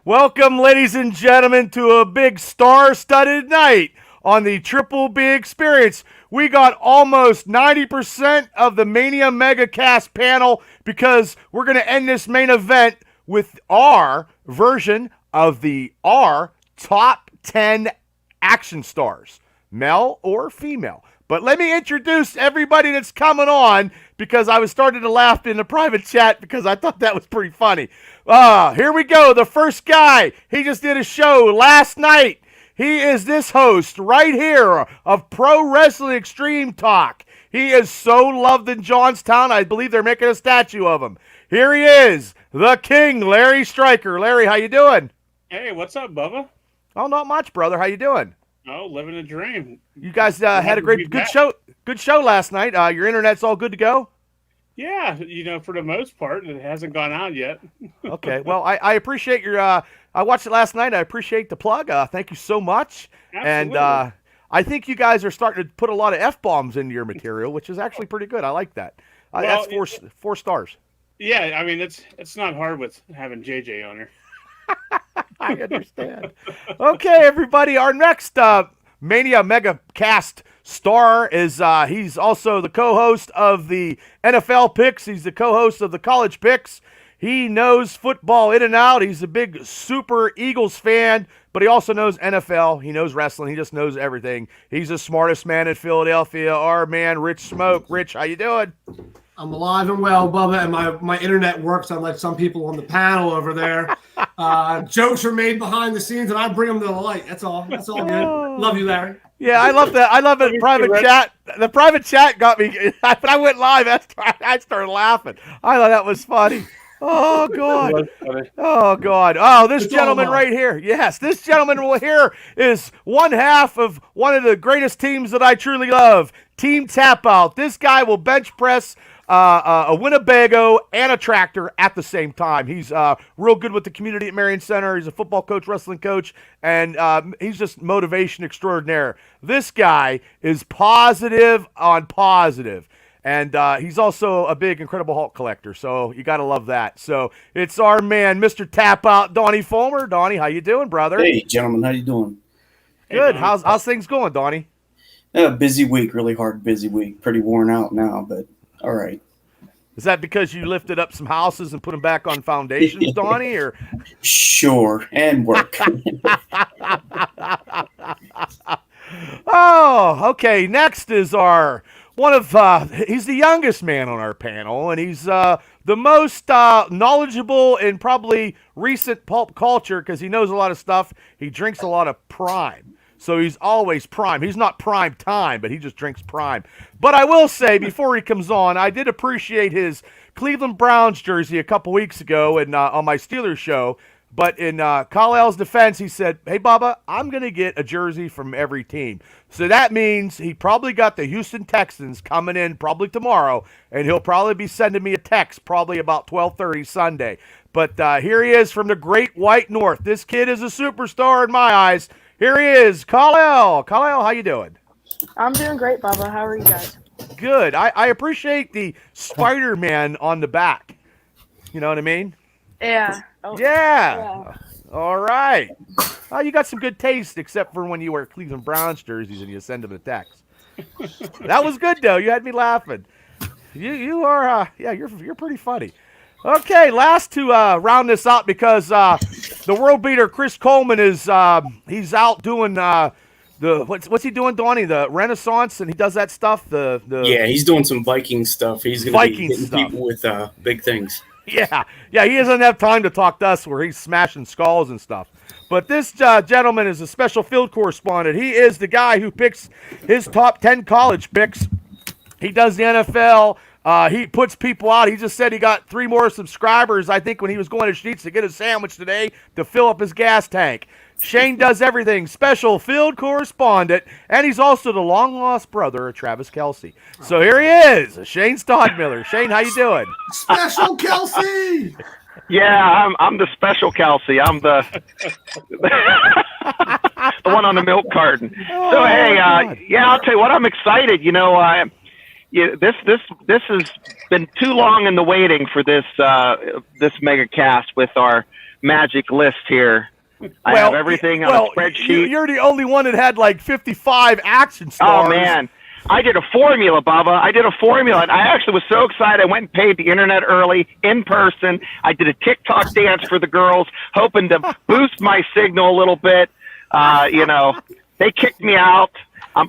Welcome, ladies and gentlemen, to a big star-studded night on the Triple B Experience. We got almost 90% of the Mania Mega Cast panel because we're going to end this main event with our version of the R Top 10 Action Stars, male or female. But let me introduce everybody that's coming on because I was starting to laugh in the private chat because I thought that was pretty funny. Here we go. The first guy, he just did a show last night. He is this host right here of Pro Wrestling Extreme Talk. He is so loved in Johnstown, I believe they're making a statue of him. Here he is, the King, Larry Stryker. Larry, how you doing? Hey, what's up, Bubba? Oh, not much, brother. How you doing? Oh, living a dream. You guys had a good show last night. Your internet's all good to go? Yeah, for the most part, it hasn't gone out yet. Okay, well, I appreciate your. I watched it last night. I appreciate the plug. Thank you so much. Absolutely. And I think you guys are starting to put a lot of F-bombs into your material, which is actually pretty good. I like that. That's four stars. Yeah, I mean it's not hard with having JJ on her. I understand. Okay, everybody. Our next Mania Mega Cast star is he's also the co-host of the NFL picks. He's the co-host of the college picks. He knows football in and out. He's a big Super Eagles fan, but he also knows NFL. He knows wrestling. He just knows everything. He's the smartest man in Philadelphia. Our man, Rich Smoke. Rich, how you doing? I'm alive and well, Bubba, and my internet works unlike some people on the panel over there. Jokes are made behind the scenes, and I bring them to the light. That's all. That's all good. Love you, Larry. Yeah, I love that. I love it. Private chat. The private chat got me. When I went live, I started laughing. I thought that was funny. Oh, God. Oh, God. Oh, this gentleman right here. Yes, this gentleman here is one half of one of the greatest teams that I truly love, Team Tap Out. This guy will bench press a Winnebago and a tractor at the same time. He's real good with the community at Marion Center. He's a football coach, wrestling coach, and he's just motivation extraordinaire. This guy is positive on positive. And he's also a big Incredible Hulk collector, so you got to love that. So it's our man, Mr. Tap Out, Donnie Fulmer. Donnie, how you doing, brother? Hey, gentlemen, how you doing? Good. Hey, how's things going, Donnie? Busy week, really hard busy week. Pretty worn out now, but all right. Is that because you lifted up some houses and put them back on foundations, Donnie? Or sure, and work. Oh, okay. Next is our he's the youngest man on our panel, and he's the most knowledgeable in probably recent pulp culture because he knows a lot of stuff. He drinks a lot of Prime. So he's always prime. He's not prime time, but he just drinks Prime. But I will say, before he comes on, I did appreciate his Cleveland Browns jersey a couple weeks ago on my Steelers show. But in Kal-El's defense, he said, hey, Bubba, I'm going to get a jersey from every team. So that means he probably got the Houston Texans coming in probably tomorrow, and he'll probably be sending me a text probably about 12:30 Sunday. But here he is from the Great White North. This kid is a superstar in my eyes. Here he is, Kal-El. Kal-El, how you doing? I'm doing great, Bubba. How are you guys? Good. I appreciate the Spider-Man on the back. You know what I mean? Yeah. Oh, yeah. All right. Oh, you got some good taste, except for when you wear Cleveland Browns jerseys and you send them a text. That was good, though. You had me laughing. You are, you're pretty funny. Okay, last to round this out because the world beater Chris Coleman is he's out doing what's he doing, Donnie? The Renaissance, and he does that stuff. Yeah, he's doing some Viking stuff. He's going to be hitting people with big things. Yeah, he doesn't have time to talk to us where he's smashing skulls and stuff. But this gentleman is a special field correspondent. He is the guy who picks his top 10 college picks. He does the NFL. He puts people out. He just said he got 3 more subscribers, I think, when he was going to Sheetz to get a sandwich today to fill up his gas tank. Shane does everything. Special field correspondent, and he's also the long-lost brother of Travis Kelce. So here he is, Shane Stodmiller. Shane, how you doing? Special Kelce! Yeah, I'm the special Kelce. I'm the the one on the milk carton. Oh, so hey, I'll tell you what. I'm excited. This has been too long in the waiting for this mega cast with our magic list here. I have everything on a spreadsheet. You're the only one that had like 55 action stars. Oh, man. I did a formula, Bubba. I did a formula, and I actually was so excited. I went and paid the internet early, in person. I did a TikTok dance for the girls, hoping to boost my signal a little bit. They kicked me out.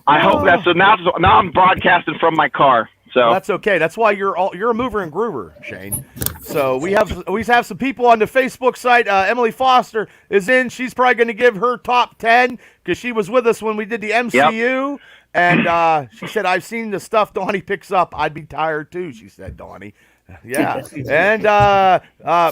I hope that. So now I'm broadcasting from my car. So that's okay. That's why you're a mover and groover, Shane. So we have some people on the Facebook site. Emily Foster is in. She's probably going to give her top 10 because she was with us when we did the MCU. Yep. And she said, I've seen the stuff Donnie picks up. I'd be tired too, she said, Donnie. Yeah. And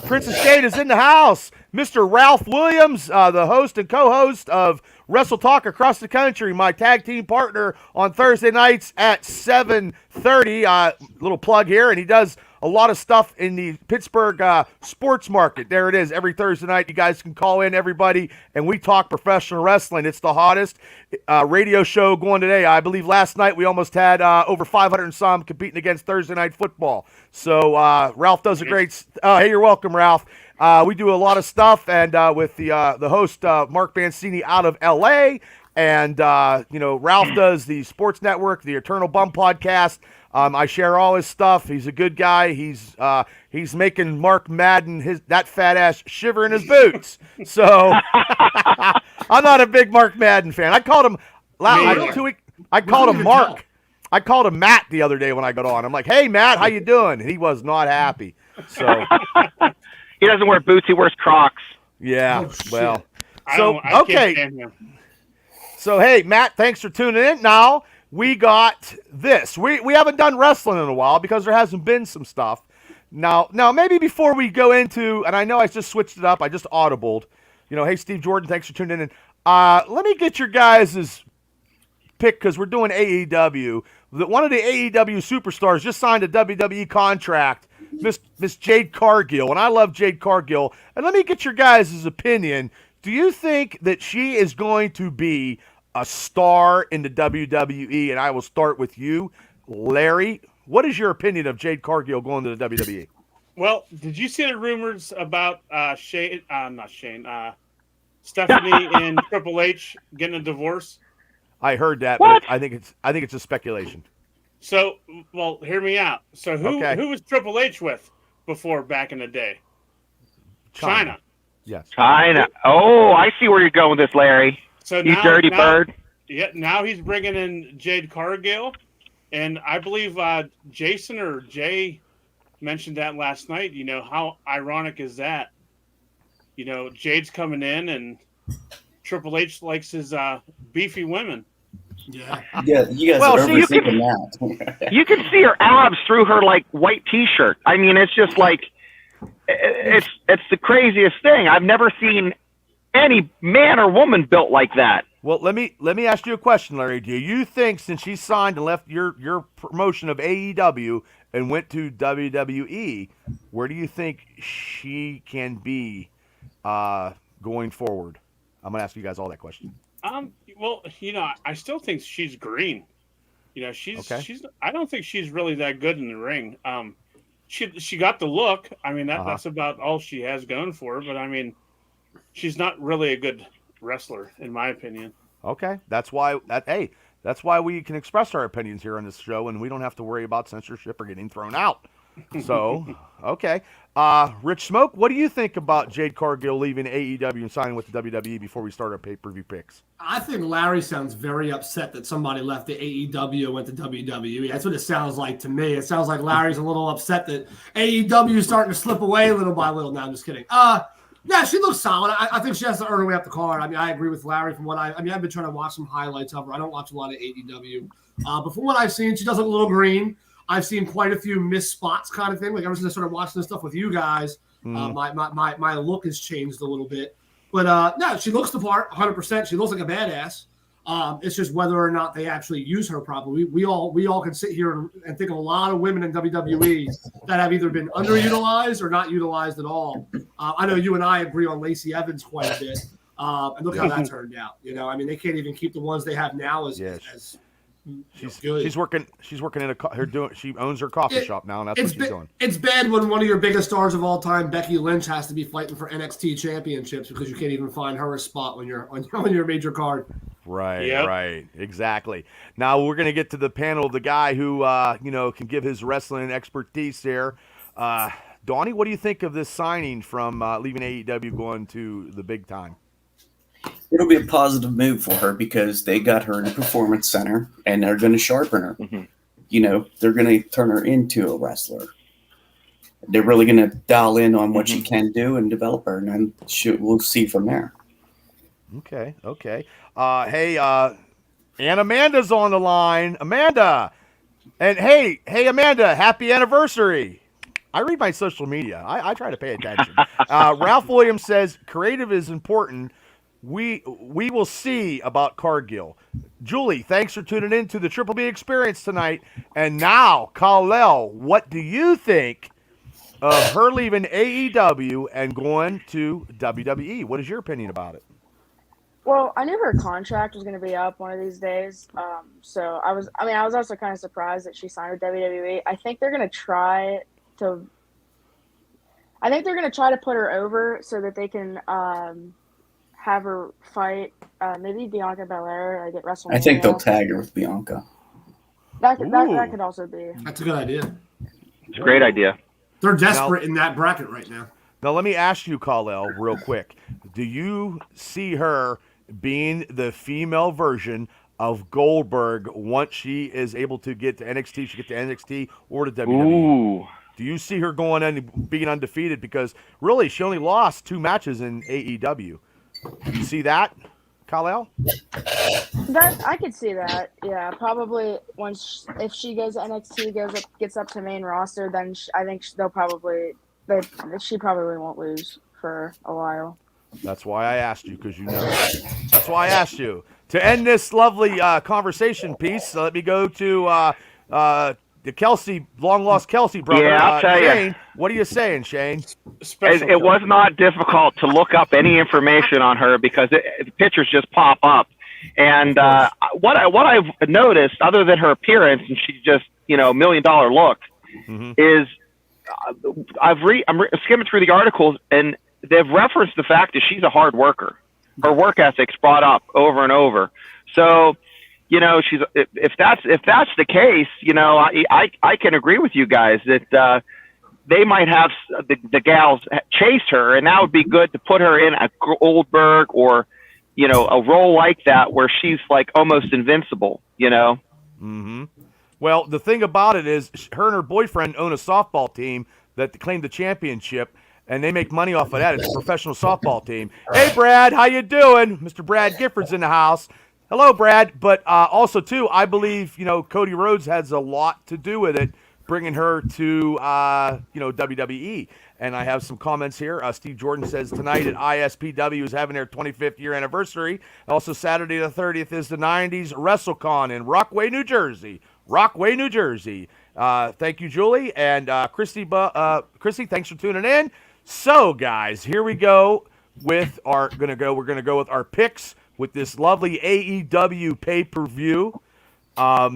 Princess Jade is in the house. Mr. Ralph Williams, the host and co-host of Wrestle Talk Across the Country, my tag team partner on Thursday nights at 7:30. Little plug here. And he does a lot of stuff in the Pittsburgh sports market. There it is. Every Thursday night, you guys can call in, everybody, and we talk professional wrestling. It's the hottest radio show going today. I believe last night we almost had over 500 and some competing against Thursday Night Football. So Ralph does a great hey, you're welcome, Ralph. We do a lot of stuff, and with the host, Mark Bancini out of L.A., and, Ralph does the Sports Network, the Eternal Bum podcast. I share all his stuff. He's a good guy. He's making Mark Madden, that fat ass, shiver in his boots. So I'm not a big Mark Madden fan. I called him Mark. I called him Matt the other day when I got on. I'm like, hey, Matt, how you doing? And he was not happy. So he doesn't wear boots. He wears Crocs. Yeah, well. I can't stand him. So, hey, Matt, thanks for tuning in. Now, we got this. We haven't done wrestling in a while because there hasn't been some stuff. Now, maybe before we go into, and I know I just switched it up. I just audibled. Hey, Steve Jordan, thanks for tuning in. Let me get your guys' pick because we're doing AEW. One of the AEW superstars just signed a WWE contract, Miss Jade Cargill, and I love Jade Cargill. And let me get your guys' opinion. Do you think that she is going to be a star in the WWE? And I will start with you, Larry. What is your opinion of Jade Cargill going to the WWE? Well, did you see the rumors about Stephanie and Triple H getting a divorce? I heard that, but I think it's a speculation. So, well, hear me out. So who was Triple H with before back in the day? China. Yes. China. Oh, I see where you're going with this, Larry. So you dirty bird. Yeah, now he's bringing in Jade Cargill, and I believe Jason or Jay mentioned that last night. How ironic is that? Jade's coming in, and Triple H likes his beefy women. Yeah, you guys are overthinking that. You can see her abs through her white T-shirt. I mean, it's just like it's the craziest thing. I've never seen any man or woman built like that. Well, let me ask you a question, Larry. Do you think since she signed and left your promotion of AEW and went to WWE, where do you think she can be going forward? I'm gonna ask you guys all that question. Well, I still think she's green. She's I don't think she's really that good in the ring. She got the look. I mean, that's about all she has going for her. But I mean, she's not really a good wrestler, in my opinion. Okay, that's why we can express our opinions here on this show, and we don't have to worry about censorship or getting thrown out. So, okay. Rich Smoke, what do you think about Jade Cargill leaving AEW and signing with the WWE before we start our pay-per-view picks? I think Larry sounds very upset that somebody left the AEW and went to WWE. That's what it sounds like to me. It sounds like Larry's a little upset that AEW is starting to slip away little by little. No, I'm just kidding. Yeah, she looks solid. I think she has to earn her way up the card. I mean, I agree with Larry from what I've been trying to watch some highlights of her. I don't watch a lot of AEW. But from what I've seen, she does look a little green. I've seen quite a few missed spots kind of thing. Like ever since I started watching this stuff with you guys, my look has changed a little bit. But no, she looks the part 100%. She looks like a badass. It's just whether or not they actually use her properly. We all can sit here and think of a lot of women in WWE that have either been underutilized or not utilized at all. I know you and I agree on Lacey Evans quite a bit. And look how that turned out. I mean, they can't even keep the ones they have now as She's working in she owns her coffee shop now, and that's what she's doing. It's bad when one of your biggest stars of all time, Becky Lynch, has to be fighting for NXT championships because you can't even find her a spot when you're on your major card. Right, right, exactly. Now we're gonna get to the panel of the guy who can give his wrestling expertise here. Donnie, what do you think of this signing from leaving AEW going to the big time? It'll be a positive move for her because they got her in a performance center and they're going to sharpen her. Mm-hmm. They're going to turn her into a wrestler. They're really going to dial in on what she can do and develop her, and then we'll see from there. Okay. Hey, and Amanda's on the line. Amanda. And hey, Amanda, happy anniversary. I read my social media. I try to pay attention. Ralph Williams says, creative is important. We will see about Cargill. Julie, thanks for tuning in to the Triple B Experience tonight. And now, Kal-El, what do you think of her leaving AEW and going to WWE? What is your opinion about it? Well, I knew her contract was going to be up one of these days. So I was also kind of surprised that she signed with WWE. I think they're going to try to put her over so that they can have her fight maybe Bianca Belair at WrestleMania. I think they'll tag her with Bianca. That could also be. That's a good idea. It's a great idea. They're desperate in that bracket right now. Now let me ask you, Kal-El, real quick. Do you see her being the female version of Goldberg once she is able to get to NXT? She get to NXT or to WWE. Ooh. Do you see her going and being undefeated? Because really, she only lost 2 matches in AEW. You see that, Kal-El? That I could see that. Yeah, probably if she goes to NXT, gets up to main roster, then I think she probably won't lose for a while. That's why I asked you, because you know. That's why I asked you. To end this lovely conversation piece, let me go to the long-lost Kelsey brother. Yeah, I'll tell Shane. you. What are you saying, Shane? It was not difficult to look up any information on her because the pictures just pop up. And what I've noticed, other than her appearance, and she's just $1 million look, is I'm skimming through the articles, and they've referenced the fact that she's a hard worker. Her work ethic's brought up over and over. So, she's if that's the case, I can agree with you guys that they might have the gals chase her, and that would be good to put her in a Goldberg or a role like that where she's like almost invincible. Well, the thing about it is, her and her boyfriend own a softball team that claimed the championship, and they make money off of that. It's a professional softball team. Hey, Brad, how you doing? Mr. Brad Gifford's in the house. Hello, Brad. But also, too, I believe, Cody Rhodes has a lot to do with it, bringing her to, WWE. And I have some comments here. Steve Jordan says tonight at ISPW is having their 25th year anniversary. Also, Saturday the 30th is the 90s WrestleCon in Rockaway, New Jersey. Thank you, Julie. And Christy, thanks for tuning in. So, guys, here we go with we're gonna go with our picks with this lovely AEW pay-per-view. Let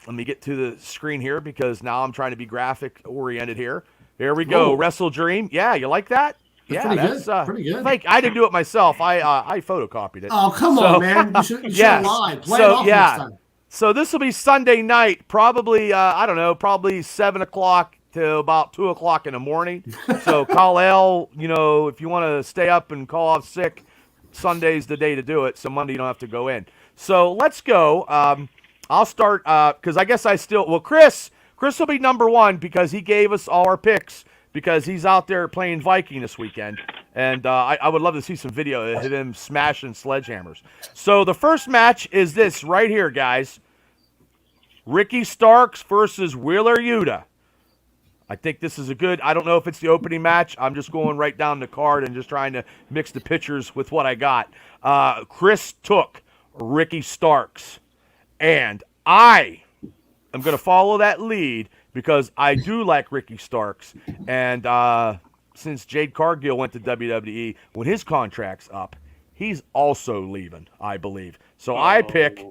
me get to the screen here because now I'm trying to be graphic oriented here. There we go. WrestleDream. Yeah, you like that? That's pretty good. Fake. I didn't do it myself. I photocopied it. Oh, come on, man. You should lie. Play it off next time. So this will be Sunday night, probably, probably 7 o'clock to about 2 o'clock in the morning. So Kal-El, if you want to stay up and call off sick, Sunday's the day to do it. So Monday you don't have to go in. So let's go. I'll start because I guess Chris will be number 1 because he gave us all our picks because he's out there playing Viking this weekend. And I would love to see some video of him smashing sledgehammers. So the first match is this right here, guys. Ricky Starks versus Wheeler Yuta. I think this is I don't know if it's the opening match. I'm just going right down the card and just trying to mix the pictures with what I got. Chris took Ricky Starks. And I am going to follow that lead because I do like Ricky Starks. And since Jade Cargill went to WWE, when his contract's up, he's also leaving, I believe. So I pick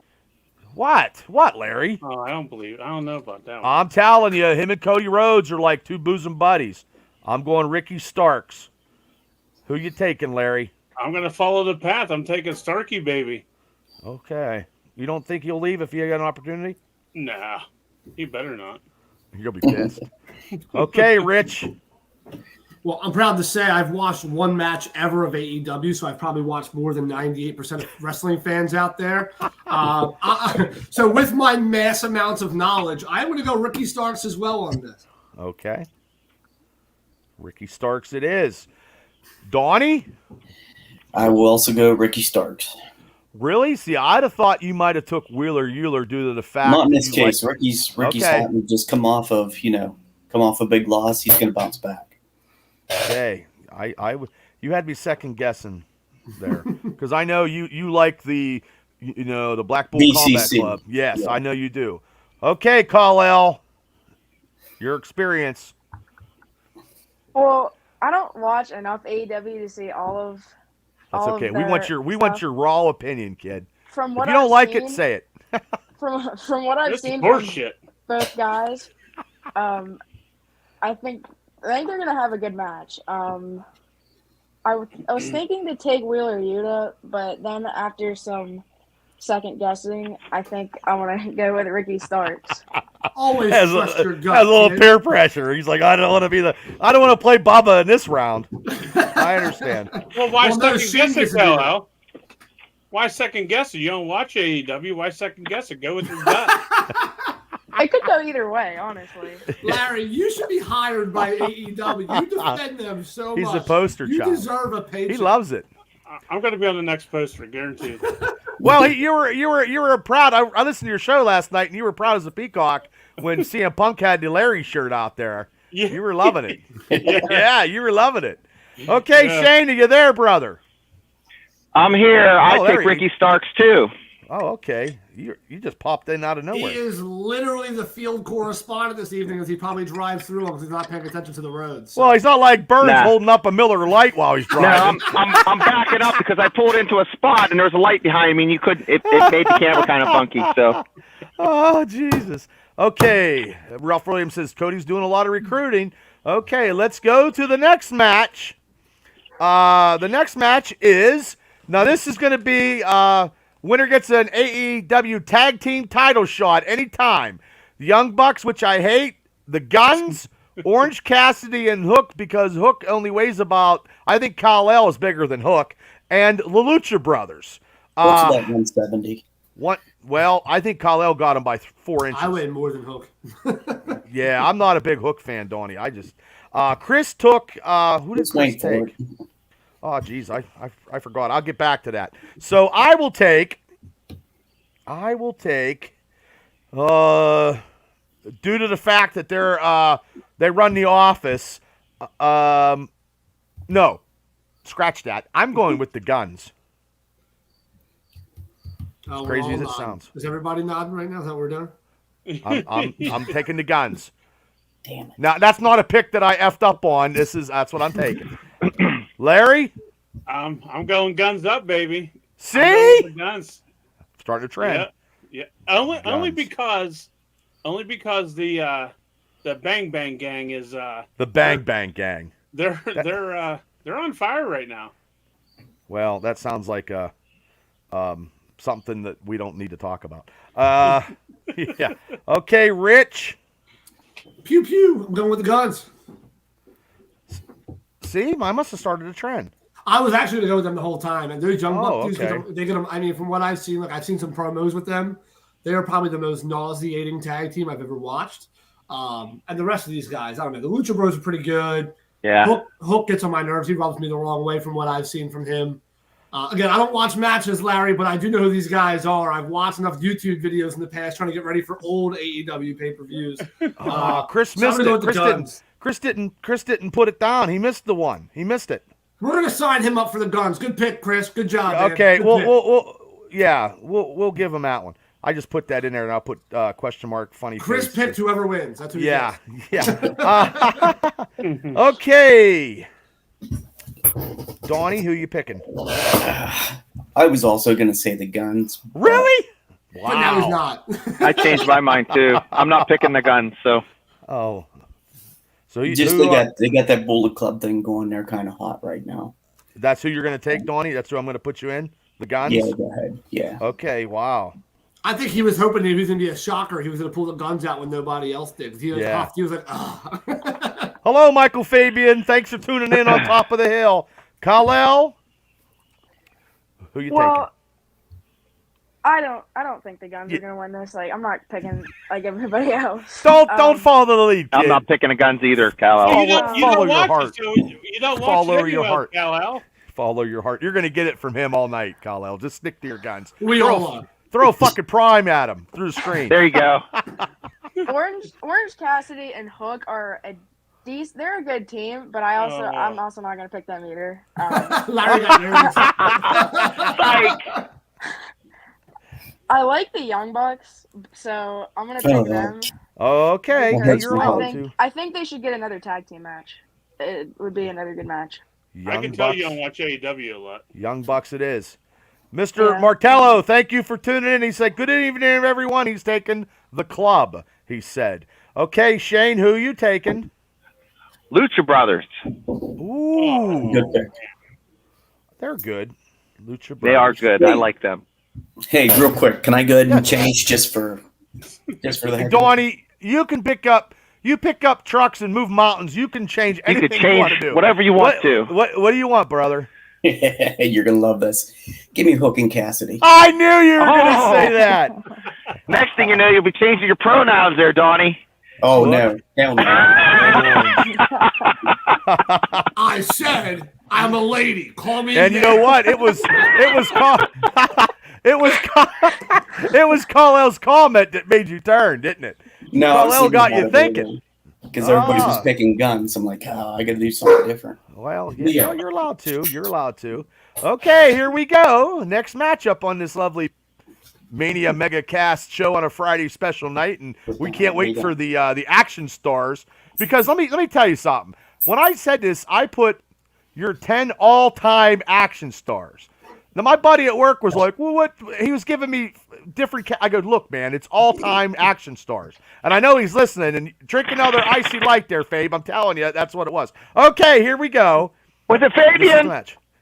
What? What, Larry? Oh, I don't know about that one. I'm telling you, him and Cody Rhodes are like two bosom buddies. I'm going Ricky Starks. Who you taking, Larry? I'm going to follow the path. I'm taking Starkey, baby. Okay. You don't think he'll leave if he got an opportunity? Nah, he better not. You'll be pissed. Okay, Rich. Well, I'm proud to say I've watched one match ever of AEW, so I've probably watched more than 98% of wrestling fans out there. So with my mass amounts of knowledge, I'm going to go Ricky Starks as well on this. Okay. Ricky Starks it is. Donnie? I will also go Ricky Starks. Really? See, I'd have thought you might have took Wheeler Euler due to the fact Not in that this you case. like- Ricky's Okay. hot and just come off a big loss. He's going to bounce back. Okay. You had me second guessing there because I know you like the the Black Bull Combat BCC. Club. Yes, Yeah. I know you do. Okay, Kal-El, your experience. Well, I don't watch enough AEW to see all of. That's all okay. Of We want their your stuff. raw opinion, kid. From If what you don't I've like seen, it, say it. From what I've This is seen from horseshit. both guys, I think they're gonna have a good match. I was thinking to take Wheeler Yuta, but then after some second guessing, I think I want to go with Ricky Starks. Always Has trust your gut. a little kid. peer pressure. He's like, I don't want to play Bubba in this round. I understand. Well, why Well, no, second Shane guess it, gets to do that. Al? Why second guess it? You don't watch AEW. Why second guess it? Go with your gut. It could go either way, honestly. Larry, you should be hired by AEW. You defend them so He's much. a poster You child. deserve a paycheck. He loves it. I'm going to be on the next poster, guaranteed. Well, you were proud. I listened to your show last night, and you were proud as a peacock when CM Punk had the Larry shirt out there. Yeah. You were loving it. Yeah. Yeah, you were loving it. Okay, Yeah. Shane, are you there, brother? I'm here. I there take Ricky Starks too. Oh, okay. You just popped in out of He nowhere. is literally the field correspondent this evening as he probably drives through because he's not paying attention to the roads. So. Well, he's not like Burns Nah. holding up a Miller Lite while he's No, driving. I'm backing up because I pulled into a spot and there was a light behind me and you couldn't. It made the camera kind of funky. So Oh, Jesus. Okay. Ralph Williams says Cody's doing a lot of recruiting. Okay, let's go to the next match. The next match is, now this is going to be, winner gets an AEW tag team title shot anytime. The Young Bucks, which I hate, the Guns, Orange Cassidy, and Hook, because Hook only weighs about, I think Kal-El is bigger than Hook, and the Lucha Brothers. What's about 170? Well, I think Kal-El got him by 4 inches. I weigh more than Hook. Yeah, I'm not a big Hook fan, Donnie. I just Chris took who did Let's Chris wait for take? Oh, geez, I forgot. I'll get back to that. So I will take due to the fact that they run the office. No, scratch that. I'm going with the Guns. Oh, Crazy we're as all it nodding. sounds. Is everybody nodding right now? Is that what we're doing? I'm taking the Guns. Damn it. Now that's not a pick that I effed up on. That's what I'm taking. Larry, I'm going guns up, baby. I'm see, going with the guns. starting a trend. Yeah. Only Guns. because the Bang Bang Gang is The Bang Bang Gang. they're on fire right now. Well, that sounds like something that we don't need to talk about. Yeah. Okay, Rich. Pew pew. I'm going with the Guns. See, I must have started a trend. I was actually going to go with them the whole time. And those young Oh, bucks, okay. they get them. I mean, from what I've seen, I've seen some promos with them. They are probably the most nauseating tag team I've ever watched. And the rest of these guys, I don't know. The Lucha Bros are pretty good. yeah. Hook gets on my nerves. He rubs me the wrong way from what I've seen from him. Again, I don't watch matches, Larry, but I do know who these guys are. I've watched enough YouTube videos in the past trying to get ready for old AEW pay-per-views. Chris so I'm missed gonna go it. with the Guns. Chris didn't put it down. He missed the one. He missed it. We're going to sign him up for the Guns. Good pick, Chris. Good job, man. Okay, Good pick. we'll give him that one. I just put that in there, and I'll put question mark funny Chris face. picked whoever wins. That's who he Yeah, picks. yeah. Okay. Donnie, who you picking? I was also going to say the Guns. Really? Wow. But now he's not. I changed my mind too. I'm not picking the Guns. So. Oh. So you Just they got that Bullet Club thing going. They're kind of hot right now. That's who you're going to take, Donnie? That's who I'm going to put you in? The Guns? Yeah, go ahead. Yeah. Okay, wow. I think he was hoping he was going to be a shocker. He was going to pull the Guns out when nobody else did. He was off. He was like, oh. Hello, Michael Fabian. Thanks for tuning in on Top of the Hill. Kal-El? Who you taking? I don't think the Guns are gonna win this. Like, I'm not picking like everybody else. Don't follow the lead, kid. I'm not picking the Guns either, Kal-El. Follow your heart. You don't Follow your heart. Kal-El. Follow your heart. You're gonna get it from him all night, Kal-El. Just stick to your guns. We all are. Throw a fucking prime at him through the screen. There you go. Orange Cassidy and Hook are they're a good team, but I'm also not gonna pick them either. Larry got nervous. Psych. I like the Young Bucks, so I'm gonna pick them. Okay, Because I think they should get another tag team match. It would be another good match. I can tell you don't watch AEW a lot. Young Bucks it is. Mr. Martello, thank you for tuning in. He said, good evening, everyone. He's taking the club, he said. Okay, Shane, who you taking? Lucha Brothers. Ooh. Good pick. They're good. Lucha Brothers. They are good. I like them. Hey, real quick, can I go ahead and change just for the heck? Donnie, you can pick up trucks and move mountains. You can change anything you could change want to do. whatever you want to. What do you want, brother? You're gonna love this. Give me Hook and Cassidy. I knew you were gonna say that. Next thing you know, you'll be changing your pronouns there, Donnie. Oh no, hell no. I said I'm a lady. Call me. And you know what? It was Kal-El's comment that made you turn, didn't it? No, Kal-El got you thinking. Because everybody was picking Guns. I'm like, I got to do something different. Well, yeah, you're allowed to. You're allowed to. Okay, here we go. Next matchup on this lovely Mania Mega Cast show on a Friday special night, and we can't wait for the action stars. Because let me tell you something. When I said this, I put your 10 all-time action stars. Now, my buddy at work was like, well, what? He was giving me different. I go, look, man, it's all-time action stars. And I know he's listening. And drink another icy light there, Fabe. I'm telling you, that's what it was. Okay, here we go. Was it Fabian?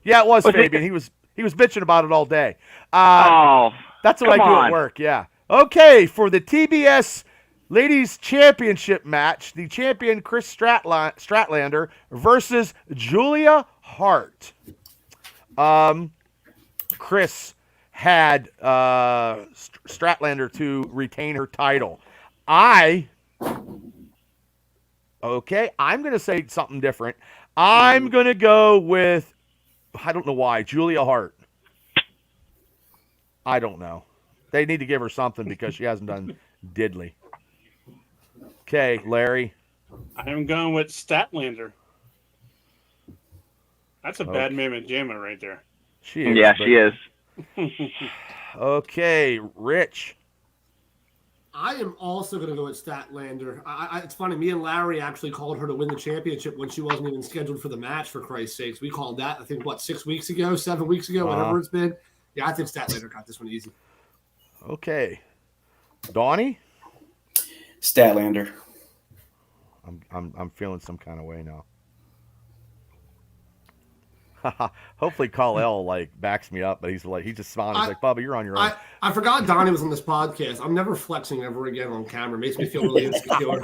Yeah, it was Fabian. He was bitching about it all day. That's what I do at work, yeah. Okay, for the TBS Ladies Championship match, the champion Chris Stratlander versus Julia Hart. Chris had Stratlander to retain her title. I'm going to say something different. I'm going to go with, I don't know why, Julia Hart. I don't know. They need to give her something because she hasn't done diddly. Okay, Larry. I'm going with Statlander. That's a bad mamma jamma right there. She is. Okay, Rich. I am also going to go with Statlander. It's funny. Me and Larry actually called her to win the championship when she wasn't even scheduled for the match, for Christ's sakes. We called that, I think, 7 weeks ago, whatever it's been. Yeah, I think Statlander got this one easy. Okay. Donnie? Statlander. I'm feeling some kind of way now. Hopefully Kal-El backs me up, but he's just smiling. He's like, Bubba, you're on your own. I forgot Donnie was on this podcast. I'm never flexing ever again on camera. It makes me feel really insecure.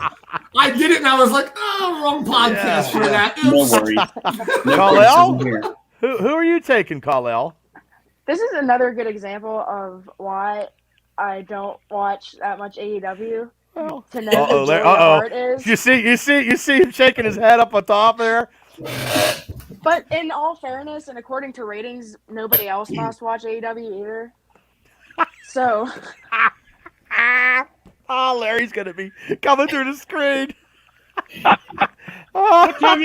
I did it and I was like, wrong podcast for that. Oops. No worries. Kal-El? Who are you taking, Kal-El? This is another good example of why I don't watch that much AEW. To know who Julia Hart is. You see him shaking his head up on top there. But in all fairness, and according to ratings, nobody else must watch AEW either. So. Larry's gonna be coming through the screen. What time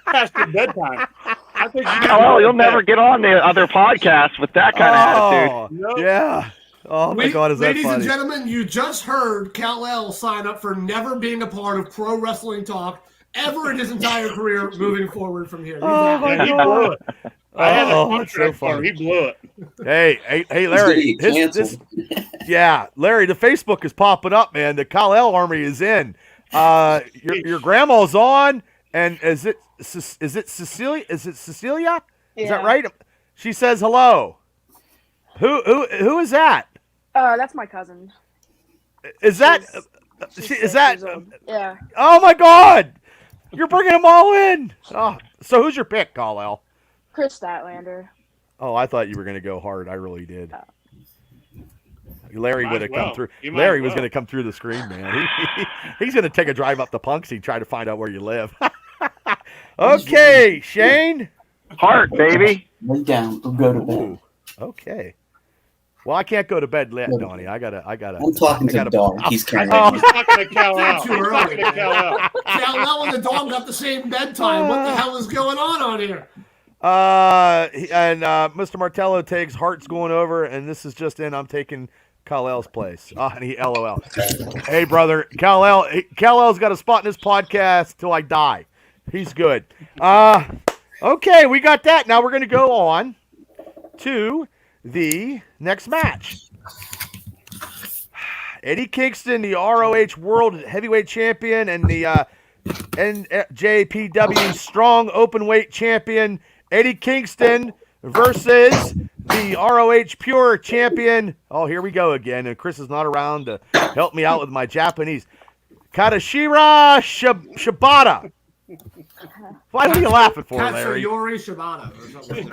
past your bedtime. I think you'll never get on the other podcast with that kind of attitude. Nope. Yeah. Oh my God, is that funny? Ladies and gentlemen, you just heard Kal-El sign up for never being a part of Pro Wrestling Talk ever in his entire career moving forward from here. Oh, my Yeah, he God. blew it. I had a that's so contract for him. funny. He blew it. Hey, Larry. Larry, the Facebook is popping up, man. The Kal-El Army is in. Your grandma's on, and is it Cecilia? Is it Cecilia? Yeah. Is that right? She says hello. Who is that? That's my cousin. Is that? She's Is 6 that? years old. Yeah. Oh my God! You're bringing them all in. Oh, so who's your pick, Kal-El? Chris Statlander. Oh, I thought you were going to go hard. I really did. Larry Might would as have come well. through. You might Larry as was well. going to come through the screen, man. He's going to take a drive up to Punxsutawney and try to find out where you live. Okay, Shane. Heart, baby. Lay down or go to bed. Ooh, okay. Well, I can't go to bed yet, Donnie. I gotta. I'm talking to the dog. He's I carrying. think he's talking to Kal-El. Too He's early, talking to man. Kal-El. Cal and the dog got the same bedtime. What the hell is going on here? And Mr. Martello takes Hart's going over, and this is just in. I'm taking Kal-El's place. And he LOL. Hey, brother, Kal-El's got a spot in this podcast till I die. He's good. Okay, we got that. Now we're gonna go on to the next match. Eddie Kingston, the ROH World Heavyweight Champion, and the NJPW Strong Openweight Champion, Eddie Kingston versus the ROH Pure Champion. Oh, here we go again, and Chris is not around to help me out with my Japanese. Katashira Shibata. What are you laughing for, Larry? Katsuyori Shibata or something.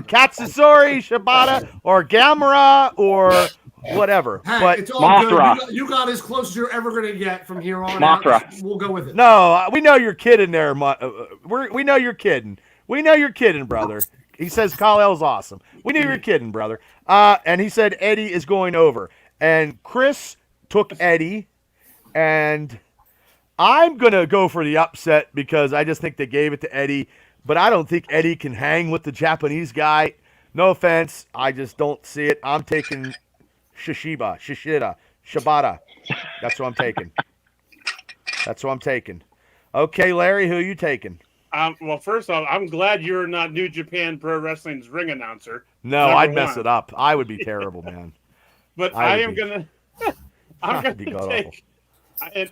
Katsuyori Shibata or Gamera or whatever. Hey, But it's all Mothra. good. You got as close as you're ever going to get from here on Mothra. out. We'll go with it. no, we know you're kidding there. We know you're kidding. We know you're kidding, brother. He says Kal-El's awesome. We knew you were kidding, brother. And he said Eddie is going over. And Chris took Eddie, and I'm going to go for the upset because I just think they gave it to Eddie, but I don't think Eddie can hang with the Japanese guy. No offense. I just don't see it. I'm taking Shibata. That's what I'm taking. That's what I'm taking. Okay, Larry, who are you taking? Well, first off, I'm glad you're not New Japan Pro Wrestling's ring announcer. No, Number I'd mess one. it up. I would be terrible, man. But I I would am be- gonna. I'm I'd be gonna god-awful. take.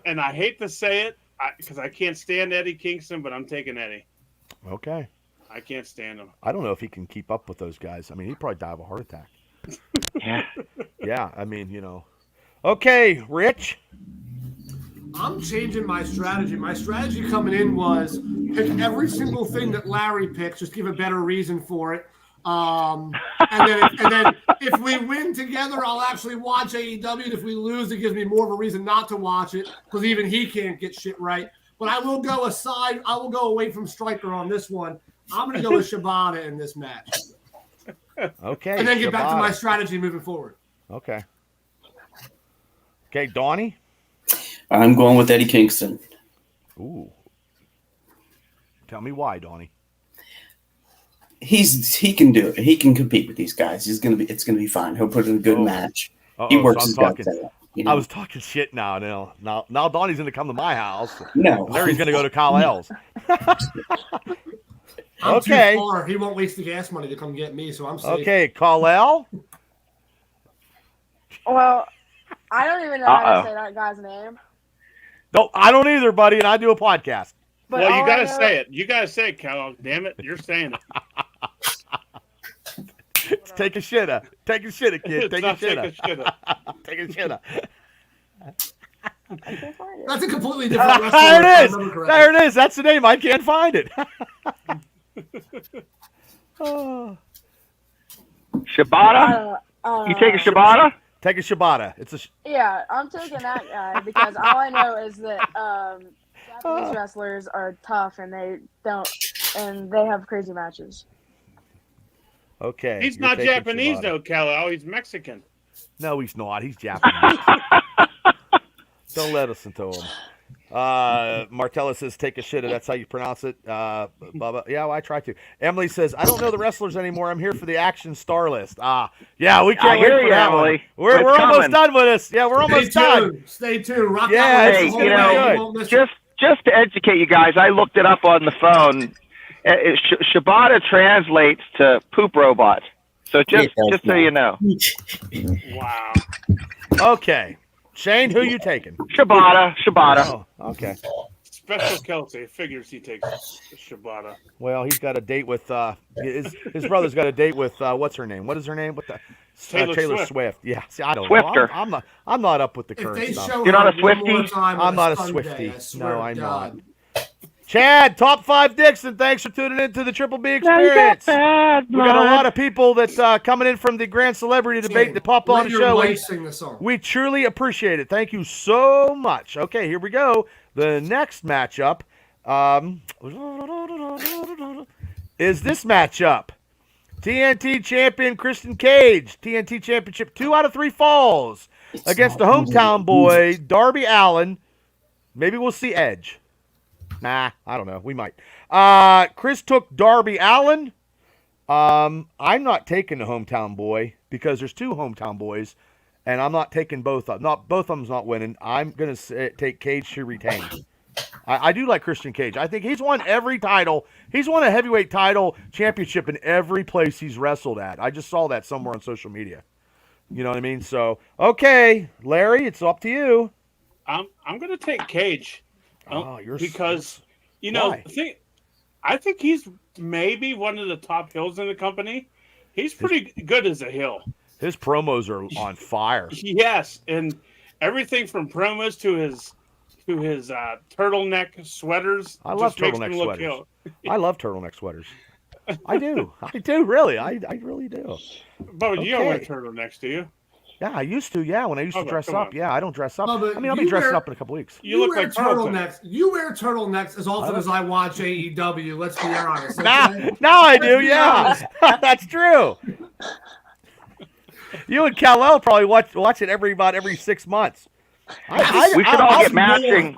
And I hate to say it because I can't stand Eddie Kingston, but I'm taking Eddie. Okay. I can't stand him. I don't know if he can keep up with those guys. I mean, he'd probably die of a heart attack. Yeah. Yeah, I mean, you know. Okay, Rich. I'm changing my strategy. My strategy coming in was pick every single thing that Larry picks, just give a better reason for it. And then if we win together, I'll actually watch AEW. And if we lose, it gives me more of a reason not to watch it because even he can't get shit right. But I will go aside. I will go away from Striker on this one. I'm going to go with Shibata in this match. Okay. And then get back to my Shibata. strategy moving forward. Okay. Okay, Donnie. I'm going with Eddie Kingston. Ooh. Tell me why, Donnie. He can do it. He can compete with these guys. It's gonna be fine. He'll put in a good match. He Uh-oh, works so his I'm guts talking. out. You know? I was talking shit now. Now Donnie's going to come to my house. No. Larry's going to go to Kal-El's. I'm Okay. too far. He won't waste the gas money to come get me, so I'm safe. Okay, Kal-El. Well, I don't even know how Uh-oh. to say that guy's name. No, I don't either, buddy, and I do a podcast. But Well, all you I got to know- say it. You got to say it, Cal. Damn it, you're saying it. Take a shitta. Take a shitta, kid. It's Take a not take a shitta. shitta. Take a shitta. I can't find it. That's a completely different wrestler. There if I it is. remember correctly. There it is. That's the name. I can't find it. Oh. Shibata? You take a Shibata? Take a Shibata. It's a. Yeah, I'm taking that guy because all I know is that Japanese wrestlers are tough and they have crazy matches. Okay. He's you're not taking Japanese Shibata. though, Cal. He's Mexican. No, he's not. He's Japanese. Don't let us into him. Martella says, take a shitta. That's how you pronounce it. Bubba. Yeah, well, I try to. Emily says, I don't know the wrestlers anymore. I'm here for the action star list. Yeah, we can't I wait hear for you, that Emily. one. We're It's almost coming. done with this. Yeah, we're almost done. Stay tuned. Rock Yeah, that this Hey, is way. you gonna be know, good. won't miss it. just to educate you guys, I looked it up on the phone. Shibata translates to poop robot. So just so you know. Wow. Okay. Shane, who you taking? Shibata. Oh, okay. Special Kelsey figures he takes Shibata. Well, he's got a date with his brother's got a date with what's her name? What is her name? What the Taylor Swift. Yeah. See, I don't Swifter. know. I'm not up with the current stuff. You're not a Swiftie? I'm not a Swiftie. No, I'm not. Chad, top 5 Dixon. Thanks for tuning in to the Triple B Experience. We got a lot of people that coming in from the Grand Celebrity Debate that popped on the show. We truly appreciate it. Thank you so much. Okay, here we go. The next matchup is this matchup. TNT champion Christian Cage, TNT Championship 2 out of 3 falls against the hometown boy Darby Allin. Maybe we'll see Edge. Nah, I don't know. We might. Chris took Darby Allin. I'm not taking the hometown boy because there's 2 hometown boys, and I'm not taking both of them. Both of them's not winning. I'm going to take Cage to retain. I do like Christian Cage. I think he's won every title. He's won a heavyweight title championship in every place he's wrestled at. I just saw that somewhere on social media. You know what I mean? So, okay, Larry, it's up to you. I'm going to take Cage. Because, you know, I think he's maybe one of the top heels in the company. He's pretty good as a heel. His promos are on fire. Yes, and everything from promos to his turtleneck sweaters. I love turtleneck sweaters. I love turtleneck sweaters. I do. I do, really. I really do. But you don't wear turtlenecks, do you? Yeah, I used to. Yeah, when I used to dress up. Yeah, I don't dress up. No, I mean, I'll be dressing up in a couple weeks. You look like turtlenecks. You wear turtlenecks as often as I watch AEW. Let's be honest. Now I do. Yeah, that's true. You and Kal-El probably watch it about every 6 months. We should all get matching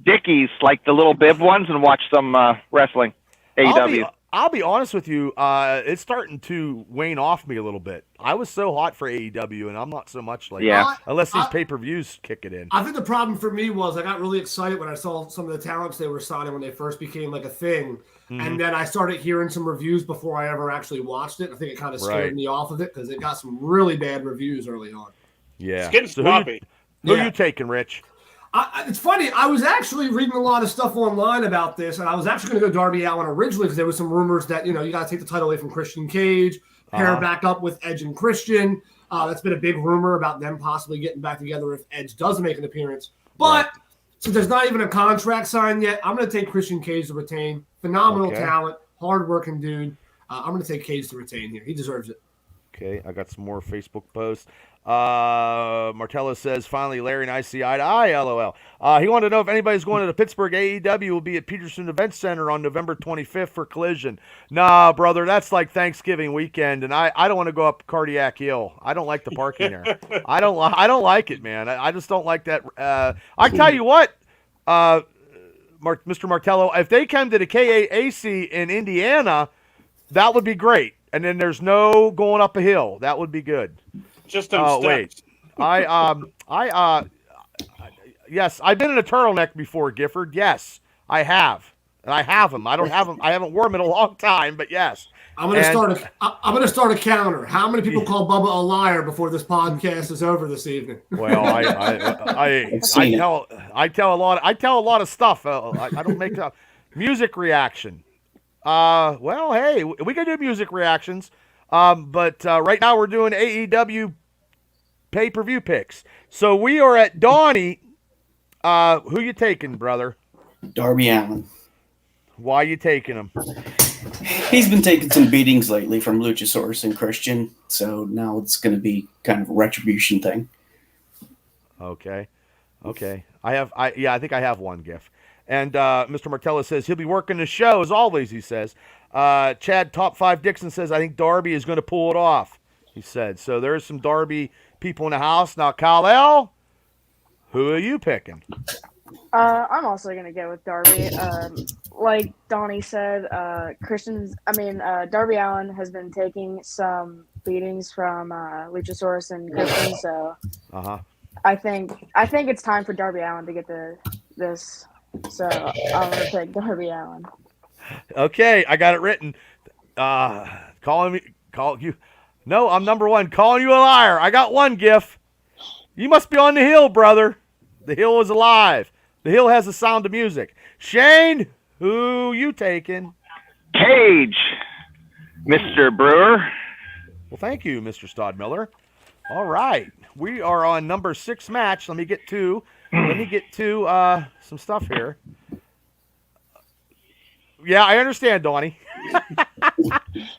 Dickies, like the little bib ones, and watch some wrestling. AEW. I'll be honest with you. It's starting to wane off me a little bit. I was so hot for AEW, and I'm not so much like unless these pay-per-views kick it in. I think the problem for me was I got really excited when I saw some of the talents they were signing when they first became like a thing. Mm-hmm. And then I started hearing some reviews before I ever actually watched it. I think it kind of scared me off of it because it got some really bad reviews early on. Yeah. It's getting sloppy. Who are you taking, Rich? It's funny. I was actually reading a lot of stuff online about this, and I was actually going to go Darby Allin originally because there was some rumors that, you got to take the title away from Christian Cage, pair back up with Edge and Christian. That's been a big rumor about them possibly getting back together if Edge does make an appearance. But since there's not even a contract signed yet, I'm going to take Christian Cage to retain. Phenomenal talent, hard-working dude. I'm going to take Cage to retain here. He deserves it. Okay, I got some more Facebook posts. Martella says, finally, Larry and I see eye to eye, LOL. He wanted to know if anybody's going to the Pittsburgh. AEW will be at Peterson Event Center on November 25th for Collision. Nah, brother, that's like Thanksgiving weekend, and I don't want to go up Cardiac Hill. I don't like the parking there. I don't like it, man. I just don't like that. I tell you what, Mr. Martello, if they come to the KAAC in Indiana, that would be great. And then there's no going up a hill. That would be good. Just on steps. Wait. Yes, I've been in a turtleneck before, Gifford. Yes, I have. And I have them. I don't have them. I haven't worn them in a long time, but yes. I'm going to start a counter. How many people call Bubba a liar before this podcast is over this evening? Well, I tell a lot of stuff. I don't make up. Music reaction. Well, hey, we can do music reactions. But right now we're doing AEW pay-per-view picks. So we are at Donnie. Who you taking, brother? Darby Allin. Why you taking him? He's been taking some beatings lately from Luchasaurus and Christian, so now it's going to be kind of a retribution thing. Okay. I think I have one, Giff. And Mr. Martella says he'll be working the show as always, he says. Chad Top 5 Dixon says, I think Darby is going to pull it off, he said. So there's some Darby people in the house. Now, Kal-El, who are you picking? I'm also going to go with Darby. Like Donnie said, Darby Allin has been taking some beatings from Luchasaurus and Christian, so I think it's time for Darby Allin to get the this, so I'm gonna pick Darby Allin. Okay, I got it written. Call you. No, I'm number one. Calling you a liar. I got one gif. You must be on the hill, brother. The hill is alive. The hill has the sound of music. Shane, who you taking? Cage, Mr. Brewer. Well, thank you, Mr. Stodmiller. All right, we are on number 6 match. Let me get to some stuff here. Yeah, I understand, Donnie.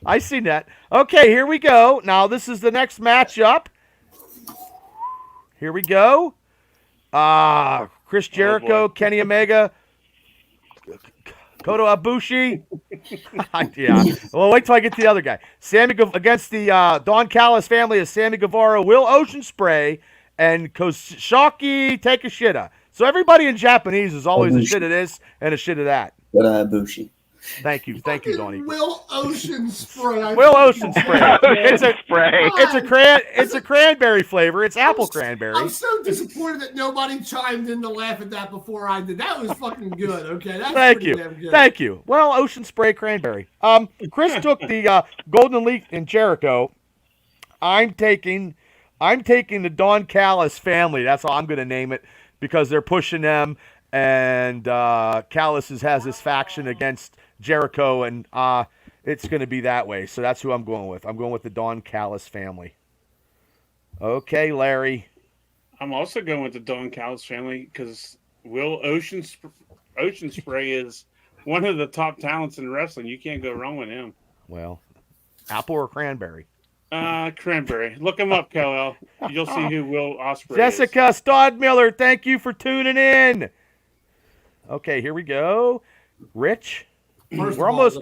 I seen that. Okay, here we go. Now this is the next matchup. Here we go. Chris Jericho, Kenny Omega, Kota Ibushi. Yeah. Well, wait till I get to the other guy. Against the Don Callis family of Sammy Guevara, Will Ocean Spray, and Koshaki Takeshita. So everybody in Japanese is always a shit of this and a shit of that. Ibushi. Thank you, Donnie. Will Ocean Spray. Will Ocean Spray. Spray. It's a cranberry flavor. It's apple cranberry. I'm so disappointed that nobody chimed in to laugh at that before I did. That was fucking good. Okay, that's Thank pretty you. damn good. Thank you. Well, Ocean Spray cranberry. Chris took the Golden Elite and Jericho. I'm taking the Don Callis family. That's all I'm going to name it because they're pushing them, and Callis has this faction against Jericho, and it's going to be that way. So that's who I'm going with. I'm going with the Don Callis family. Okay, Larry. I'm also going with the Don Callis family because Will Ocean Spray is one of the top talents in wrestling. You can't go wrong with him. Well, apple or cranberry? Cranberry. Look him up, Kel. You'll see who Will Ospreay Jessica Stodmiller, thank you for tuning in. Okay, here we go. Rich, we're almost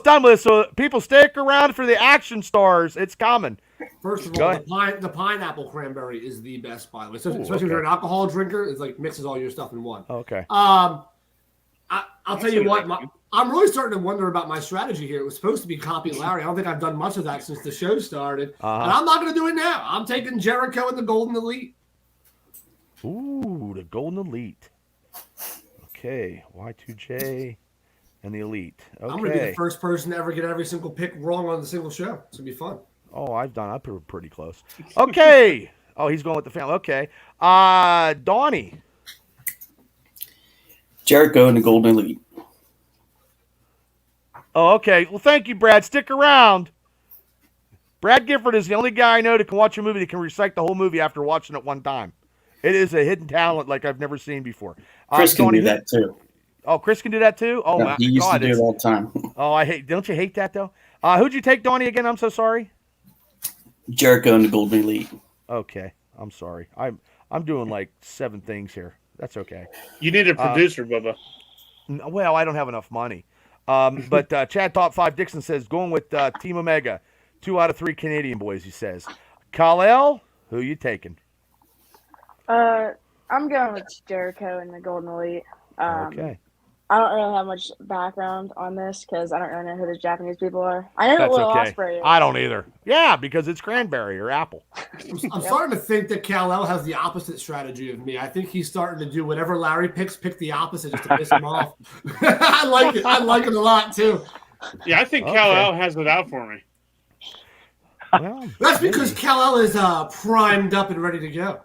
done with this, so people stick around for the action stars. It's coming. First of all, the pineapple cranberry is the best, by the way. Especially if you're an alcohol drinker, it's like mixes all your stuff in one. Okay. I'll tell you what, I'm really starting to wonder about my strategy here. It was supposed to be copy Larry. I don't think I've done much of that since the show started. And I'm not going to do it now. I'm taking Jericho and the Golden Elite. Ooh, the Golden Elite. Okay, Y2J and the Elite. Okay. I'm going to be the first person to ever get every single pick wrong on the single show. It's going to be fun. Oh, I'm pretty close. Okay. Oh, he's going with the family. Okay. Donnie. Jericho and the Golden Elite. Oh, okay. Well, thank you, Brad. Stick around. Brad Gifford is the only guy I know that can watch a movie that can recite the whole movie after watching it one time. It is a hidden talent like I've never seen before. Chris can do that too. Oh, Chris can do that too? Oh, my he used God. to do it all the time. Oh, don't you hate that, though? Who'd you take, Donnie, again? I'm so sorry. Jericho and the Golden Elite. Okay. I'm sorry. I'm doing like 7 things here. That's okay. You need a producer, Bubba. Well, I don't have enough money. But Chad Top 5 Dixon says, going with Team Omega. 2 out of 3 Canadian boys, he says. Kal-El, who you taking? I'm going with Jericho and the Golden Elite. Okay. I don't really have much background on this because I don't really know who the Japanese people are. I know That's Will okay. Ospreay is. I don't either. Yeah, because it's cranberry or apple. I'm starting to think that Kal-El has the opposite strategy of me. I think he's starting to do whatever Larry picks, pick the opposite just to piss him off. I like it. I like it a lot, too. Yeah, I think Kal-El has it out for me. Well, that's because Kal-El is primed up and ready to go.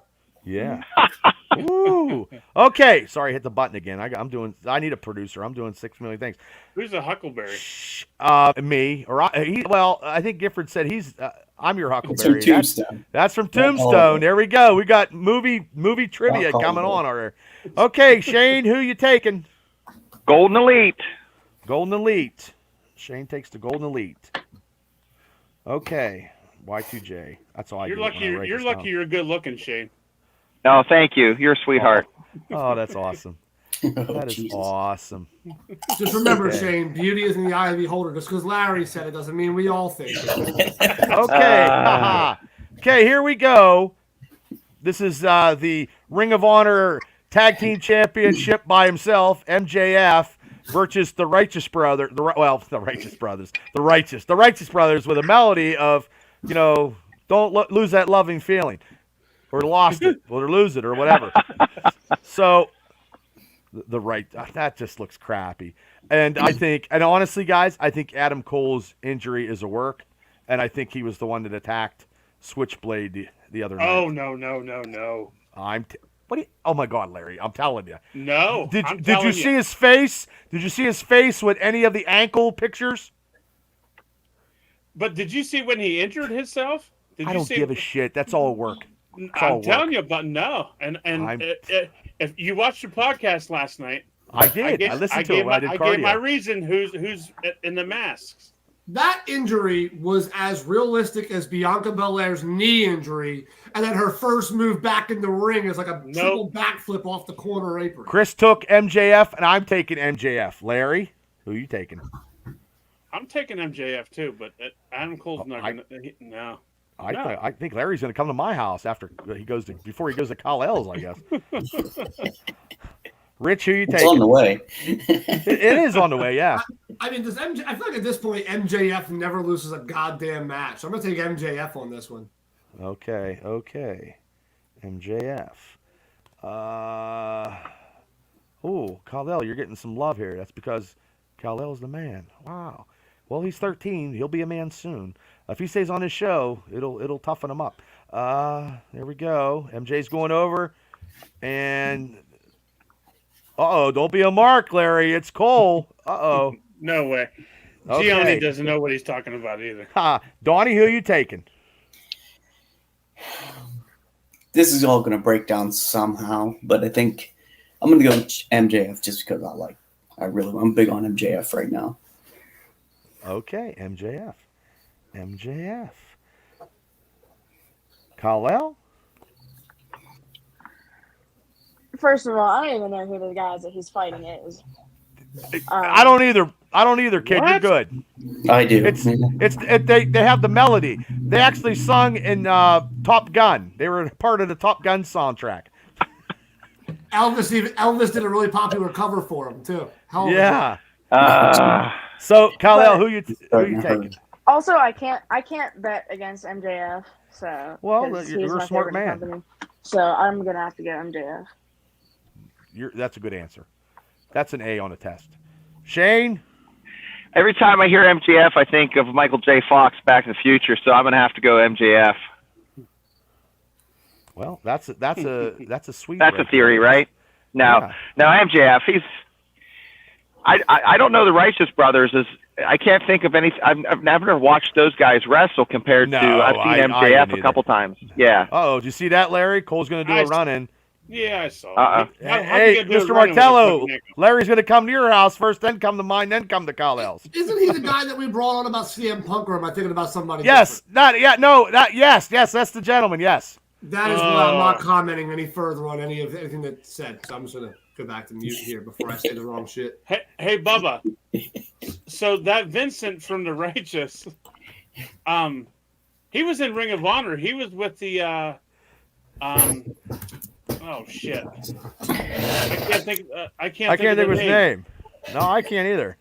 Yeah. Ooh. Okay. Sorry, hit the button again. I need a producer. I'm doing 6 million things. Who's a Huckleberry? Me. I think Gifford said I'm your Huckleberry. It's from Tombstone. That's from Tombstone. There we go. We got movie trivia coming on over. Okay, Shane, who you taking? Golden Elite. Golden Elite. Shane takes the Golden Elite. Okay. Y2J. That's all I You're get lucky. You're lucky. You're good looking, Shane. No, thank you. You're a sweetheart. Oh, that's awesome. That is awesome. Just remember, Shane, beauty is in the eye of the beholder. Just because Larry said it doesn't mean we all think it. Okay. Okay, here we go. This is the Ring of Honor Tag Team Championship by himself, MJF, versus the Righteous Brothers. The Righteous Brothers with a melody of, don't lose that loving feeling. Or lost it, or lose it, or whatever. So, the right. That just looks crappy. And I think, and honestly, guys, I think Adam Cole's injury is a work, and I think he was the one that attacked Switchblade the other night. Oh no! Oh my God, Larry! I'm telling you. No. Did you see his face? Did you see his face with any of the ankle pictures? But did you see when he injured himself? I don't give a shit. That's all work. I'm telling you, but no. And if you watched the podcast last night, I did. I listened to it when I did cardio. I gave my reason who's in the masks. That injury was as realistic as Bianca Belair's knee injury, and then her first move back in the ring is like a triple backflip off the corner apron. Chris took MJF, and I'm taking MJF. Larry, who are you taking? I'm taking MJF too, but Adam Cole's not going to. No. I think Larry's going to come to my house before he goes to Kal-El's, I guess. Rich, who you taking? It's on the way. It is on the way, yeah. I mean, I feel like at this point, MJF never loses a goddamn match. So I'm going to take MJF on this one. Okay. MJF. Kal-El, you're getting some love here. That's because Kal-El's the man. Wow. Well, he's 13. He'll be a man soon. If he stays on his show, it'll toughen him up. There we go. MJ's going over. And, don't be a mark, Larry. It's Cole. No way. Okay. Gianni doesn't know what he's talking about either. Donnie, who are you taking? This is all going to break down somehow, but I think I'm going to go with MJF just because I'm big on MJF right now. Okay, MJF. Kal-El? First of all, I don't even know who the guys that he's fighting is. I don't either, kid. What? You're good. I do. They have the melody. They actually sung in Top Gun. They were part of the Top Gun soundtrack. Elvis did a really popular cover for him too. Yeah. So Kal-El, who you taking? Also, I can't bet against MJF. So you're a smart man. Company. So I'm gonna have to go MJF. That's a good answer. That's an A on the test. Shane? Every time I hear MJF, I think of Michael J. Fox, Back to the Future. So I'm gonna have to go MJF. Well, that's a sweet. That's a theory, right? Now MJF, I don't know the Righteous Brothers. I can't think of any. I've never watched those guys wrestle compared to. I've seen MJF a couple times. Yeah. Did you see that, Larry? Cole's going to do a run-in. Yeah, I saw. Hey, Mr. Martello, Larry's going to come to your house first, then come to mine, then come to Kal-El's. Isn't he the guy that we brought on about CM Punk, or am I thinking about somebody? Yes, different? Yes, that's the gentleman. Yes. That is why I'm not commenting any further on anything that's said. So I'm just going to go back to mute here before I say the wrong shit. Hey, Bubba. So that Vincent from the Righteous, he was in Ring of Honor. He was with the oh shit! I can't think of his name. No, I can't either.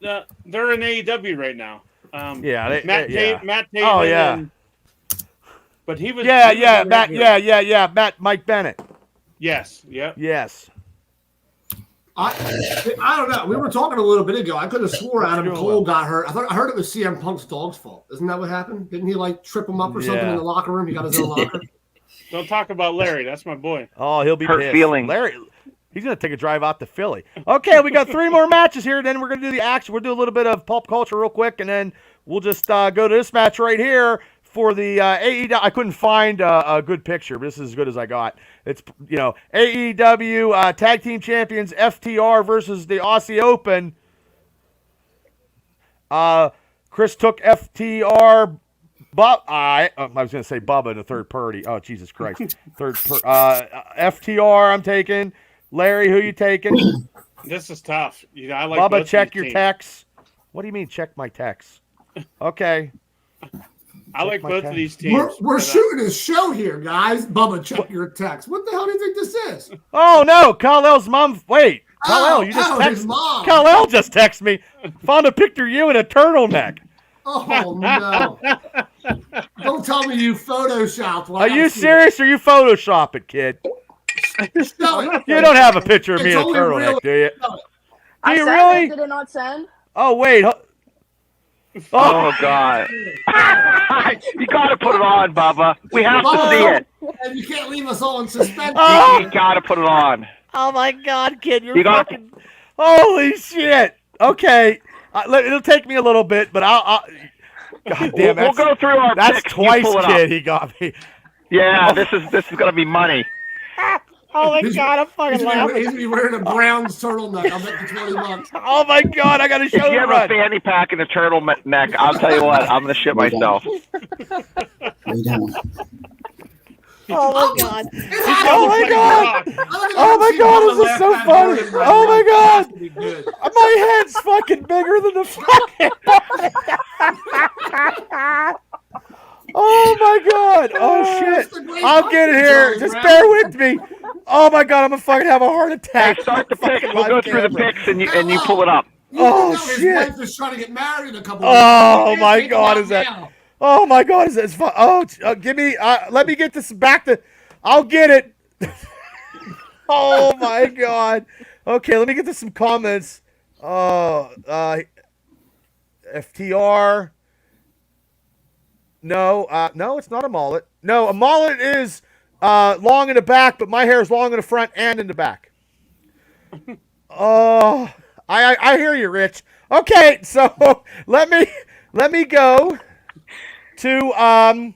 They're in AEW right now. Matt Taven. Oh yeah. But he was. Mike Bennett. Yes. Yep. Yes. I don't know. We were talking a little bit ago. I could have swore Adam Cole got hurt. I heard it was CM Punk's dog's fault. Isn't that what happened? Didn't he trip him up or something in the locker room? He got his own locker. Don't talk about Larry. That's my boy. Oh, he'll be hurt pissed. Feeling. Larry, he's going to take a drive out to Philly. Okay, we got 3 more matches here. Then we're going to do the action. We'll do a little bit of pulp culture real quick, and then we'll just go to this match right here for the AEW. I couldn't find a good picture, but this is as good as I got. It's, AEW Tag Team Champions FTR versus the Aussie Open. Chris took FTR. I was going to say Bubba in the third party. Oh, Jesus Christ. FTR I'm taking. Larry, who you taking? This is tough. I like Bubba, check your teams. texts. What do you mean check my texts? Okay. I like both of these teams. We're shooting a show here, guys. Bubba, check your text. What the hell do you think this is? Oh, no. Kal-El's mom. Wait. Kal-El, you just texted me. Kal-El just texted me. Found a picture of you in a turtleneck. Oh, no. Don't tell me you photoshopped. Are you serious or you photoshopping, kid? Show it. You don't have a picture of me It's in a only turtleneck, real- do you? Show it. I Do you sent really? it. Did it not send? Oh, wait. Oh God! You got to put it on, Bubba. We have to see it. And you can't leave us all in suspense. You got to put it on. Oh, my God, kid. You're You gotta- fucking... Holy shit. Okay. It'll take me a little bit, but I'll God damn, We'll go through our that's picks. You twice, pull it kid, up. he got me. Yeah, this is gonna be money. Oh, my God, I'm fucking He's laughing. going to be wearing a Browns turtleneck. I'll bet you $20. Oh, my God, I got to show If you the have a run. fanny pack and a turtleneck, I'll tell you what, I'm gonna shit myself. Lay down. Oh, my God. Oh Oh, my God. Oh, my God, this is so funny. Oh, my God. My head's fucking bigger than the fucking Oh my God! Oh shit! I'll get it here. Just bear with me. Oh my God! I'm gonna fucking have a heart attack. Hey, start the pick. Fucking We'll go live through the camera. picks and you pull it up. Oh, His shit. wife is trying to get married in a couple Oh, weeks. my Take him God, out is that- now. Oh my God! Is this fun? Oh, give me. Let me get this back to. I'll get it. Oh my God! Okay, let me get to some comments. FTR. No, no, it's not a mullet. No, a mullet is long in the back, but my hair is long in the front and in the back. Oh, I hear you, Rich. Okay, so let me go to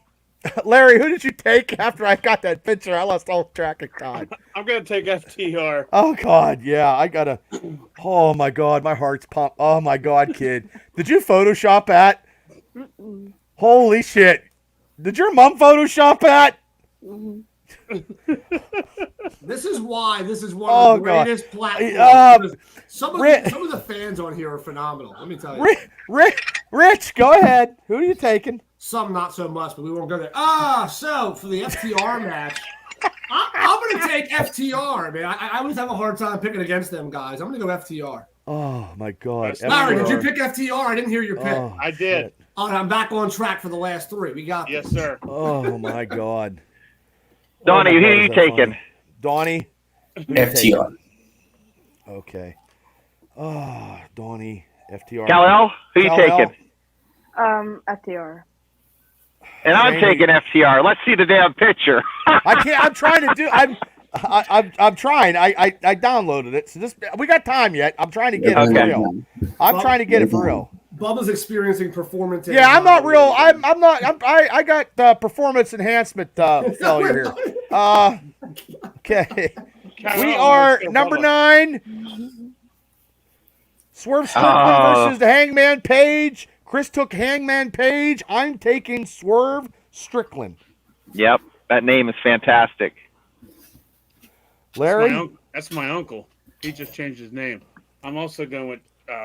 Larry. Who did you take after I got that picture? I lost all track of time. I'm gonna take FTR. Oh God, yeah, I gotta. Oh my God, my heart's pumped. Oh my God, kid, did you Photoshop that? Holy shit! Did your mom Photoshop that? This is why this is one Oh, of the God. greatest platforms. Uh, some Rick- of the fans on here are phenomenal. Let me tell you. Rich, go ahead. Who are you taking? Some not so much, but we won't go there. So for the FTR match, I'm going to take FTR, man. I always have a hard time picking against them guys. I'm going to go FTR. Oh my God, Larry, did you FTR. pick FTR? I didn't hear your pick. Oh, I did. shit. All right, I'm back on track for the last three. We got Yes, this. sir. Oh my God. Donnie, Oh, my who God, are is you that taking? funny. Donnie. Who you taking? FTR. Okay. Oh, Donnie. FTR. Kal-El, who you Kal-El. taking? FTR. And I'm Jamie. taking FTR. Let's see the damn picture. I can't. I'm trying to do. I'm trying. I downloaded it. So this we got time yet. I'm trying to get it for Okay. real. I'm trying to get it for real. Bubba's experiencing performance. Yeah, I'm not real. I'm not. I got performance enhancement failure here. Okay. We are number 9. Swerve Strickland versus the Hangman Page. Chris took Hangman Page. I'm taking Swerve Strickland. Yep, that name is fantastic. Larry. That's my uncle. He just changed his name. I'm also going with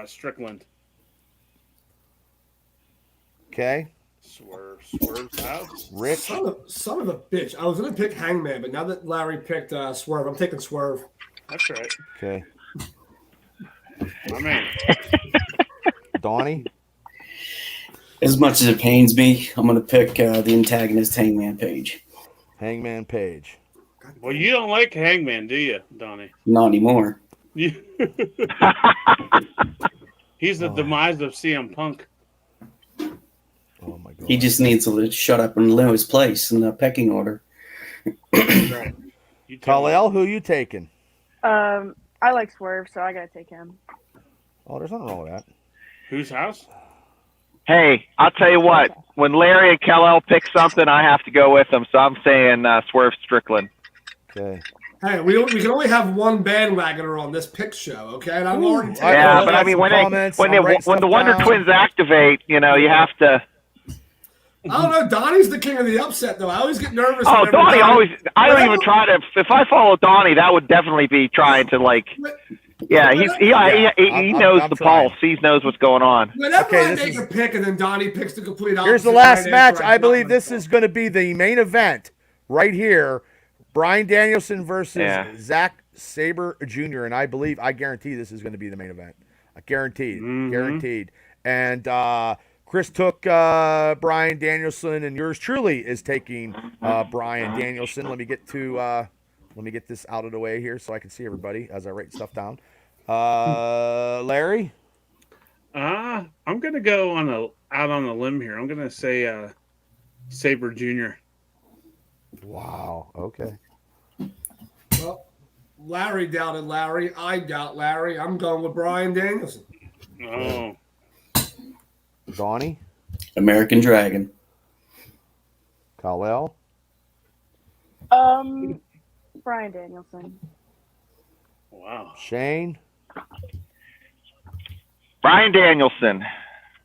Strickland. Okay. Swerve's house. Rich. Son of a bitch. I was going to pick Hangman, but now that Larry picked Swerve, I'm taking Swerve. That's right. Okay. My man. Donnie. As much as it pains me, I'm going to pick the antagonist, Hangman Page. Hangman Page. Well, you don't like Hangman, do you, Donnie? Not anymore. He's the demise of CM Punk. Oh my God. He just needs to shut up and know his place in the pecking order. That's right. You tell me. Kal-El, who you taking? I like Swerve, so I gotta take him. Oh, there's nothing wrong with that. Whose house? Hey, I'll tell you what. When Larry and Kal-El pick something, I have to go with them. So I'm saying Swerve Strickland. Okay. Hey, we can only have one bandwagoner on this pick show, okay? And I'm already taking Yeah, I'll but write I mean, some when comments. when I'll write the stuff Wonder down. Twins activate, you have to. I don't know. Donnie's the king of the upset, though. I always get nervous. Oh, whenever Donnie always. I don't whenever- even try to. If I follow Donnie, that would definitely be trying to like. Yeah, he I'm knows the trying. pulse. He knows what's going on. Whenever Okay, I this make is- a pick and then Donnie picks the complete opposite. Here's the last right match. answer, I believe stop this myself. is going to be the main event right here. Bryan Danielson versus Yeah. Zack Sabre Jr. And I guarantee this is going to be the main event. Guaranteed. Guaranteed. And Chris took Bryan Danielson, and yours truly is taking Bryan Danielson. Let me get to Let me get this out of the way here so I can see everybody as I write stuff down. Larry? I'm gonna go out on a limb here. I'm gonna say Sabre Jr. Wow. Okay. Well, Larry doubted Larry. I doubt Larry. I'm going with Bryan Danielson. Oh. Donnie? American Dragon. Kal-El? Bryan Danielson. Wow. Shane? Bryan Danielson.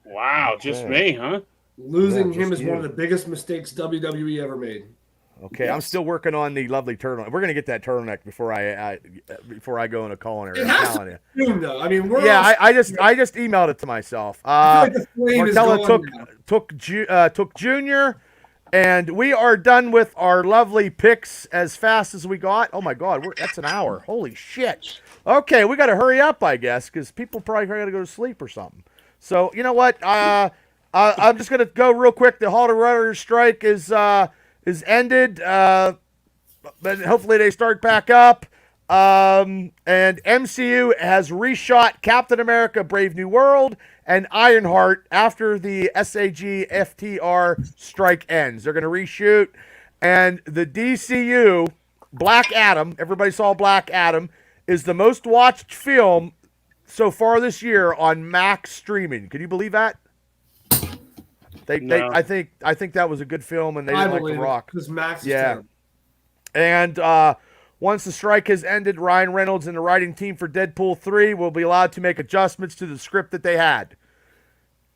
Wow, just me, huh? Losing Yeah, him just is one you. of the biggest mistakes WWE ever made. Okay, I'm still working on the lovely turtleneck. We're gonna get that turtleneck before I go into culinary. It I'm has telling you. to soon, though. I mean, we're Yeah, all- I just emailed it to myself. I feel like the flame is Martella gone now. took Junior, and we are done with our lovely picks as fast as we got. Oh my God, that's an hour. Holy shit. Okay, we got to hurry up, I guess, because people probably got to go to sleep or something. So you know what? I'm just gonna go real quick. The Halter Runners strike is ended, but hopefully they start back up. And MCU has reshot Captain America: Brave New World and Ironheart after the SAG FTR strike ends. They're going to reshoot, and the DCU Black Adam. Everybody saw Black Adam is the most watched film so far this year on Max streaming. Can you believe that? No. I think that was a good film, and they didn't like The Rock. because Max is Yeah. terrible. And once the strike has ended, Ryan Reynolds and the writing team for Deadpool 3 will be allowed to make adjustments to the script that they had.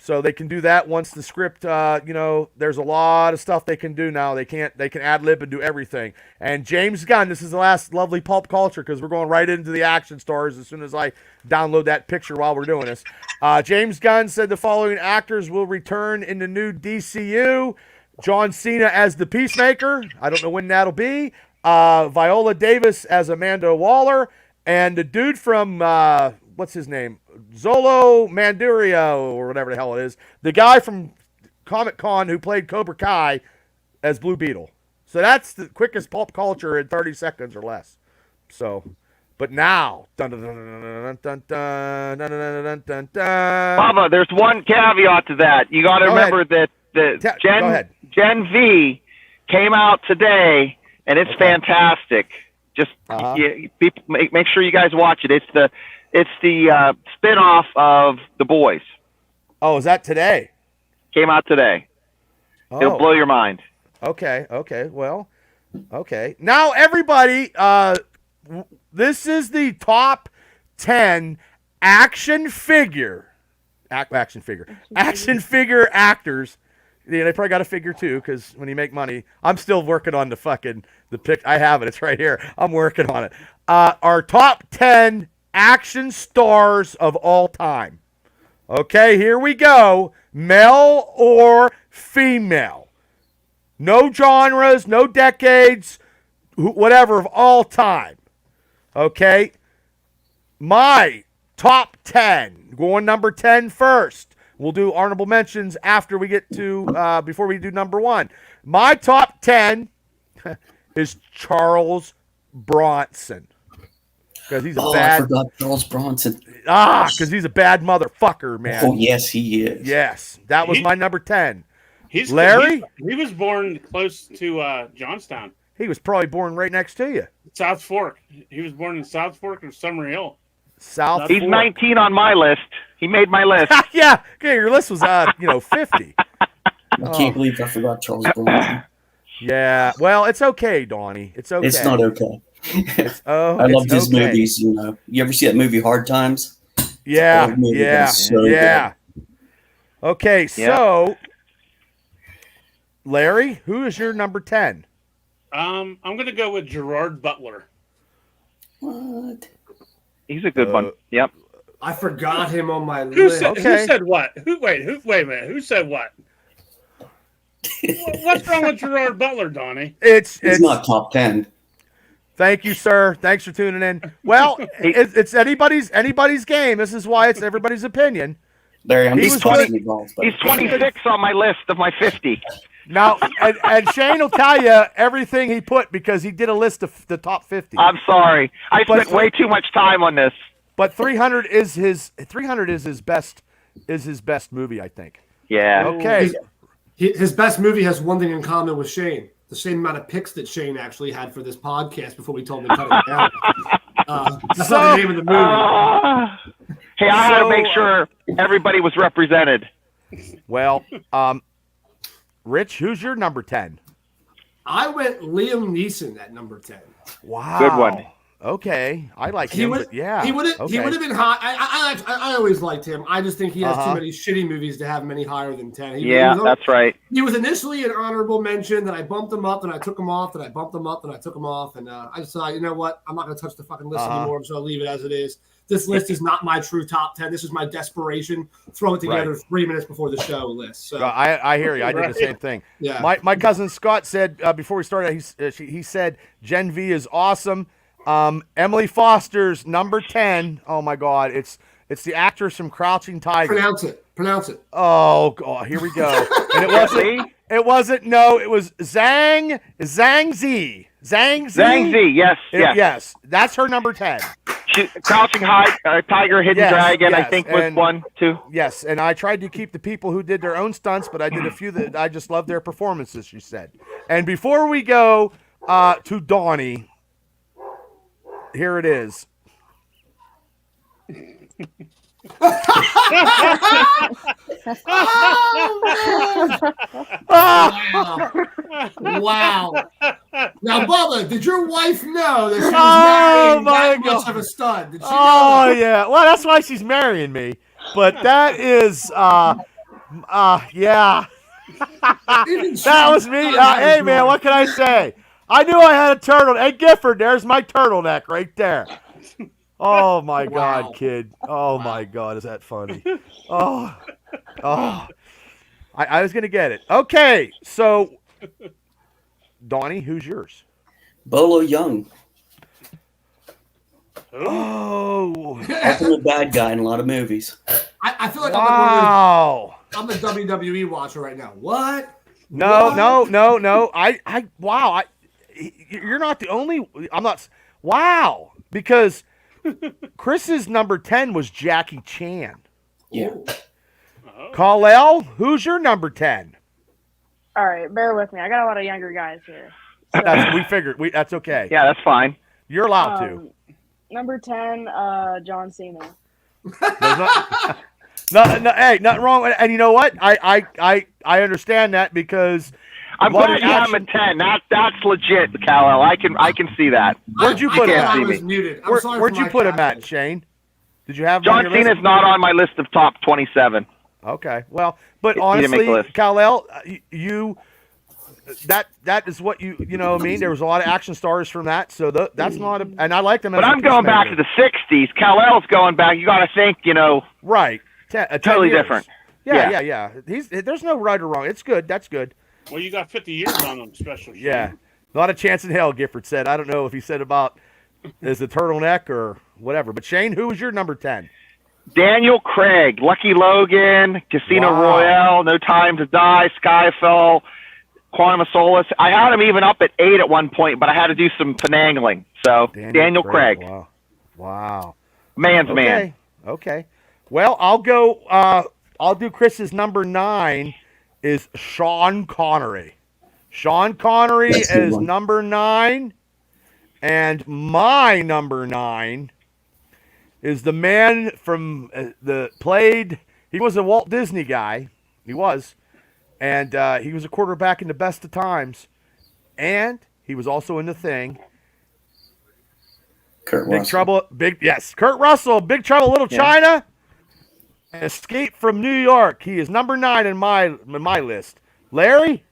So they can do that once the script, there's a lot of stuff they can do now. They can ad-lib and do everything. And James Gunn, this is the last lovely pulp culture because we're going right into the action stars as soon as I download that picture while we're doing this. James Gunn said the following actors will return in the new DCU. John Cena as the Peacemaker. I don't know when that'll be. Viola Davis as Amanda Waller. And the dude from, what's his name? Zolo Mandurio, or whatever the hell it is. The guy from Comic-Con who played Cobra Kai as Blue Beetle. So that's the quickest pulp culture in 30 seconds or less. So, but now. Dun, dun, dun, dun, dun, dun, dun, dun, dun, dun, dun. Bubba, there's one caveat to that. You got to remember that Go ahead. Gen V came out today, and it's fantastic. Just people make sure you guys watch it. It's the spin-off of The Boys. Oh, is that today? Came out today. Oh. It'll blow your mind. Okay. Well, okay. Now, everybody, this is the top 10 action figure actors. Yeah, they probably got a figure too, because when you make money, I'm still working on the pick. I have it. It's right here. I'm working on it. Our top 10 action stars of all time. Okay, here we go. Male or female. No genres, no decades, whatever, of all time. Okay? My top 10. Going number 10 first. We'll do honorable mentions after we get to, before we do number 1. My top 10 is Charles Bronson. Because he's I forgot Charles Bronson. because he's a bad motherfucker, man. Oh, yes, he is. Yes, that was my number 10. Larry? He was born close to Johnstown. He was probably born right next to you. South Fork. He was born in South Fork or Summer Hill. He's 19 on my list. He made my list. Yeah, okay, your list was 50. I can't believe I forgot Charles Bronson. Yeah, well, it's okay, Donnie. It's okay. It's not okay. I it's loved his okay. movies. You ever see that movie Hard Times? Yeah, movie yeah, was so yeah. Okay, so Larry, who is your number 10? I'm gonna go with Gerard Butler. What? He's a good one. Yep. I forgot him on my Who list. said, who said what? Wait a minute. Who said what? What's wrong with Gerard Butler, Donnie? It's not top 10. Thank you, sir. Thanks for tuning in. Well, it's anybody's game. This is why it's everybody's opinion. Larry, I'm He's just talking about. He's 26 on my list of my 50. Now, and Shane will tell you everything he put because he did a list of the top 50. I'm sorry. I spent way too much time on this. But 300 is his best movie, I think. Yeah. Okay. His best movie has one thing in common with Shane. The same amount of picks that Shane actually had for this podcast before we told him to cut it down. That's not the name of the movie. Hey, I had to make sure everybody was represented. Well, Rich, who's your number 10? I went Liam Neeson at number 10. Wow. Good one. Okay. I like him, but yeah. He would have been high. I always liked him. I just think he has too many shitty movies to have him any higher than 10. That's right. He was initially an honorable mention, then I bumped him up, then I took him off, then I bumped him up, then I took him off, and I just thought, you know what? I'm not going to touch the fucking list anymore. I'm just going to leave it as it is. This list is not my true top 10. This is my desperation. Throw it together 3 minutes before the show list. So I hear you. I did the same thing. Yeah. My cousin Scott said before we started, he said Gen V is awesome. Emily Foster's number 10. Oh my God, it's the actress from Crouching Tiger. Pronounce it. Oh God, here we go. And it wasn't. No, it was Zhang Z. Yes. That's her number 10. Crouching Tiger, Hidden Dragon, I think was 1, 2. Yes, and I tried to keep the people who did their own stunts, but I did a few that I just loved their performances, she said. And before we go to Donnie, here it is. Wow. Now, Bubba, did your wife know that she was marrying that much of a stud? Did she know? Yeah. Well, that's why she's marrying me. But that is, yeah. That was me. Hey, man, what can I say? I knew I had a turtle. Hey, Gifford, there's my turtleneck right there. Oh, my God, kid. Oh, my God, is that funny? Oh. I was going to get it. Okay, so, Donnie, who's yours? Bolo Young. Oh. I'm a bad guy in a lot of movies. I feel like wow. I'm a WWE watcher right now. What? No. Wow. You're not the only. I'm not. Wow. Because Chris's number 10 was Jackie Chan. Yeah. Kal-El, who's your number 10? All right, bear with me. I got a lot of younger guys here. We figured. That's okay. Yeah, that's fine. You're allowed to. Number 10, John Cena. Hey, nothing wrong. And you know what? I understand that because I'm glad you have him at 10. That's legit, Kal-El. I can see that. Where'd you put him? I was muted. Where'd you put him at, Shane? Did you have him John Cena's not on my list of top 27. Okay, well, but honestly, Kal-El, that is what you know what I mean? There was a lot of action stars from that, so that's not a, and I like them. But I'm going back to the 60s. Kal-El's going back. You got to think, right, 10 totally years. Different. Yeah. There's no right or wrong. It's good. That's good. Well, you got 50 years on them, especially. Yeah, not a chance in hell. Gifford said. I don't know if he said about is the turtleneck or whatever. But Shane, who was your number 10? Daniel Craig, Lucky Logan, Casino Royale, No Time to Die, Skyfall, Quantum of Solace. I had him even up at 8 at one point, but I had to do some finagling. So Daniel Craig. Wow. Man's man. Okay. Well, I'll go. I'll do Chris's number 9 is Sean Connery. Sean Connery is number 9, and my number 9 is the man from he was a Walt Disney guy. He was. And he was a quarterback in the best of times. And he was also in The Thing. Kurt Russell. Kurt Russell, Big Trouble, Little China. Escape from New York. He is number 9 in my list. Larry?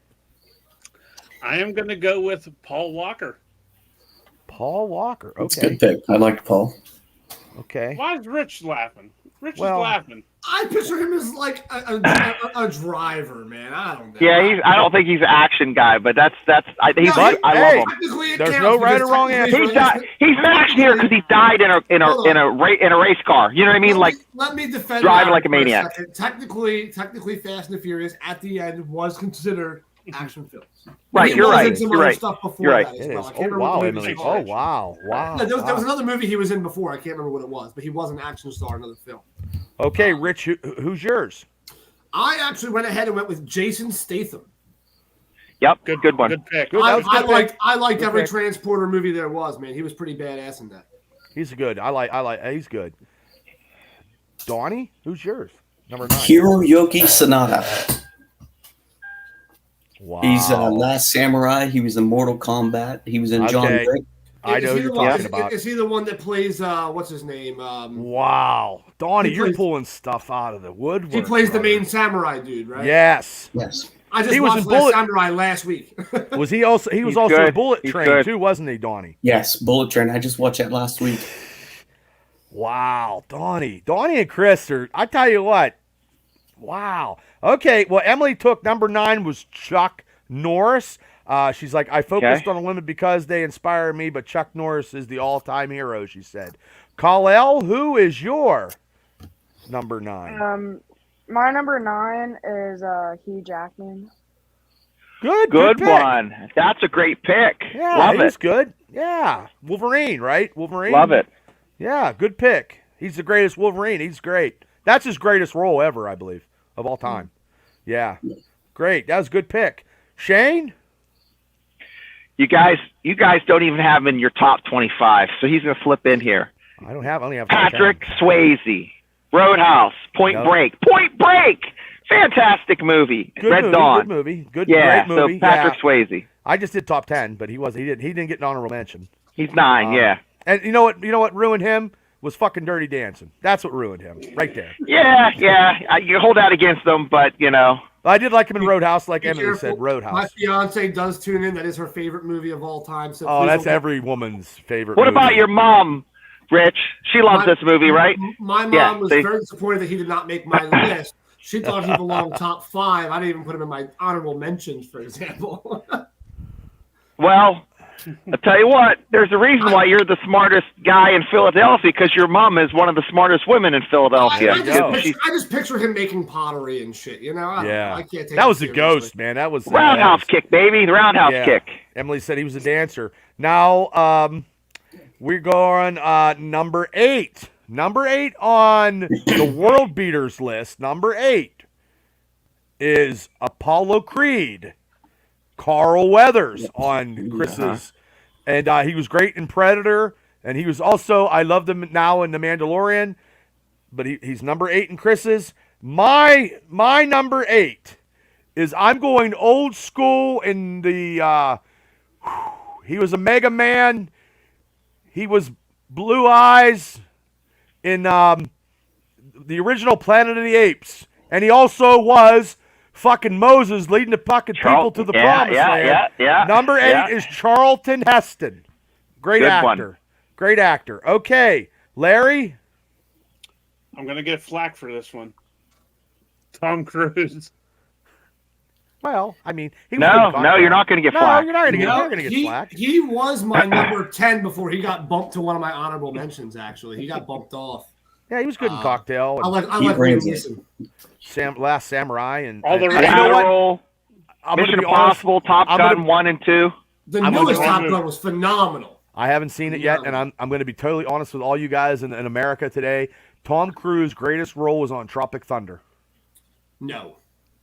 I am going to go with Paul Walker. Paul Walker. Okay. That's a good pick. I liked Paul. Okay. Why is Rich laughing? Rich is laughing. I picture him as like a driver, man. I don't know. Yeah, I don't think he's an action guy, but I love him. There's no right or wrong answer. He's an action hero because he died in a race car. You know what I mean? Let me defend driving like a maniac. Technically, Fast and the Furious at the end was considered action films. Right, He you're was right. in some You're other right. stuff before You're right. that as It well. is. I can't Oh, remember wow, what movie Emily. it Oh, was. wow. Wow. Yeah, there was wow. another movie he was in before. I can't remember what it was, but he was an action star in another film. Okay, Rich, who's yours? I actually went ahead and went with Jason Statham. Yep, good one. Good pick. Good. That was a good pick. I liked Good every pick. transporter movie there was, man. He was pretty badass in that. He's good. He's good. Donnie, who's yours? Number 9. Hiroyuki Sanada. Wow. He's Last Samurai. He was in Mortal Kombat. He was in John Okay. Wick. I know who you're talking about. Is he the one that plays, what's his name? Wow. Donnie, He you're plays- pulling stuff out of the woodwork. He plays the brother. main samurai dude, right? Yes. Yes. I just He was watched in Last Bullet- Samurai last week. Was he also? He was He's also good. in Bullet He's Train good. too, wasn't he, Donnie? Yes, Bullet Train. I just watched that last week. Wow, Donnie and Chris are. I tell you what. Wow. Okay. Well, Emily took number 9 was Chuck Norris. She's like, I focused on a limit because they inspire me, but Chuck Norris is the all-time hero. She said. Kal-El, who is your number 9? My number 9 is Hugh Jackman. Good Good pick. one. That's a great pick. Yeah, Love he's it. good. Yeah, Wolverine, right? Wolverine. Love it. Yeah, good pick. He's the greatest Wolverine. He's great. That's his greatest role ever, I believe, of all time. Yeah, great. That was a good pick. Shane? You guys don't even have him in your top 25, so he's going to slip in here. I only have Patrick Swayze, Roadhouse, Point Break. Point Break! Fantastic movie. Good Red movie, Dawn. Good movie. Good, Yeah, great movie. so Patrick Yeah. Swayze. I just did top 10, but he didn't get an honorable mention. He's 9, yeah. And you know what ruined him? Was fucking Dirty Dancing. That's what ruined him, right there. Yeah. You hold out against them, but, I did like him in Roadhouse, like Be Emily careful. said, Roadhouse. My fiance does tune in. That is her favorite movie of all time. So Oh, please that's don't- every woman's favorite What movie. about your mom, Rich? She loves this movie, right? My mom Yeah, was see? very disappointed that he did not make my list. She thought he belonged top 5. I didn't even put him in my honorable mentions, for example. Well, I'll tell you what, there's a reason why you're the smartest guy in Philadelphia, because your mom is one of the smartest women in Philadelphia. I just picture him making pottery and shit, you know? I can't take that was it the seriously. ghost, man. That was Roundhouse kick, baby. The roundhouse kick. Emily said he was a dancer. Now, we're going number 8. Number 8 on the World Beaters list. Number 8 is Apollo Creed. Carl Weathers on Chris's. And he was great in Predator. And he was also, I loved him now in The Mandalorian. But he's number 8 in Chris's. My number 8 is I'm going old school in the he was a Mega Man. He was Blue Eyes in the original Planet of the Apes. And he also was fucking Moses leading the fucking people to the promised land. Number 8 is Charlton Heston. Great Good actor. one. Great actor. Okay, Larry? I'm going to get flack for this one. Tom Cruise. Well, I mean, he was No, good no, you're not going to get flack. You're not going to get flack. He was my number 10 before he got bumped to one of my honorable mentions, actually. He got bumped off. Yeah, he was good in Cocktail. I And like Liam Neeson. Last Samurai. And All the you know what? Admiral, I'm gonna Mission be honest. Impossible, Top I'm Gun gonna- 1 and 2. The I'm newest gonna- Top Gun was phenomenal. I haven't seen it yet, and I'm going to be totally honest with all you guys in America today. Tom Cruise's greatest role was on Tropic Thunder. No.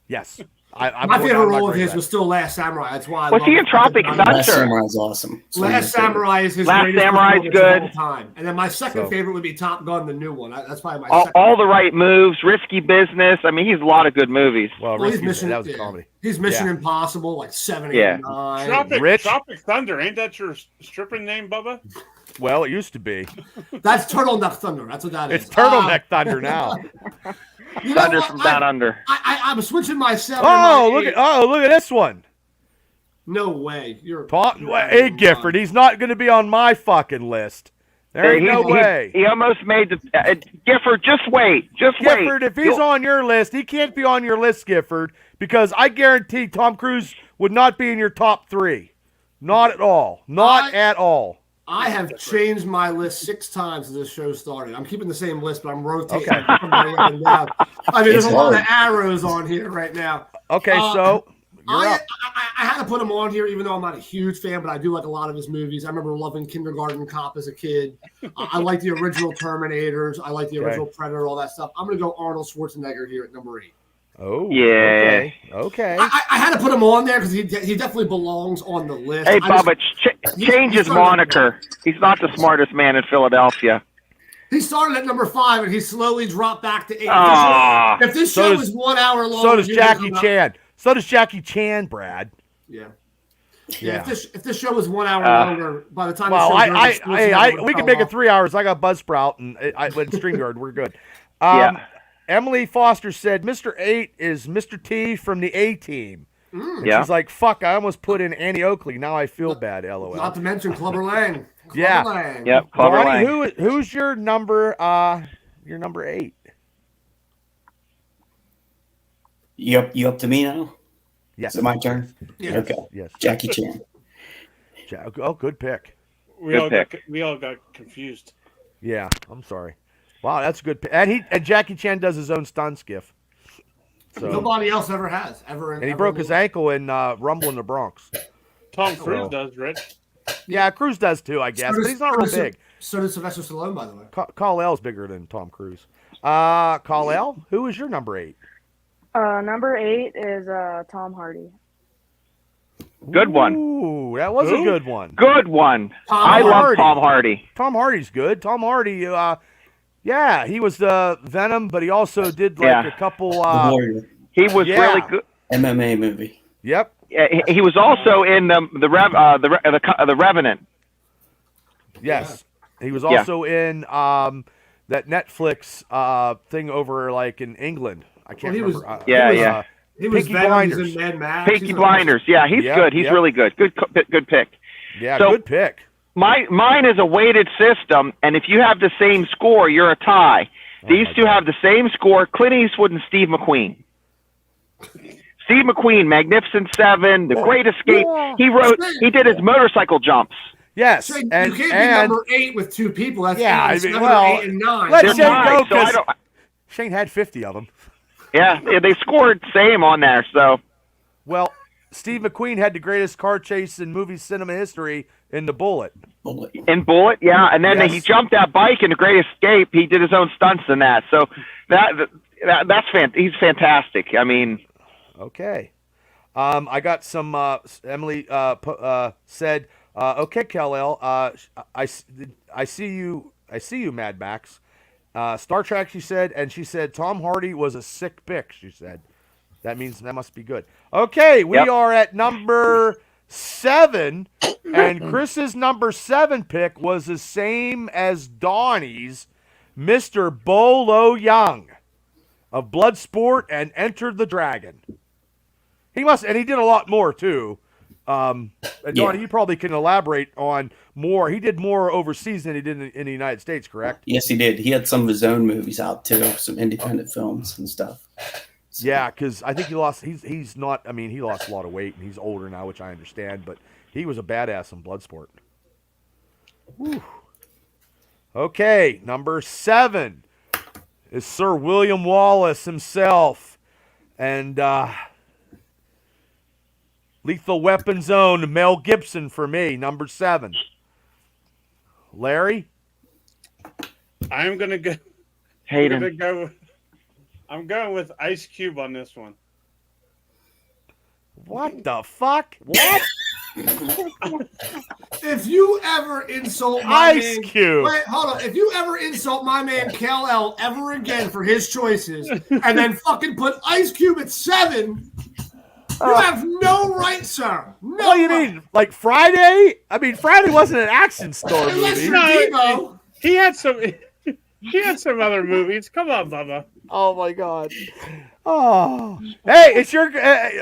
Yes. My favorite role of his was still Last Samurai. That's why I Was love he in Tropic Thunder. Thunder? Last Samurai's awesome. Last Samurai is his Last greatest Samurai's performance good. of all time. And then my second So- favorite would be Top Gun, the new one. That's probably my All, second. all the right moves, Risky Business. I mean, he's a lot of good movies. Well, Well, he's Risky, Mission, that was a yeah. comedy. He's Mission Yeah. Impossible, like 7, 8, Yeah. 9. Tropic Thunder. Ain't that your stripping name, Bubba? Well, it used to be. That's Turtleneck Thunder. That's what that is. It's Turtleneck Thunder now. You know Thunder what? from Down Under. I'm switching my 7. Oh, and my look 8. at this one. No way. You're Hey, Gifford, he's not going to be on my fucking list. There ain't no way. He almost made the Gifford. Just wait. Gifford, if he's on your list, he can't be on your list, Gifford, because I guarantee Tom Cruise would not be in your top 3. Not at all. Not at all. I have changed my list 6 times since this show started. I'm keeping the same list, but I'm rotating somebody up and down. I mean, there's a lot of arrows on here right now. Okay, so You're up. I had to put him on here, even though I'm not a huge fan, but I do like a lot of his movies. I remember loving Kindergarten Cop as a kid. I like the original Terminators. I like the original Predator, all that stuff. I'm going to go Arnold Schwarzenegger here at number 8. Oh, yeah. Okay. I had to put him on there because he definitely belongs on the list. Hey, Bubba, change his moniker. He's not the smartest man in Philadelphia. He started at number 5 and he slowly dropped back to 8. If this So show does- is 1 hour long, So does Jackie Chan. So does Jackie Chan, Brad. Yeah. Yeah. If this show was 1 hour longer, by the time Well, the show we can make it 3 hours. I got Buzzsprout and StreamYard. We're good. Yeah. Emily Foster said Mr. 8 is Mr. T from the A-Team. Yeah. She's like, fuck, I almost put in Annie Oakley. Now I feel bad, LOL. Not to mention Clubber Lang. Yeah. Lang. Yep. Clever Donnie, Lang. who's your number 8? You up to me now? Yes. Is it my turn? Yeah. Okay. Yes. Jackie Chan. Oh, good pick. We all got confused. Yeah, I'm sorry. Wow, that's a good pick. And Jackie Chan does his own stunt skiff. So, Nobody else ever has. and he broke his ankle in Rumble in the Bronx. Tom Cruise does, Rich. Yeah, Cruise does too, I guess, but he's not real big. So does Sylvester Stallone, by the way. Kal-El's bigger than Tom Cruise. Kal-El, who is your number 8? Number 8 is Tom Hardy. Good one. Ooh, that was a good one. Good one. I Hardy. love Tom Hardy. Tom Hardy's good. Tom Hardy, yeah, he was Venom, but he also did like a couple. The Warrior. He was really good. MMA movie. Yep. He was also in the Revenant. Yes, he was also in that Netflix thing over like in England. I can't remember. He was Peaky Venom, Blinders. he's in Mad Max. Peaky Blinders. Yeah, he's good. He's really good. Good pick. Yeah, So- good pick. Mine is a weighted system, and if you have the same score, you're a tie. These two have the same score: Clint Eastwood and Steve McQueen. Steve McQueen, Magnificent Seven, The Great Escape. He did his motorcycle jumps. Yes, So and you can't be number 8 with 2 people. That's Yeah, 8 I and mean, 7 well, or 8 and 9. let They're Shane mine, go so I 'cause don't. Shane had 50 of them. Yeah, they scored same on there. So Well, Steve McQueen had the greatest car chase in movie cinema history in The Bullet. in Bullet, yeah, and then he jumped that bike in The Great Escape. He did his own stunts in that. So that's he's fantastic. I mean, Okay. I got some. Emily said, "Okay, Kal-El, I see you. I see you, Mad Max. Star Trek." She said, and she said Tom Hardy was a sick pick. She said, that means that must be good. Okay, we are at number 7, and Chris's number 7 pick was the same as Donnie's, Mr. Bolo Young of Bloodsport and Enter the Dragon. He did a lot more too. And Donnie, you probably can elaborate on more. He did more overseas than he did in the United States, correct? Yes, he did. He had some of his own movies out too, some independent films and stuff. So, Yeah, because I think he lost. He's not. I mean, he lost a lot of weight, and he's older now, which I understand. But he was a badass in Bloodsport. Whew. Okay, number 7 is Sir William Wallace himself, and Lethal Weapon Zone, Mel Gibson for me, number 7. Larry? I'm gonna go. Hayden. I'm going with Ice Cube on this one. What the fuck? What? If you ever insult my Ice man, Cube. Wait, hold on. If you ever insult my man Kal-El ever again for his choices, and then fucking put Ice Cube at 7, you have no right, sir. No What do you right. mean? Like Friday? I mean, Friday wasn't an action star Unless movie. you're Devo. He had some. He had some other movies. Come on, Bubba. Oh my god. Oh. Hey, it's your.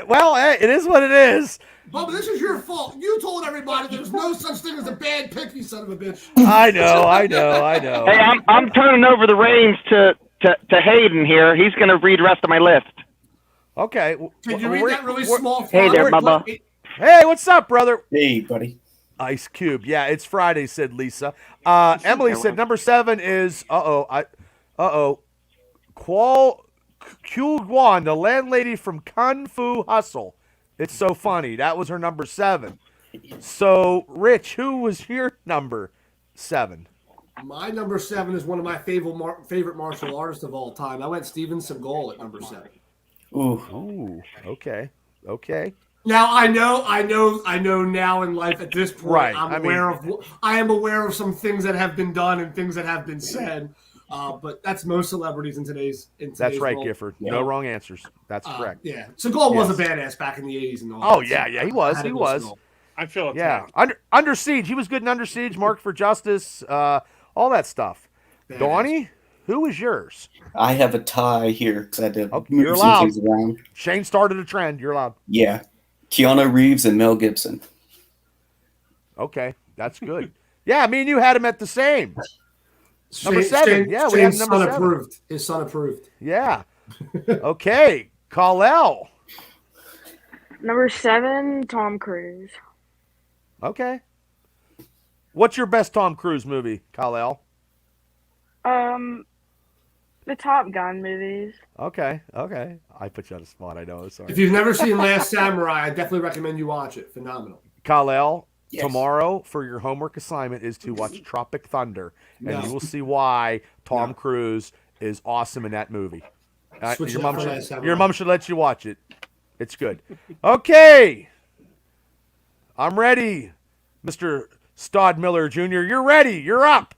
Well, hey, it is what it is. Bubba, this is your fault. You told everybody there's no such thing as a bad pick, you son of a bitch. I know. Hey, I'm turning over the reins to Hayden here. He's going to read the rest of my list. Okay. Can you read that really small Hey font? there, Bubba. Hey, what's up, brother? hey, buddy. Ice Cube. Yeah, it's Friday, said Lisa. Emily said number 7 is Kwal Kyu Guan, the landlady from Kung Fu Hustle. It's so funny. That was her number 7. So, Rich, who was your number 7? My number 7 is one of my favorite martial artists of all time. I went Steven Seagal at number 7. Ooh. Okay. Now I know now in life at this point, Right. I am aware of some things that have been done and things that have been said. But that's most celebrities in today's That's right, world. Gifford. No wrong answers. That's correct. Yeah. Seagal was a badass back in the 80s and all. Oh, yeah, he was. I feel it. Yeah. Under Siege. He was good in Under Siege, Marked for Justice, all that stuff. Badass. Donnie, who was yours? I have a tie here because I had to you're move some allowed. things around. Shane started a trend. You're allowed. Yeah. Keanu Reeves and Mel Gibson. Okay, that's good. Yeah, me and you had him at the same. Number 7. Yeah, we had number 7. Approved. His son approved. Yeah. Okay, Kal-El. Number 7, Tom Cruise. Okay. What's your best Tom Cruise movie, Kal-El? The Top Gun movies. Okay. I put you on the spot. I know. Sorry. If you've never seen Last Samurai, I definitely recommend you watch it. Phenomenal. Kal-El, Yes. Tomorrow for your homework assignment is to watch Tropic Thunder, and you will see why Tom Cruise is awesome in that movie. Switch Your it up for Last Samurai. mom should let you watch it. It's good. Okay. I'm ready, Mr. Stod Miller Jr. You're ready. You're up.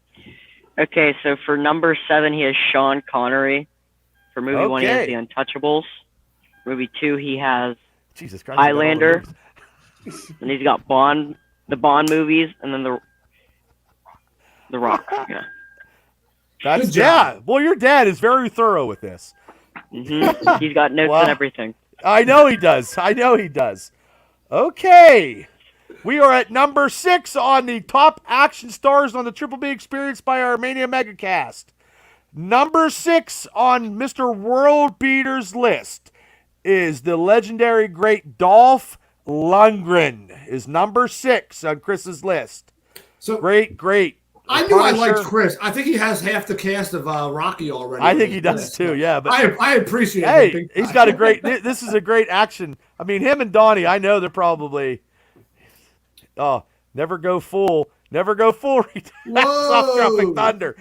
Okay, so for number 7, he has Sean Connery. For movie 1, he has Okay. The Untouchables. Movie 2, he has Jesus Christ. Highlander. And he's got the Bond movies, and then the Rock. Yeah. That's Good job. Well, your dad is very thorough with this. He's got notes and everything. I know he does. Okay. We are at number 6 on the top action stars on the Triple B Experience by our Mania Megacast. Number 6 on Mr. World Beater's list is the legendary great Dolph Lundgren. Is number 6 on Chris's list. So Great. I knew I liked Chris. I think he has half the cast of Rocky already. I think he does too. Yeah, but I appreciate it. hey, he's got a great. This is a great action. I mean, him and Donnie. I know they're probably. Oh, never go full. That's off Tropic Thunder.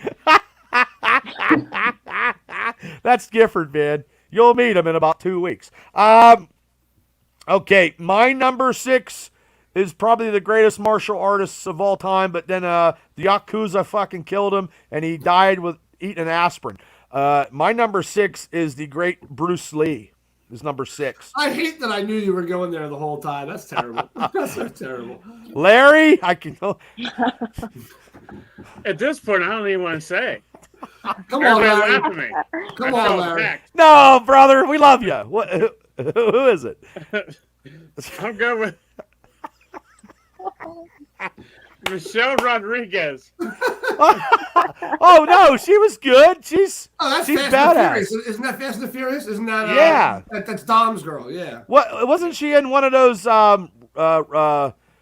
That's Gifford, man. You'll meet him in about 2 weeks. Okay, my number 6 is probably the greatest martial artist of all time, but then the Yakuza fucking killed him, and he died with eating an aspirin. My number 6 is the great Bruce Lee. Is number 6. I hate that I knew you were going there the whole time. That's terrible. That's so terrible. Larry, I can. At this point, I don't even want to say. Come on, Everybody Larry. laugh at me. Come I on, feel Larry. attacked. No, brother, we love you. What? Who is it? I'm going with Michelle Rodriguez. Oh no, she was good. She's Fast badass. and Furious. Isn't that Fast and Furious? Isn't that? Yeah. That's Dom's girl. Yeah. What wasn't she in one of those?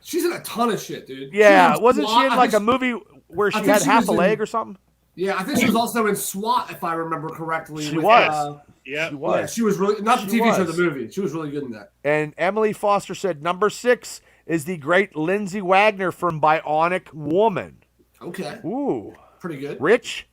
She's in a ton of shit, dude. Yeah, She wasn't she in SWAT. like a movie where she think had she half was a in- leg or something? Yeah, I think she was also in SWAT, if I remember correctly. She was. Yeah. She was. Yeah, she was really not the She TV show, was. the movie. She was really good in that. And Emily Foster said number 6 is the great Lindsay Wagner from Bionic Woman. Okay, Ooh, pretty good. Rich.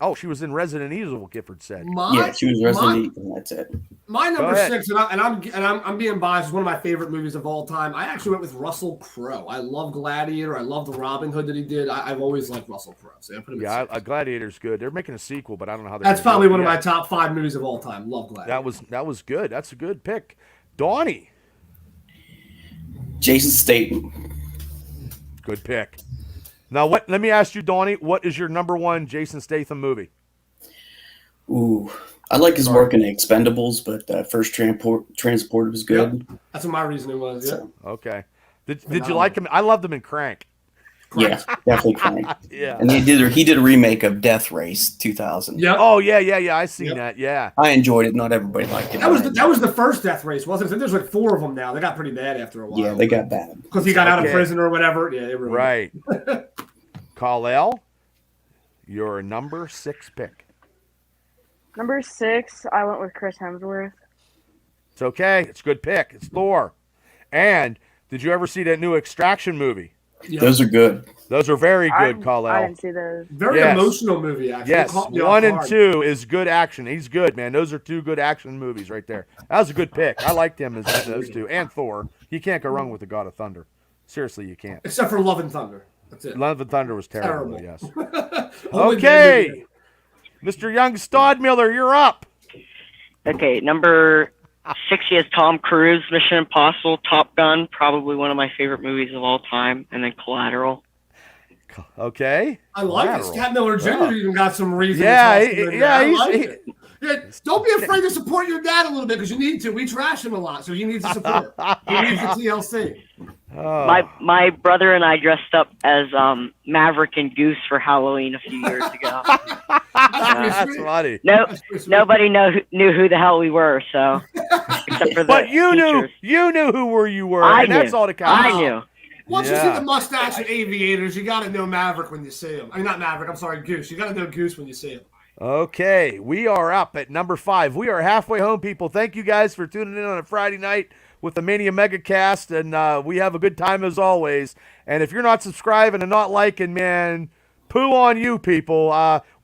Oh, she was in Resident Evil. Gifford said. Yeah, she was Resident Evil. That's it. My number ahead. 6, and I'm being biased. It's one of my favorite movies of all time. I actually went with Russell Crowe. I love Gladiator. I love the Robin Hood that he did. I've always liked Russell Crowe. So I put him. Yeah, at 6. Gladiator's good. They're making a sequel, but I don't know how. That's probably one of my top 5 movies of all time. Love Gladiator. That was good. That's a good pick. Donnie, Jason Statham. good pick. Now, let me ask you, Donnie, what is your number 1 Jason Statham movie? Ooh, I like his work in Expendables, but First Transport was good. Yep. That's what my reasoning was. Yeah. So, Okay. Did you like him? I loved him in Crank. yeah, definitely Crank. Yeah. And he did a remake of Death Race 2000. Yep. Oh yeah. I seen Yep. that. Yeah. I enjoyed it. Not everybody liked it. That was the first Death Race, wasn't it? There's like 4 of them now. They got pretty bad after a while. Yeah, they got bad. because he got out of Okay. prison or whatever. Yeah, they really Right. Kal-El, your number 6 pick. Number 6, I went with Chris Hemsworth. It's okay. It's a good pick. It's Thor. And did you ever see that new Extraction movie? Yep. Those are good. Those are very good, Kal-El. I didn't see those. Very emotional movie, actually. Yes, It caught me off 1 and guard. 2 is good action. He's good, man. Those are 2 good action movies right there. That was a good pick. I liked him as those 2. And Thor. You can't go wrong with the God of Thunder. Seriously, you can't. Except for Love and Thunder. That's it. Love and Thunder was terrible, yes. Only Okay. Mr. Young Stodmiller, you're up. Okay, number 60 is Tom Cruise, Mission Impossible, Top Gun, probably one of my favorite movies of all time, and then Collateral. Okay. I like it. Collateral. Scott Miller Jr. even got some reason. Yeah, to toss him in there. yeah, I like it. Yeah, don't be afraid to support your dad a little bit because you need to. We trash him a lot, so he needs the support. He needs the TLC. Oh. My brother and I dressed up as Maverick and Goose for Halloween a few years ago. That's funny. Nobody knew who the hell we were, so except for the But you teachers. knew who you were, I and that's knew. all that counts. I knew. Once you see the mustache and aviators, you got to know Maverick when you see him. I mean, not Maverick. I'm sorry, Goose. You got to know Goose when you see him. Okay, we are up at number 5. We are halfway home, people. Thank you guys for tuning in on a Friday night with the Mania Mega Cast, and we have a good time as always. And if you're not subscribing and not liking, man, poo on you, people.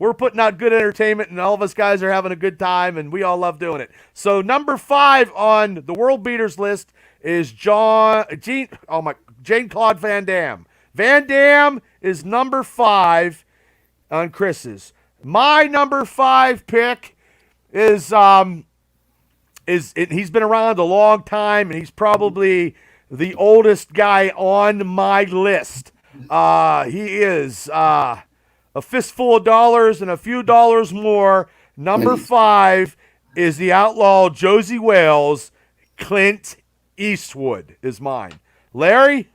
We're putting out good entertainment, and all of us guys are having a good time, and we all love doing it. So number 5 on the World Beaters list is Jean-Claude Van Damme. Van Damme is number 5 on Chris's. My number 5 pick is he's been around a long time, and he's probably the oldest guy on my list. He is a fistful of dollars and a few dollars more. Number 5 is the outlaw Josie Wales. Clint Eastwood is mine. Larry,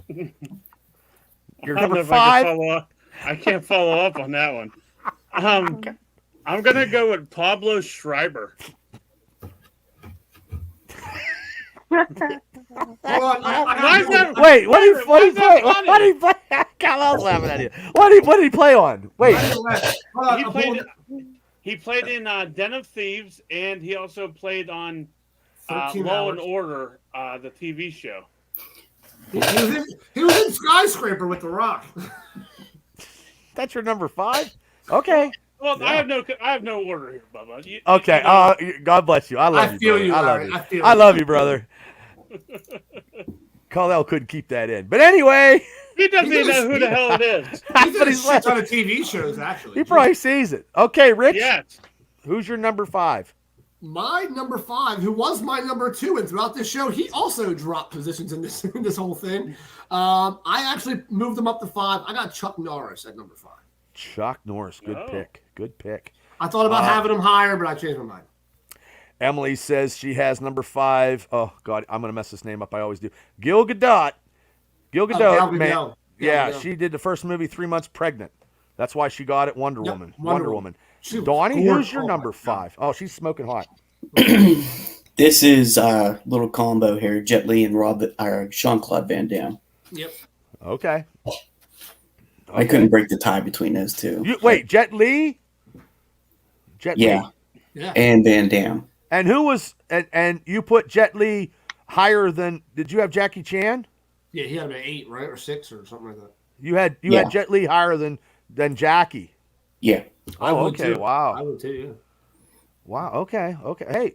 you're number 5. I can't follow up on that one. I'm gonna go with Pablo Schreiber. Wait, what did he play? What did he play? Kal-El's laughing at you. What did he play on? Wait. He played in Den of Thieves, and he also played on 13 Law Hours. and Order, the TV show. He was in Skyscraper with The Rock. That's your number 5? Okay. Well, yeah. I have no order here, Bubba. Okay. God bless you. I love you, brother. I love you, brother. Kal-El couldn't keep that in. But anyway. He doesn't even know who the hell it is. He's done a shit ton of TV shows, actually. He probably sees it. Okay, Rich. Yes. Who's your number 5? My number 5, who was my number 2, and throughout this show, he also dropped positions in this whole thing. I actually moved him up to 5. I got Chuck Norris at number 5. Chuck Norris, good pick. Good pick. I thought about having him higher, but I changed my mind. Emily says she has number 5. Oh, God, I'm going to mess this name up. I always do. Gil Gadot. Gal Gadot. Yeah, she did the first movie 3 months pregnant. That's why she got it, Wonder Woman. Wonder Woman. Donnie, who's your number 5? Oh, she's smoking hot. This is a little combo here. Jet Li and Jean-Claude Van Damme. Yep. Okay. I couldn't break the tie between those two. Wait, Jet Li? Yeah. And Van Damme. And who was and you put Jet Li higher than? Did you have Jackie Chan? Yeah, he had an 8, right, or 6, or something like that. You had Jet Li higher than Jackie. Yeah. Oh, okay. Wow. I would too. Yeah. Wow. Okay. Hey,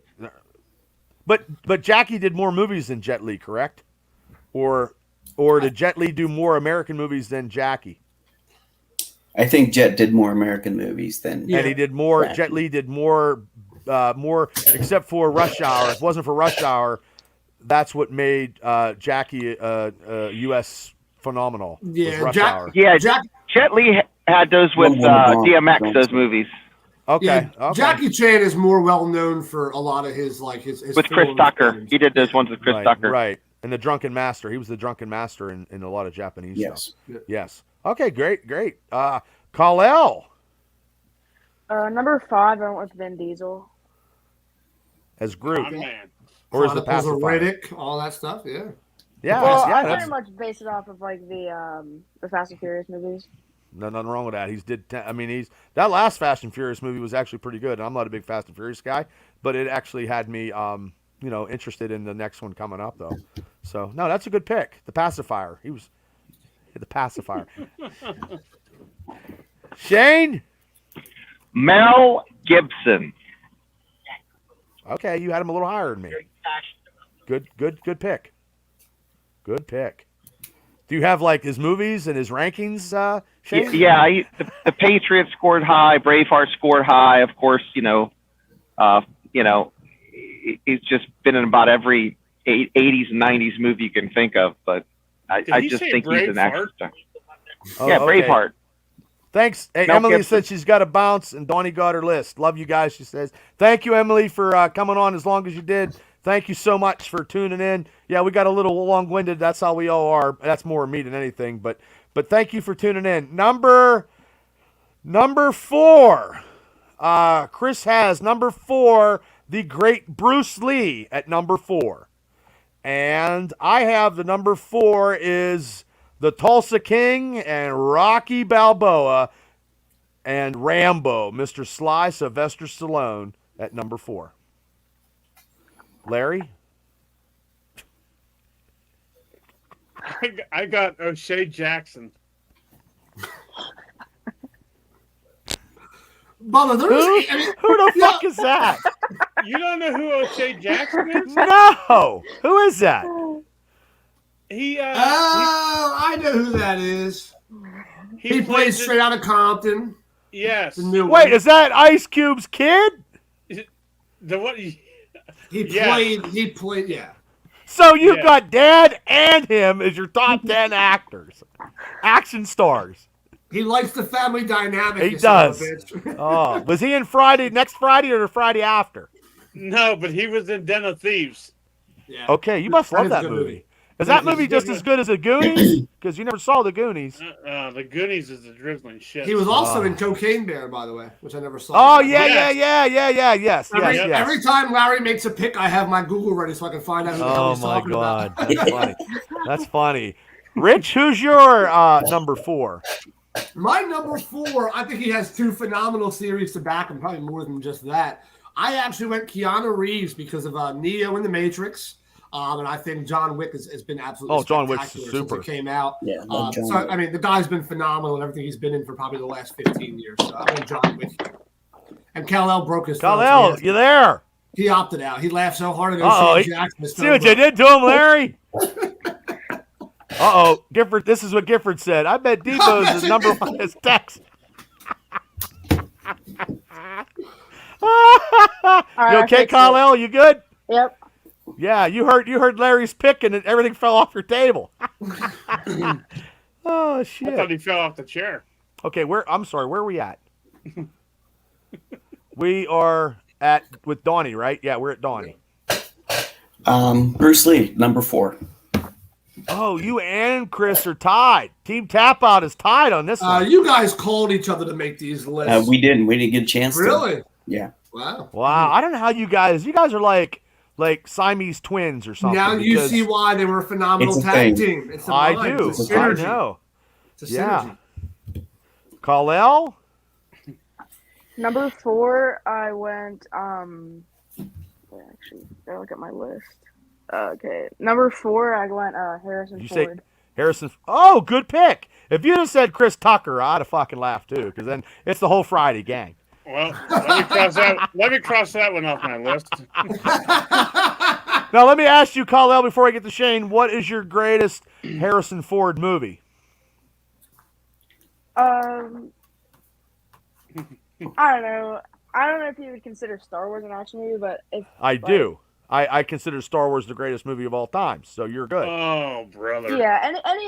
but Jackie did more movies than Jet Li, correct? Or did Jet Li do more American movies than Jackie? I think Jet did more American movies than. And he did more. Jackie. Jet Li did more, except for Rush Hour. If it wasn't for Rush Hour, that's what made Jackie U.S. phenomenal. Yeah, Rush Hour. Yeah, Jet Li had those with DMX, those movies. Okay. Jackie Chan is more well known for a lot of his with Chris Tucker. He did those ones with Chris Tucker. Right. And the Drunken Master. He was the Drunken Master in a lot of Japanese stuff. Yes. Okay, great. Kal-El. Number 5, I went with Vin Diesel. As Groot. Oh, man. Or as the pacifier. Riddick, all that stuff, yeah. Yeah, Well, yeah. I That's, pretty much based it off of like the Fast and Furious movies. no, nothing wrong with that. That last Fast and Furious movie was actually pretty good. I'm not a big Fast and Furious guy, but it actually had me interested in the next one coming up though. So no, that's a good pick. The pacifier. He was the pacifier. Shane. Mel Gibson. Okay, you had him a little higher than me. Good pick. Good pick. Do you have like his movies and his rankings, Shane? Yeah, the Patriots scored high, Braveheart scored high. Of course, he's just been in about every 80s and 90s movie you can think of. But I just think he's an action star. Yeah, okay. Braveheart. Thanks. Hey, Mel Emily Gibson. said she's got to bounce, and Donnie got her list. Love you guys, she says. Thank you, Emily, for coming on as long as you did. Thank you so much for tuning in. Yeah, we got a little long-winded. That's how we all are. That's more me than anything. But thank you for tuning in. Number 4. Chris has number 4, the great Bruce Lee at number 4. And I have the number 4 is the Tulsa King and Rocky Balboa and Rambo, Mr. Sly Sylvester Stallone at number 4. Larry? I got O'Shea Jackson. Bubba, Who the fuck is that? You don't know who O'Shea Jackson is? No! Who is that? I know who that is. He plays Straight Outta Compton. Yes. Wait, is that Ice Cube's kid? The what? He played, yeah. So you got Dad and him as your top 10 actors. Action stars. He likes the family dynamic. He does. Oh, was he in next Friday or the Friday after? No, but he was in Den of Thieves. Yeah. Okay, you must love that movie. Is that movie just as good as The Goonies? Because you never saw The Goonies. The Goonies is the drizzling shit. He was also in Cocaine Bear, by the way, which I never saw. Oh, yes. Every time Larry makes a pick, I have my Google ready so I can find out who the hell he's talking about. That's funny. That's funny. Rich, who's your number 4? My number 4, I think he has 2 phenomenal series to back him, probably more than just that. I actually went Keanu Reeves because of Neo in the Matrix. And I think John Wick has been absolutely John Wick's spectacular super. since it came out. Yeah, the guy's been phenomenal in everything he's been in for probably the last 15 years. So I went John Wick. And Kal-El broke his throat. Kal-El, you there? He opted out. He laughed so hard at O'Shea Jackson. See what you did to him, Larry? Gifford. This is what Gifford said. I bet Debo's is number 1 is text. You okay, Kal-El? You good? Yep. Yeah, you heard Larry's pick and everything fell off your table. Oh shit! I thought he fell off the chair. Okay, I'm sorry. Where are we at? We are with Donnie, right? Yeah, we're at Donnie. Bruce Lee, number 4. Oh, you and Chris are tied. Team Tap Out is tied on this one. You guys called each other to make these lists. We didn't. We didn't get a chance to. Really? Yeah. Wow. I don't know how you guys are like Siamese twins or something. Now you see why they were a phenomenal tag team. It's I do. It's I know. It's a synergy. Kal-El? Number 4, I went. Actually, gotta look at my list. Okay, number 4, I went Harrison Ford. Say Harrison? Oh, good pick. If you'd have said Chris Tucker, I'd have fucking laughed too, because then it's the whole Friday gang. Well, let me cross that one off my list. Now, let me ask you, Kal-El, before I get to Shane, what is your greatest Harrison Ford movie? I don't know. I don't know if you would consider Star Wars an action movie, but I do. I consider Star Wars the greatest movie of all time, so you're good. Oh, brother. Yeah, any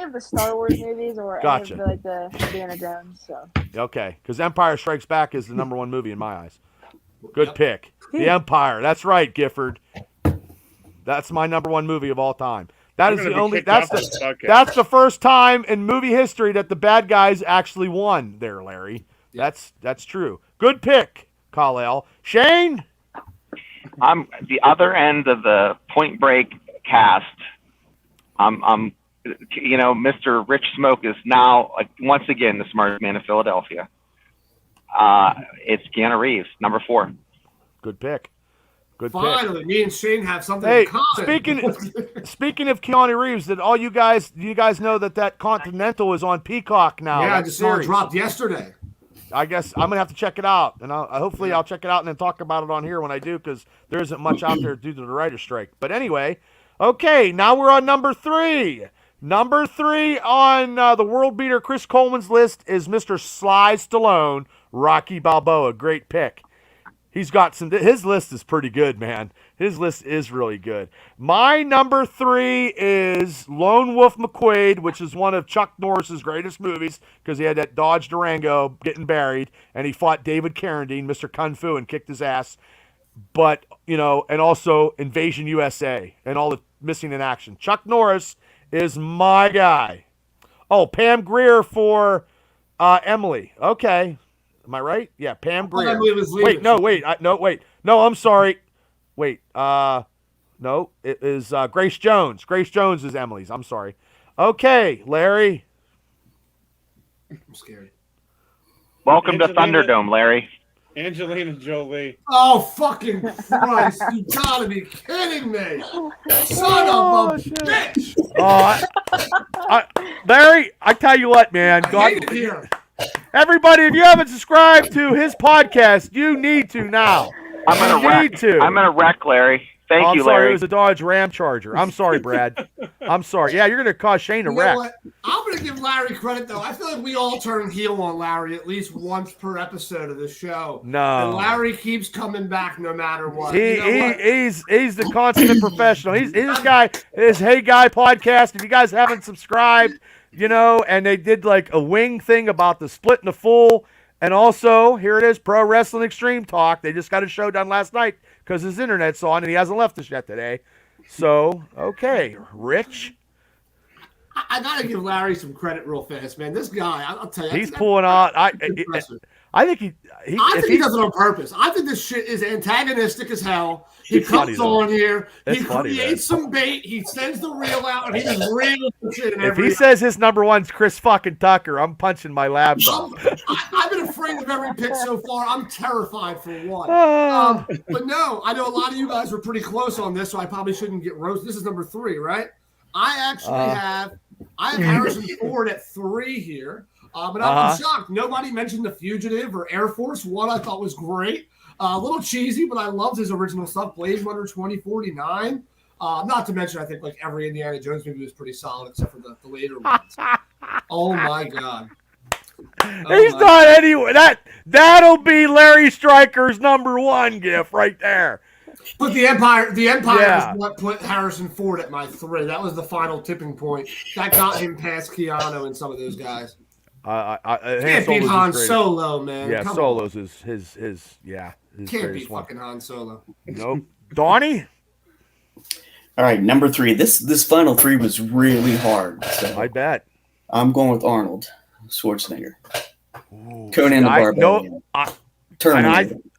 of the Star Wars movies or Gotcha. any of the Indiana Jones. So. Okay, because Empire Strikes Back is the number 1 movie in my eyes. Good pick. The Empire. That's right, Gifford. That's my number 1 movie of all time. That is the only. That's the first time in movie history that the bad guys actually won. There, Larry. That's true. Good pick, Kal-El. Shane. I'm the other end of the Point Break cast. Mr. Rich Smoke is now once again the smartest man in Philadelphia. It's Keanu Reeves, number 4. Good pick. Good Finally, pick. me and Shane have something Hey, in common. speaking of Keanu Reeves, do you guys know that Continental is on Peacock now? Yeah, I that just saw it series? dropped yesterday. I guess I'm gonna have to check it out, and hopefully I'll check it out and then talk about it on here when I do, because there isn't much out there due to the writer's strike. But anyway, okay, now we're on number 3. Number 3 on the world beater Chris Coleman's list is Mr. Sly Stallone, Rocky Balboa. Great pick. He's got his list is pretty good, man. His list is really good. My number 3 is Lone Wolf McQuade, which is one of Chuck Norris's greatest movies, because he had that Dodge Durango getting buried, and he fought David Carradine, Mr. Kung Fu, and kicked his ass. But, and also Invasion USA and all the missing in action. Chuck Norris is my guy. Oh, Pam Grier for Emily. Okay. Am I right? Yeah, Pam Grier. Wait, no, I'm sorry. Wait, no, it is Grace Jones. Grace Jones is Emily's. I'm sorry. Okay, Larry. I'm scared. Welcome to Thunderdome, Larry. Angelina Jolie. Oh, fucking Christ. You gotta be kidding me. Son of a bitch. Larry, I tell you what, man. I hate it here. Everybody, if you haven't subscribed to his podcast, you need to now. I'm gonna wreck, Larry. Thank you, I'm sorry, Larry. it was a Dodge Ram Charger. I'm sorry, Brad. I'm sorry. Yeah, you're going to cause Shane to You know wreck. what? I'm going to give Larry credit, though. I feel like we all turn heel on Larry at least once per episode of the show. No. And Larry keeps coming back no matter what. He's the consummate professional. He's this guy, his Hey Guy podcast. If you guys haven't subscribed, and they did like a wing thing about the split and the full. And also, here it is, Pro Wrestling Extreme Talk. They just got a show done last night because his internet's on and he hasn't left us yet today. So, okay, Rich. I got to give Larry some credit real fast, man. This guy, I'll tell you. He's pulling out. I think he does it on purpose. I think this shit is antagonistic as hell. He comes on here. He creates some bait. He sends the reel out, and he just reels the shit in If he says his number one's Chris fucking Tucker, I'm punching my laptop. I've been afraid of every pick so far. I'm terrified for one. But no, I know a lot of you guys were pretty close on this, so I probably shouldn't get roasted. This is number 3, right? I actually have Harrison Ford at 3 here. But I'm shocked. Nobody mentioned The Fugitive or Air Force One. I thought was great. A little cheesy, but I loved his original stuff. Blade Runner 2049. Not to mention, I think like every Indiana Jones movie was pretty solid, except for the later ones. Oh my god. He's not anywhere. That'll be Larry Stryker's number 1 gift right there. But the Empire is what put Harrison Ford at my 3. That was the final tipping point. That got him past Keanu and some of those guys. Can't beat Han Solo, man. Yeah, Solo's his can't beat fucking Han Solo. Nope. Donnie? All right, number 3. This final 3 was really hard. So I bet. I'm going with Arnold Schwarzenegger. Ooh, Conan the Barbarian.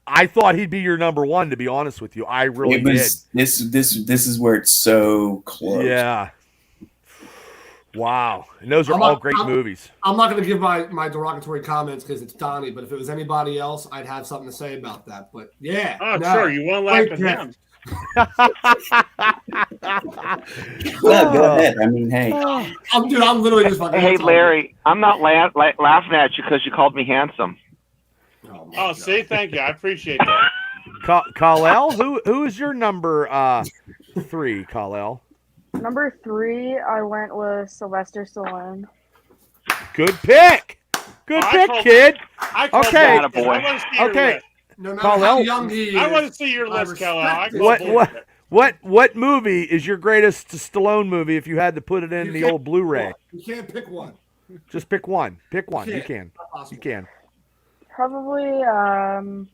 I thought he'd be your number 1, to be honest with you. I really did. This is where it's so close. Yeah. Wow. And those are all great movies. I'm not going to give my derogatory comments because it's Donnie, but if it was anybody else, I'd have something to say about that. But yeah. Oh, sure. You won't laugh at him. Well, go ahead. I mean, hey. I'm literally just fucking. Hey, Larry, I'm not laughing at you because you called me handsome. Oh, see, thank you. I appreciate that. Kal-El, who is your number 3, Kal-El? Number 3, I went with Sylvester Stallone. Good pick. Good pick, kid. Okay. Okay. No matter how young he is, I want to see your list, Kal-El. What movie is your greatest Stallone movie if you had to put it in the old Blu-ray? You can't pick one. Just pick one. Pick one. You can. You can. Probably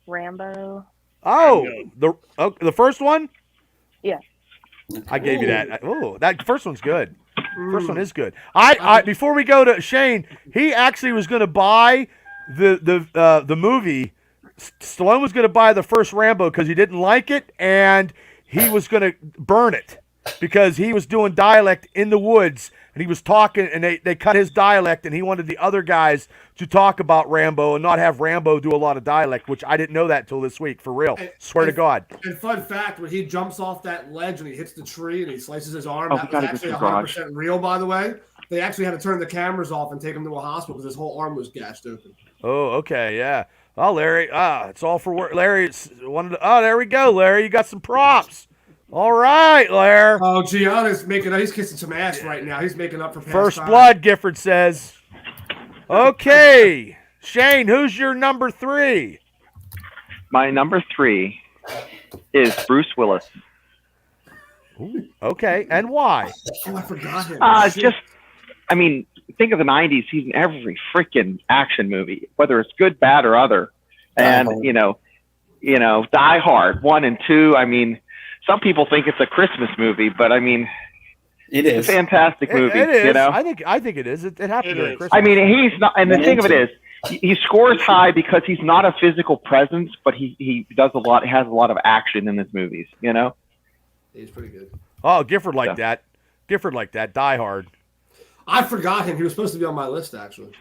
Rambo. Oh, the first one? Yeah. I gave you that. Oh, that first one's good. First one is good. Before we go to Shane, he actually was going to buy the movie. Stallone was going to buy the first Rambo because he didn't like it, and he was going to burn it. because he was doing dialect in the woods, and he was talking, and they cut his dialect, and he wanted the other guys to talk about Rambo and not have Rambo do a lot of dialect, which I didn't know that till this week, for real. Swear to God. And fun fact, when he jumps off that ledge and he hits the tree and he slices his arm, that was actually 100% real, by the way. They actually had to turn the cameras off and take him to a hospital because his whole arm was gashed open. Oh, okay, yeah. Oh, Larry, it's all for work. Larry, there we go, Larry. You got some props. All right, Larry. Oh, Gianna's he's kissing some ass right now. He's making up for past First time. blood, Gifford says. Okay, Shane, who's your number 3? My number 3 is Bruce Willis. Ooh, okay, and why? Oh, I forgot him. Think of the 90s. He's in every freaking action movie, whether it's good, bad, or other. And, Die Hard 1 and 2. I mean, some people think it's a Christmas movie, but I mean, it is a fantastic movie. It is. You know? I think it is. It happened during Christmas. I mean, he's not. And the thing of it is, he scores high because he's not a physical presence, but he does a lot. He has a lot of action in his movies. You know. He's pretty good. Oh, Gifford like that. Gifford like that. Die Hard. I forgot him. He was supposed to be on my list, actually.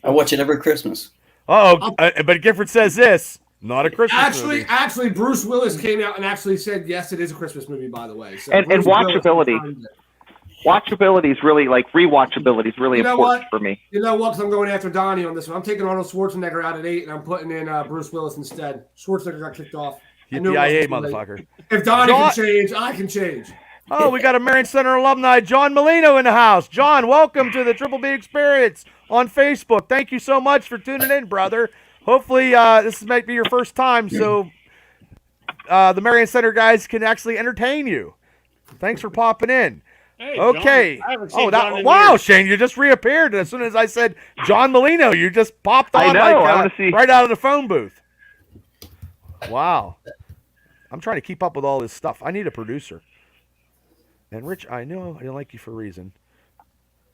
I watch it every Christmas. But Gifford says this. Not a Christmas movie. Actually, Bruce Willis came out and actually said, yes, it is a Christmas movie, by the way. So and watchability. Watchability is really, rewatchability is really important for me. You know what? Because I'm going after Donnie on this one. I'm taking Arnold Schwarzenegger out at 8, and I'm putting in Bruce Willis instead. Schwarzenegger got kicked off. Yippee-yi-yay, motherfucker. If Donnie can change, I can change. Oh, we got a Marion Center alumni, John Molino, in the house. John, welcome to the Triple B Experience on Facebook. Thank you so much for tuning in, brother. Hopefully, this might be your first time, so the Marion Center guys can actually entertain you. Thanks for popping in. Hey, okay. John, I haven't seen John in years. Shane, you just reappeared. As soon as I said John Molino, you just popped on right out of the phone booth. Wow. I'm trying to keep up with all this stuff. I need a producer. And Rich, I know I don't like you for a reason.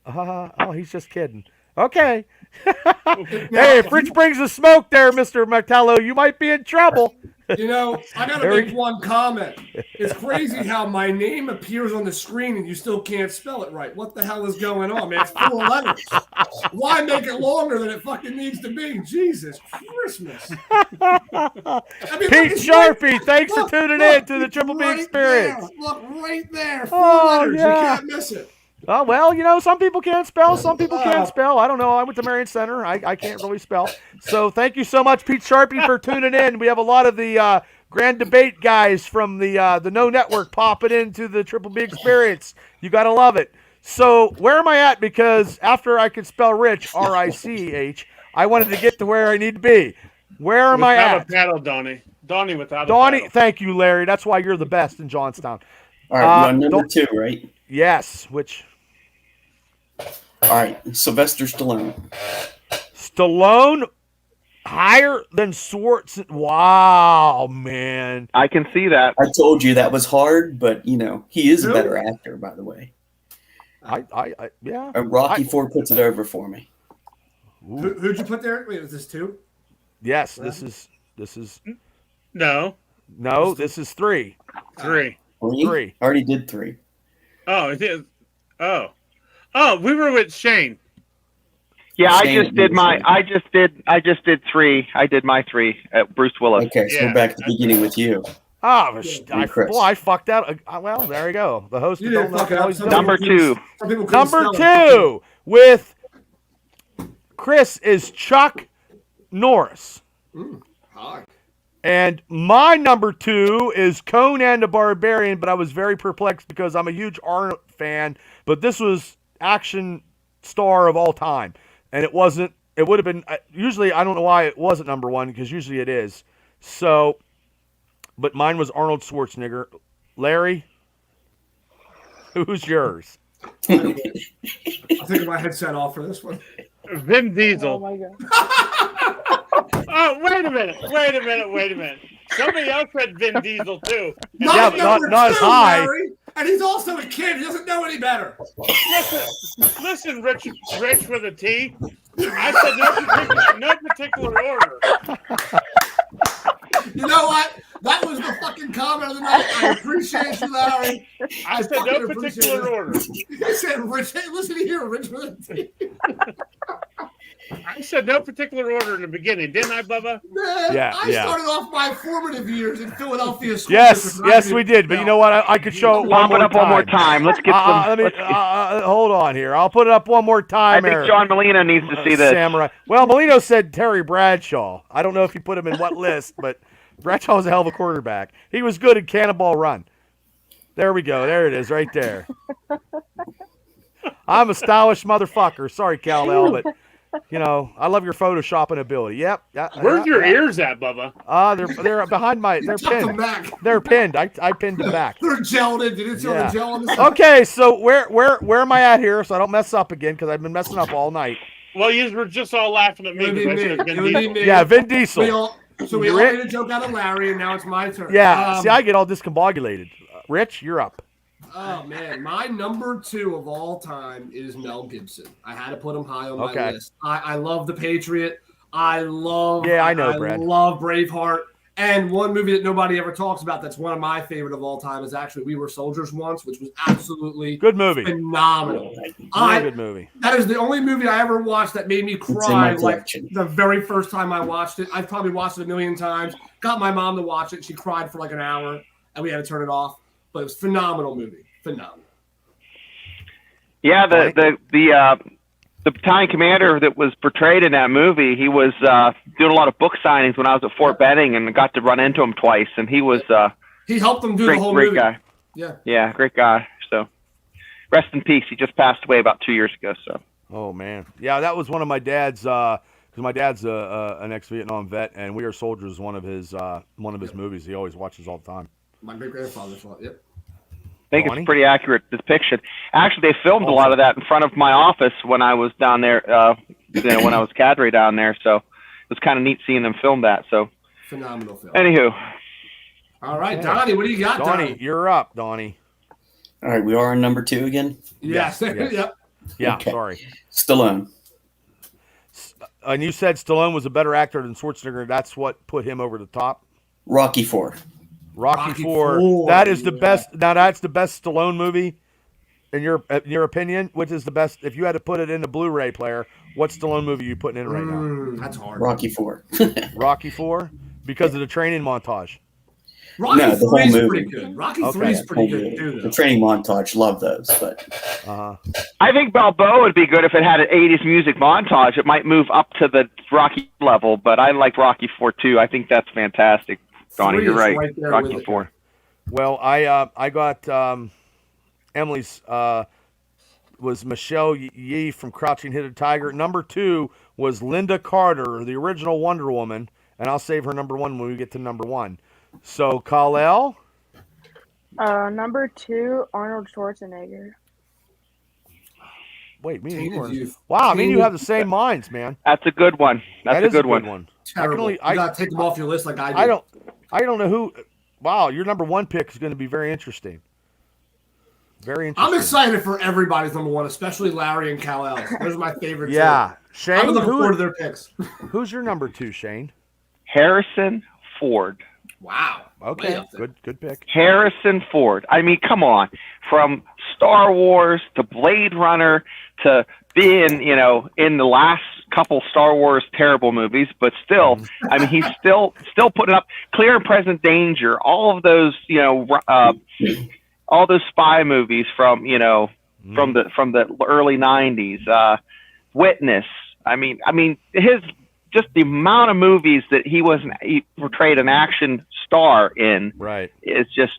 Oh, he's just kidding. Okay. Hey, if Rich brings the smoke there, Mr. Martello, you might be in trouble. I got to make one comment. It's crazy how my name appears on the screen and you still can't spell it right. What the hell is going on, man? It's 4 letters. Why make it longer than it fucking needs to be? Jesus Christmas. Pete Sharpie, thanks for tuning in to the Triple B Experience. Look right there. 4 letters. Yeah. You can't miss it. Oh, well, some people can't spell. Some people can't spell. I don't know. I went to Marion Center. I can't really spell. So thank you so much, Pete Sharpie, for tuning in. We have a lot of the Grand Debate guys from the No Network popping into the Triple B Experience. You got to love it. So where am I at? Because after I could spell Rich, R-I-C-H, I wanted to get to where I need to be. Where am I at? Without a paddle, Donnie. Donnie without a paddle. Thank you, Larry. That's why you're the best in Johnstown. All right, number 2, right? Yes, which... All right, Sylvester Stallone. Stallone higher than Schwartz. Wow, man. I can see that. I told you that was hard, but he is a better actor, by the way. Yeah. Rocky IV puts it over for me. Who'd you put there? Wait, is this 2? Yes, this is. No, this is 3. 3. 3. I already did 3. Oh, it is. Oh, we were with Shane. Yeah, I just did 3. I did my 3 at Bruce Willis. Okay, so we're back at the beginning with you. Oh, I fucked out. Well, there you go. The host. Number 2. Number 2 with Chris is Chuck Norris. Hi. And my number 2 is Conan the Barbarian, but I was very perplexed because I'm a huge Arnold fan, but this was action star of all time. And it wasn't, it would have been, usually I don't know why it wasn't number 1, because usually it is. So, but mine was Arnold Schwarzenegger. Larry, who's yours? I'll take my headset off for this one. Vin Diesel. Oh, my God. Oh, wait a minute. Somebody else said Vin Diesel, too. Not as high. Larry. And he's also a kid. He doesn't know any better. Listen, Rich with a T. I said no particular order. You know what? That was the fucking comment of the night. I appreciate you, Larry. I said no particular order. You said, Rich, hey, listen here, Richmond. I said no particular order in the beginning, didn't I, Bubba? Man, I started off my formative years in Philadelphia school. Yes, we did. But you know what? I could show it Pop it up one more time. Let's get some. Hold on here. I'll put it up one more time. I think John Molina needs to see this. Samurai. Well, Molino said Terry Bradshaw. I don't know if you put him in what list, but Bradshaw was a hell of a quarterback. He was good at Cannonball Run. There we go. There it is, right there. I'm a stylish motherfucker. Sorry, Kal-El, but you know, I love your photoshopping ability. Yep. Where's your ears at, Bubba? They're behind my. They're pinned. They're pinned. I pinned them back. They're gelled in. Did it show the gel on the Okay, so where am I at here? So I don't mess up again because I've been messing up all night. Well, you were just all laughing at me. Yeah, Vin Diesel. We all made a joke out of Larry, and now it's my turn. Yeah. See, I get all discombobulated. Rich, you're up. Oh, man. My number 2 of all time is Mel Gibson. I had to put him high on my list. I love The Patriot. I love Braveheart. And one movie that nobody ever talks about that's one of my favorite of all time is actually We Were Soldiers Once, which was absolutely good movie. Phenomenal. Good movie. That is the only movie I ever watched that made me cry like the very first time I watched it. I've probably watched it a million times. Got my mom to watch it. She cried for like an hour, and we had to turn it off. But it was a phenomenal movie. Phenomenal. Yeah, the battalion commander that was portrayed in that movie, he was doing a lot of book signings when I was at Fort Benning, and got to run into him twice. And he was he helped them do the whole movie. Great guy. Yeah, great guy. So rest in peace. He just passed away about 2 years ago. So. Oh man, yeah, that was one of my dad's. Because my dad's an ex-Vietnam vet, and We Are Soldiers is one of his movies he always watches all the time. My great grandfather saw it. Yep. I think it's a pretty accurate depiction. Actually, they filmed a lot of that in front of my office when I was down there, when I was cadre down there. So it was kind of neat seeing them film that. So phenomenal film. Anywho. All right, Donnie, what do you got, Donnie? You're up, Donnie. All right, we are on number 2 again? Yes. Yep. Yeah, okay. Sorry. Stallone. And you said Stallone was a better actor than Schwarzenegger. That's what put him over the top? Rocky 4. Rocky 4. That is the best. Now that's the best Stallone movie, in your opinion. Which is the best? If you had to put it in a Blu-ray player, what Stallone movie are you putting in right now? That's hard. Rocky 4. Rocky 4 because of the training montage. Rocky 3 is pretty good. Rocky 3 is pretty good too. The training montage, love those. But I think Balboa would be good if it had an 80s music montage. It might move up to the Rocky level, but I like Rocky 4 too. I think that's fantastic. Donnie, you're right. Rocky 4. Well, I got Emily's was Michelle Yee from Crouching Hidden Tiger. Number 2 was Linda Carter, the original Wonder Woman, and I'll save her number 1 when we get to number 1. So, Kal-El? Number 2, Arnold Schwarzenegger. Wait, me and you were... Wow, me and you have the same minds, man. That's a good one. That's a good one. Terrible. You got to take them off your list like I do. I don't know who... Wow, your number 1 pick is going to be very interesting. Very interesting. I'm excited for everybody's number 1, especially Larry and Kal-El. Those are my favorite. Yeah. Shane, I'm looking forward to their picks. Who's your number 2, Shane? Harrison Ford. Wow. Okay. Good pick. Harrison Ford. I mean, come on. From Star Wars to Blade Runner to being, in the last couple Star Wars terrible movies, but still, I mean, he's still putting up Clear and Present Danger, all of those, all those spy movies from, from the early 90s, Witness. I mean, his just the amount of movies that he portrayed an action star in, right, is just,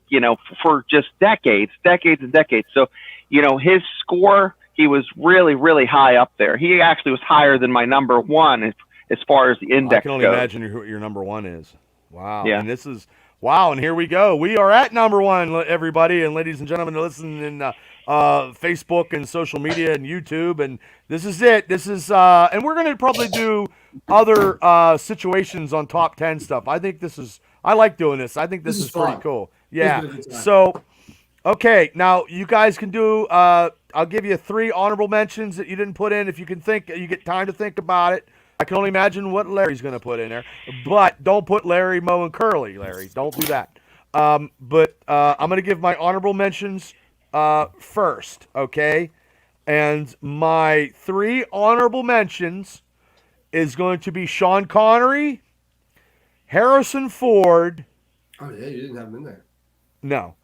for just decades and decades. So, his score, he was really, really high up there. He actually was higher than my number 1 as far as the index goes. I can only imagine who your number 1 is. Wow. Yeah. And this is, wow, and here we go. We are at number 1, everybody, and ladies and gentlemen, listening in Facebook and social media and YouTube, and this is it. This is, and we're going to probably do other situations on top 10 stuff. I think I like doing this. I think this is pretty cool. Yeah. So, okay, now you guys can do, I'll give you 3 honorable mentions that you didn't put in. If you can think, you get time to think about it. I can only imagine what Larry's going to put in there. But don't put Larry, Moe, and Curly, Larry. Don't do that. But I'm going to give my honorable mentions first, okay? And my 3 honorable mentions is going to be Sean Connery, Harrison Ford. Oh, yeah, you didn't have him in there. No.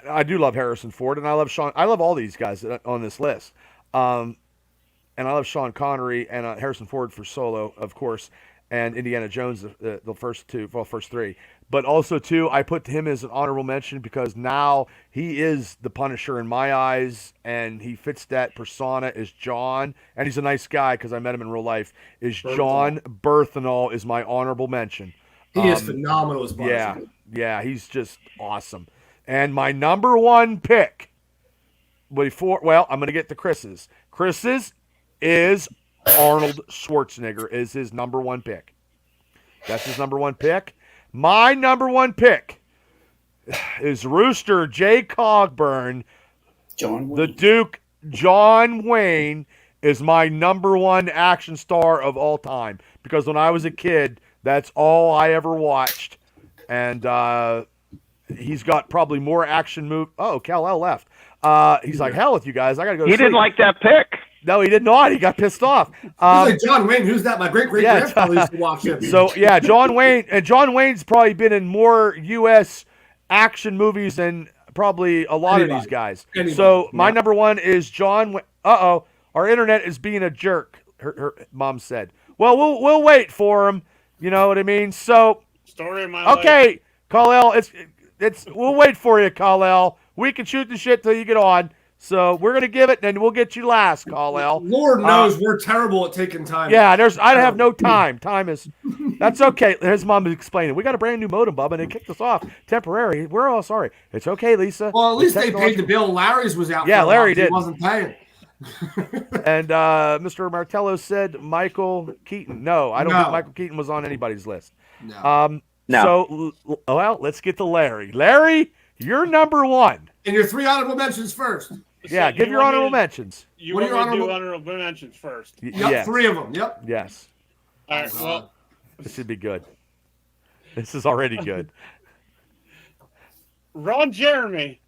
I do love Harrison Ford, and I love Sean. I love all these guys on this list. And I love Sean Connery and Harrison Ford for Solo, of course, and Indiana Jones, the first 3. But also, too, I put him as an honorable mention because now he is the Punisher in my eyes, and he fits that persona as John, and he's a nice guy because I met him in real life, John Berthenol is my honorable mention. He is phenomenal as Punisher. Yeah, he's just awesome. And my number 1 pick, I'm going to get to Chris's. Chris's is Arnold Schwarzenegger is his number 1 pick. That's his number 1 pick. My number 1 pick is Rooster J. Cogburn. The Duke John Wayne is my number 1 action star of all time. Because when I was a kid, that's all I ever watched. And he's got probably more action move. Oh, Kal-El left. He's like, hell with you guys. I got to go to sleep. He didn't like that pick. No, he did not. He got pissed off. He's like, John Wayne, who's that? My great-great-grandfather used to watch him. So, yeah, John Wayne. And John Wayne's probably been in more U.S. action movies than probably a lot of these guys. So, my number 1 is John Wayne. Uh-oh. Our internet is being a jerk, her mom said. Well, we'll wait for him. You know what I mean? So, story of my life. Okay, Kal-El, we'll wait for you, Kal-El. We can shoot the shit till you get on. So we're gonna give it, and we'll get you last, Kal-El. Lord knows we're terrible at taking time. Yeah, I have no time. That's okay. His mom is explaining. We got a brand new modem, Bubba, and it kicked us off temporary. We're all sorry. It's okay, Lisa. Well, at least they paid the bill. Larry's was out. Yeah, Larry did. He wasn't paying. And Mr. Martello said Michael Keaton. No, I don't think Michael Keaton was on anybody's list. No. So, well, let's get to Larry. Larry, you're number 1. And your 3 honorable mentions first. Yeah, give your honorable mentions. You want me to do honorable mentions first? Yep, yes. 3 of them. Yep. Yes. All right. Well, this should be good. This is already good. Ron Jeremy.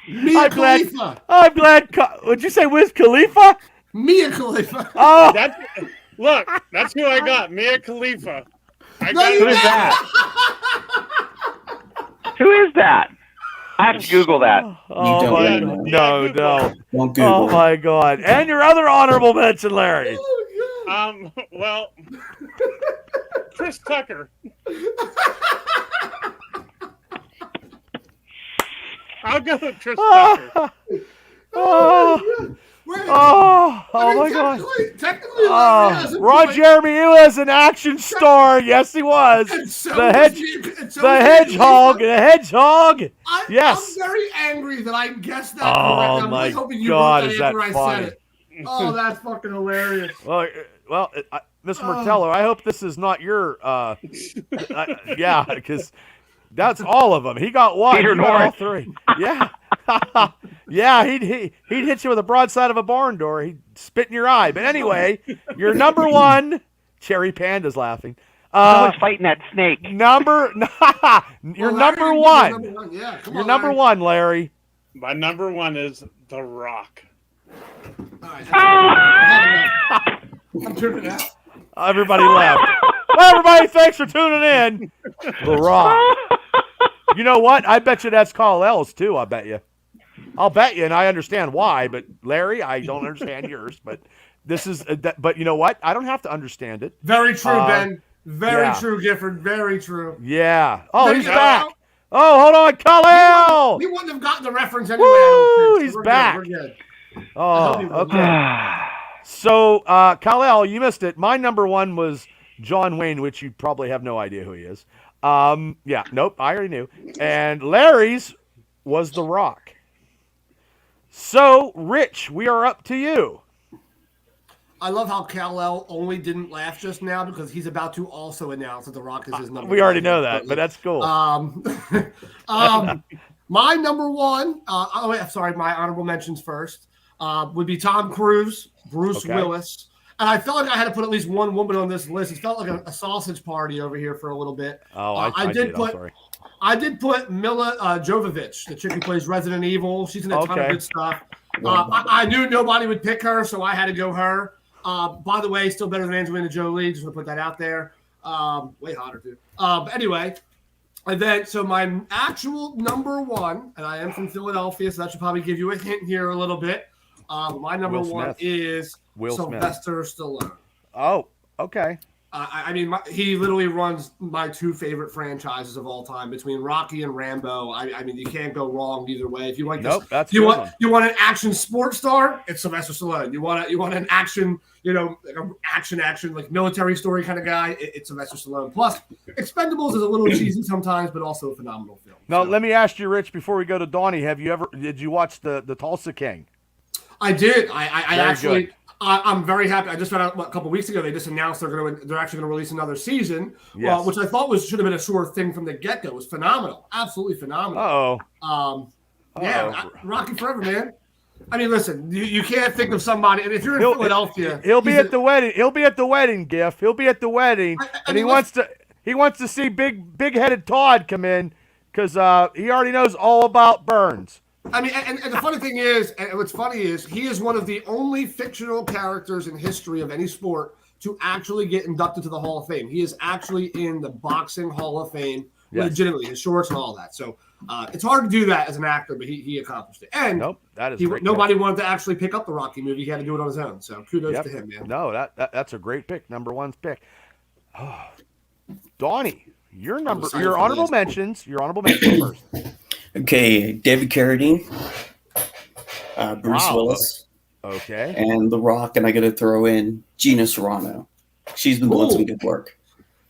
Mia Khalifa. I'm glad. Would you say Wiz Khalifa? Mia Khalifa. Oh, that's who I got. Mia Khalifa. Who is that? Who is that? I have to Google that. Oh my God. No. Don't Google. Oh my God. And your other honorable mention, Larry. Well, Chris Tucker. I'll go with Chris Tucker. My God. Technically, Ron Jeremy, he was an action star. Yes, he was. The hedgehog. Yes. I'm very angry that I guessed that. Oh, I'm my hoping you God, wrote is that that after funny? I said it. Oh, that's fucking hilarious. Well, Mr. Martello, I hope this is not your. Yeah, because that's all of them. He got 1. Peter You got all North. 3. Yeah. Yeah, he'd hit you with a broadside of a barn door. He'd spit in your eye. But anyway, your number 1. Cherry Panda's laughing. Someone's fighting that snake. Your number 1. Yeah, come Your on, number Larry. 1, Larry. My number 1 is The Rock. All right, I'm turning it out. Everybody left. Well, everybody, thanks for tuning in. The Rock. You know what? I bet you that's Kal-El's too. I'll bet you, and I understand why. But Larry, I don't understand yours. But this is. But you know what? I don't have to understand it. Very true, Ben. Very true, Gifford. Very true. Yeah. Oh, he's back. Oh, hold on, Kal-El. We wouldn't have gotten the reference anyway. Woo, So he's we're back. Good. We're good. Oh, okay. So, Kal-El, you missed it. My number 1 was John Wayne, which you probably have no idea who he is. Yeah, nope, I already knew. And Larry's was The Rock. So, Rich, we are up to you. I love how Kal-El only didn't laugh just now because he's about to also announce that The Rock is his number 1. We already know that, but that's cool. My number 1. My honorable mentions first. would be Tom Cruise, Bruce Okay. Willis. And I felt like I had to put at least one woman on this list. It felt like a sausage party over here for a little bit. Oh, I did. I'm sorry. I did put Mila Jovovich, the chick who plays Resident Evil. She's in a ton of good stuff. I knew nobody would pick her, so I had to go her. By the way, still better than Angelina Jolie. Just want to put that out there. Way hotter, too. Anyway, and then, so my actual number one, and I am from Philadelphia, so that should probably give you a hint here a little bit. My number one is Sylvester Stallone. Oh, okay. He literally runs my two favorite franchises of all time between Rocky and Rambo. I mean, you can't go wrong either way. If you like this, you want an action sports star, it's Sylvester Stallone. You want an action, like an action like military story kind of guy, it's Sylvester Stallone. Plus, Expendables is a little cheesy sometimes, but also a phenomenal film. Now, let me ask you, Rich, before we go to Donnie, did you watch the Tulsa King? I did. I actually. I'm very happy. I just found out a couple weeks ago they just announced they're actually going to release another season, which I thought should have been a sure thing from the get go. It was phenomenal, absolutely phenomenal. Rocky Forever, man. I mean, listen, you can't think of somebody, and if you're in Philadelphia, he'll be at the wedding. He'll be at the wedding, Giff. He'll be at the wedding, and he wants to see big headed Todd come in because he already knows all about Burns. I mean, and the funny thing is, and what's funny is, he is one of the only fictional characters in history of any sport to actually get inducted to the Hall of Fame. He is actually in the Boxing Hall of Fame, legitimately, his shorts and all that. So it's hard to do that as an actor, but he accomplished it. And nobody wanted to actually pick up the Rocky movie. He had to do it on his own. So kudos to him, man. No, that's a great pick. Number one's pick. Donnie, your honorable mentions. Your honorable mentions first. Okay, David Carradine, Bruce Willis, and The Rock, and I got to throw in Gina Carano. She's been doing some good work.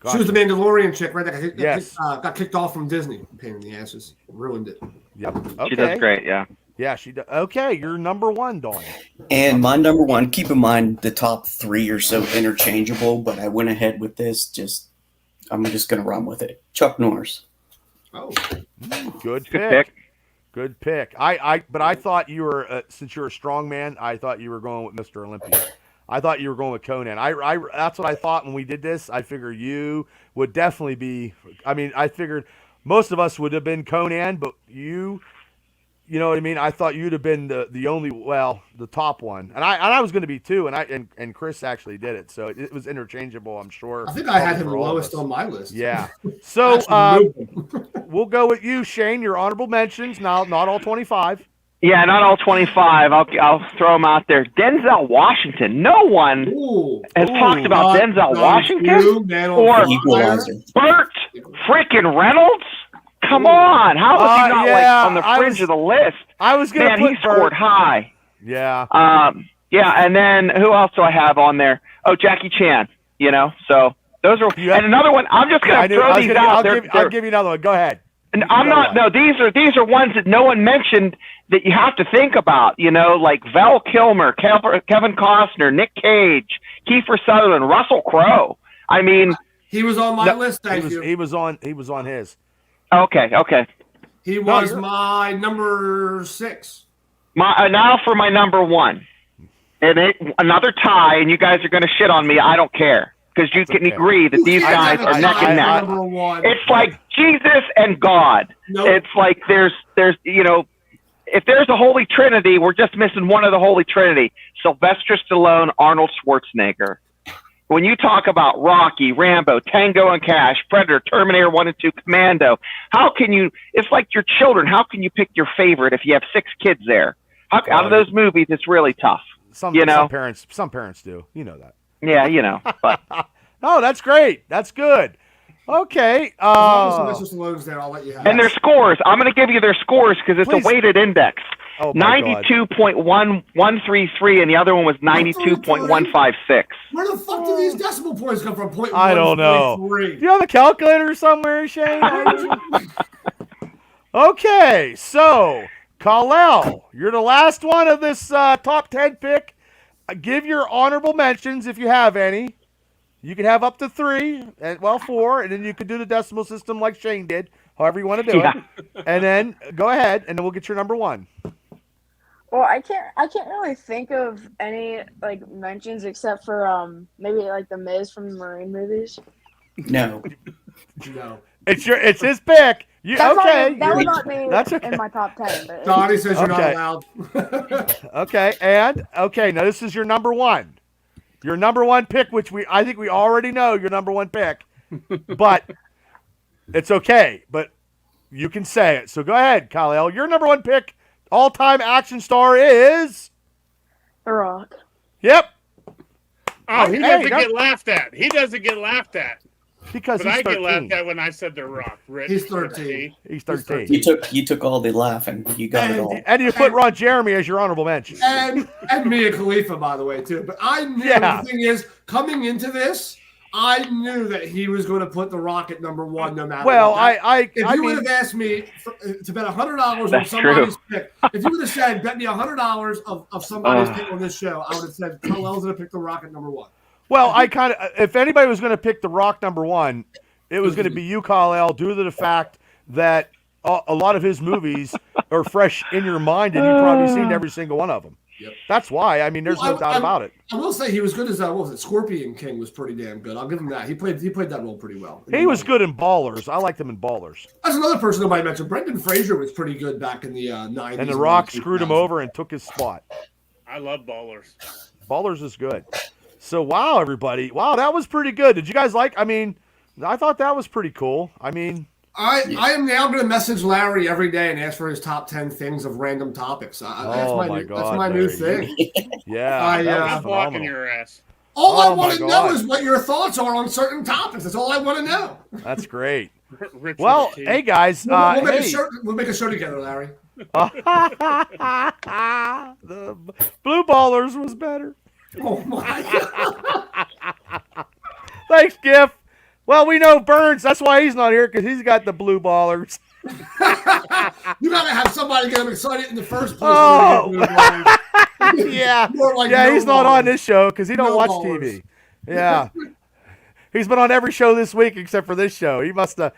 She was the Mandalorian chick, right? That got kicked off from Disney. Pain in the asses, ruined it. Yep. Okay. She does great, yeah. Yeah, she does. Okay, you're number one, Donnie. And my number one. Keep in mind the top three are so interchangeable, but I went ahead with this. I'm just going to run with it. Chuck Norris. Oh, good pick. Good pick. But I thought you were since you're a strong man, I thought you were going with Mr. Olympia. I thought you were going with Conan. That's what I thought when we did this. I figured you would definitely be. I mean, I figured most of us would have been Conan, but you know what I mean. I thought you'd have been the only, the top one, and I was going to be too, and Chris actually did it, so it was interchangeable. I'm sure. I think I had him lowest on my list. Yeah. So we'll go with you, Shane. Your honorable mentions. Now, not all 25. Yeah, not all 25. I'll throw them out there. Denzel Washington. No one has talked about Denzel Washington or Burt freaking Reynolds. Come on, how was he not on the fringe of the list? I was going to put he scored high. Yeah. And then who else do I have on there? Oh, Jackie Chan. So those are. And another one. I'm just going to throw these out. I'll give you another one. Go ahead. And I'm not. No, these are ones that no one mentioned that you have to think about. Like Val Kilmer, Kevin Costner, Nick Cage, Kiefer Sutherland, Russell Crowe. I mean, he was on my list. He was on his. Okay. He was my number 6. Now for my number 1. And another tie, and you guys are going to shit on me. I don't care. Because you can agree that these guys are neck and neck. It's like Jesus and God. Nope. It's like there's if there's a Holy Trinity, we're just missing one of the Holy Trinity. Sylvester Stallone, Arnold Schwarzenegger. When you talk about Rocky, Rambo, Tango and Cash, Predator, Terminator 1 and 2, Commando, how can you – it's like your children. How can you pick your favorite if you have 6 kids there? Out of those movies, it's really tough. Some parents do. You know that. Yeah, But. No, that's great. That's good. Okay. As long as Sylvester Stallone's there, I'll let you have it. And their scores. I'm going to give you their scores because it's a weighted index. 92.1133, and the other one was 92.156. Where the fuck do these decimal points come from? I don't know. Do you have a calculator somewhere, Shane? Okay, so Kal-El, you're the last one of this top 10 pick. Give your honorable mentions if you have any. You can have up to 3, 4, and then you can do the decimal system like Shane did, however you want to do it. And then go ahead, and then we'll get your number 1. Well, I can't really think of any like mentions except for maybe like the Miz from the Marine movies. No. No. It's his pick. You That okay? would not be That's okay. in my top 10. But Donnie says you're Okay. not allowed. Okay, and okay, now this is your number one. Your number one pick, which I think we already know your number one pick, but it's okay. But you can say it. So go ahead, Kyle. Your number one pick, all-time action star is The Rock. Yep. Oh, he Hey, doesn't that- get laughed at. He doesn't get laughed at. Because But he's I 13. get laughed at when I said The Rock. Rich, He's 13. He's 13. You took all the laughing. You got it all. And you put Ron Jeremy as your honorable mention. And Mia Khalifa, by the way, too. But I knew the thing is, coming into this, I knew that he was going to put The Rock at number one no matter Well, what. If I you would mean, have asked me to bet $100 on That's somebody's pick, if you would have said, bet me $100 of somebody's pick on this show, I would have said, Cole's going to pick The Rock at number one. well, I kind of, if anybody was going to pick The Rock number one, it was going to be you, Kyle, due to the fact that a lot of his movies are fresh in your mind, and you've probably seen every single one of them. Yep. That's why. I mean, there's no doubt about it. I will say he was good as what was it? Scorpion King was pretty damn good. I'll give him that. He played that role pretty well. He was good in Ballers. I liked him in Ballers. That's another person nobody mentioned. Brendan Fraser was pretty good back in the 90s. And The Rock early screwed him 2000s. over and took his spot. I love Ballers. Ballers is good. So, wow, everybody. Wow, that was pretty good. Did you guys like? I mean, I thought that was pretty cool. I mean, I am now going to message Larry every day and ask for his top 10 things of random topics. That's my new Larry. thing. Yeah, that was I'm blocking phenomenal. your ass. All I Oh, want my to know God. is what your thoughts are on certain topics. That's all I want to know. That's great. Rich Well, with a T. hey guys, We'll make hey. we'll make a show together, Larry. The Blue Ballers was better. Oh my God. Thanks, Giff. Well, we know Burns. That's why he's not here, because he's got the Blue Ballers. You got to have somebody get him excited in the first place. Oh. Yeah, More like yeah, no he's not ballers. on this show because he don't No watch ballers. TV. Yeah, he's been on every show this week except for this show. He must have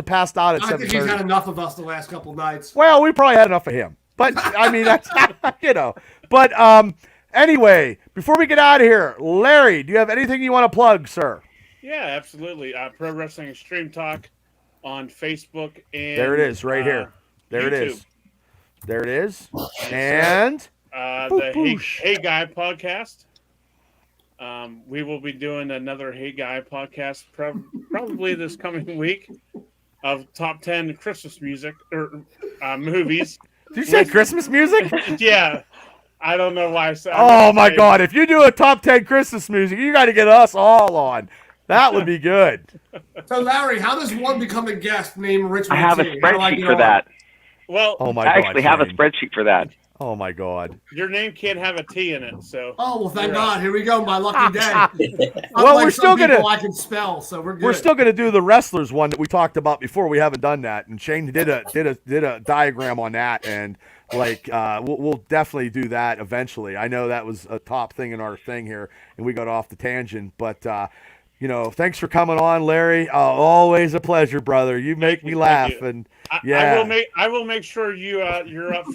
passed out at I think he's 7:30. had enough of us the last couple nights. Well, we probably had enough of him. But I mean, that's But anyway, before we get out of here, Larry, do you have anything you want to plug, sir? Yeah, absolutely. Pro Wrestling Extreme Talk on Facebook and There it is, right here. There it is. YouTube. There it is. And The Boosh. Hey Guy podcast. We will be doing another Hey Guy podcast probably this coming week of top 10 Christmas music or movies. did you say Christmas music? Yeah, I don't know why I said. Oh my God! If you do a top 10 Christmas music, you got to get us all on. That would be good. So, Larry, how does one become a guest named Rich? I have a Martini? How do I spreadsheet get for on? that. Well, Oh my I God! actually have a Shane. spreadsheet for that. Oh my God! your name can't have a T in it, so. Oh well, thank You're God. Here we go. My lucky day. Well, Unlike we're still some people gonna- I can spell, so we're good. We're still going to do the wrestlers one that we talked about before. We haven't done that, and Shane did a diagram on that, and we'll definitely do that eventually. I know that was a top thing in our thing here, and we got off the tangent, but. Thanks for coming on, Larry. Always a pleasure, brother. You make me laugh, you. and I will make sure you're up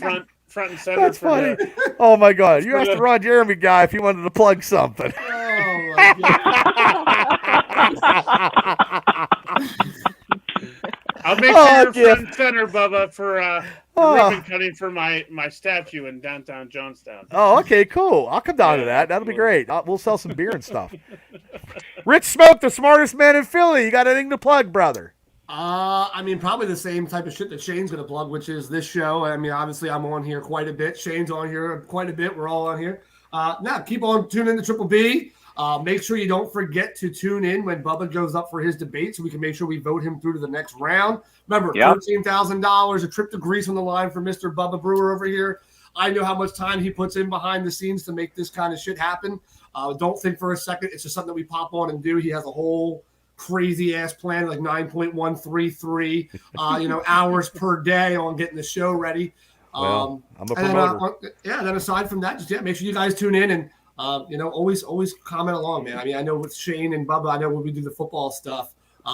front and center. that's for funny. the- Oh my God! You asked the- the Ron Jeremy guy if he wanted to plug something. Oh my God. I'll make Oh, sure you're Jeff. front and center, Bubba, for Oh. ribbon cutting for my statue in downtown Johnstown. Oh, okay, cool. I'll come down to Yeah, that. That'll be absolutely. great. We'll sell some beer and stuff. Rich Smoke, the smartest man in Philly. You got anything to plug, brother? I mean, probably the same type of shit that Shane's going to plug, which is this show. I mean, obviously, I'm on here quite a bit. Shane's on here quite a bit. We're all on here. Now, keep on tuning in to Triple B. Make sure you don't forget to tune in when Bubba goes up for his debate so we can make sure we vote him through to the next round. Remember, Yep. $13,000, a trip to Greece on the line for Mr. Bubba Brewer over here. I know how much time he puts in behind the scenes to make this kind of shit happen. Don't think for a second it's just something that we pop on and do. He has a whole crazy ass plan, like 9.133 hours per day on getting the show ready. Well, I'm a And promoter. then, then aside from that, just make sure you guys tune in and always comment along, man. I mean, I know with Shane and Bubba, I know when we do the football stuff,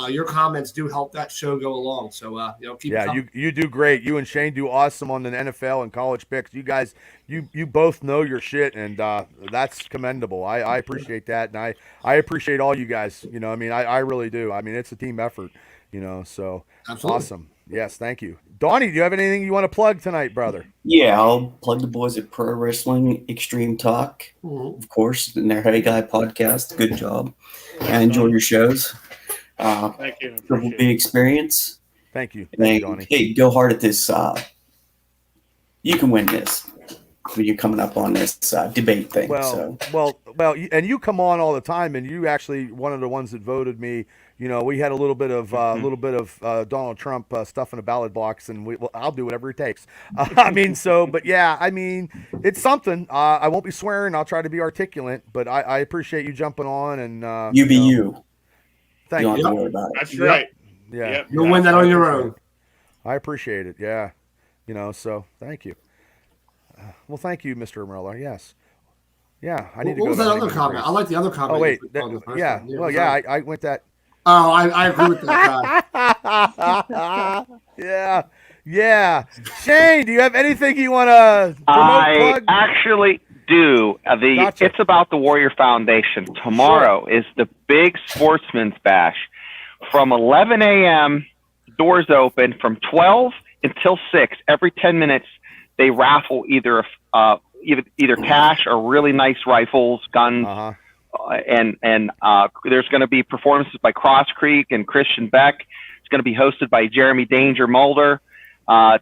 Your comments do help that show go along. So keep. Yeah, you do great. You and Shane do awesome on the NFL and college picks. You guys, you both know your shit, and that's commendable. I appreciate that, and I appreciate all you guys. You know, I mean, I really do. I mean, it's a team effort. You know, so Absolutely. Awesome. Yes, thank you, Donnie. Do you have anything you want to plug tonight, brother? Yeah, I'll plug the boys at Pro Wrestling Extreme Talk, of course, in their Hey Guy podcast. Good job. I enjoy your shows. Thank you. Triple B experience. Thank you. And, Donnie. hey, go hard at this. You can win this when you're coming up on this debate thing. Well, and you come on all the time, and you actually one of the ones that voted me. You know, we had a little bit of Donald Trump stuff in a ballot box, and I'll do whatever it takes. I mean, but yeah, I mean, it's something. I won't be swearing. I'll try to be articulate, but I appreciate you jumping on and you be you. Thank you. you. Don't have to worry about it. That's right. Yeah, Yep. You'll win that on your own. I appreciate it. Yeah, you know, so thank you. Well, thank you, Mr. Miller. Yes. Yeah, I need to go. What was that other comment? I like the other comment. Oh wait, yeah. Well, yeah, I went that. Oh, I agree with that guy. Yeah. Shane, do you have anything you want to promote? I actually do. Gotcha. It's about the Warrior Foundation. Tomorrow is the big Sportsman's Bash. From 11 a.m., doors open. From 12 until 6, every 10 minutes, they raffle either cash or really nice rifles, guns. Uh-huh. And there's going to be performances by Cross Creek and Christian Beck. It's going to be hosted by Jeremy Danger Mulder.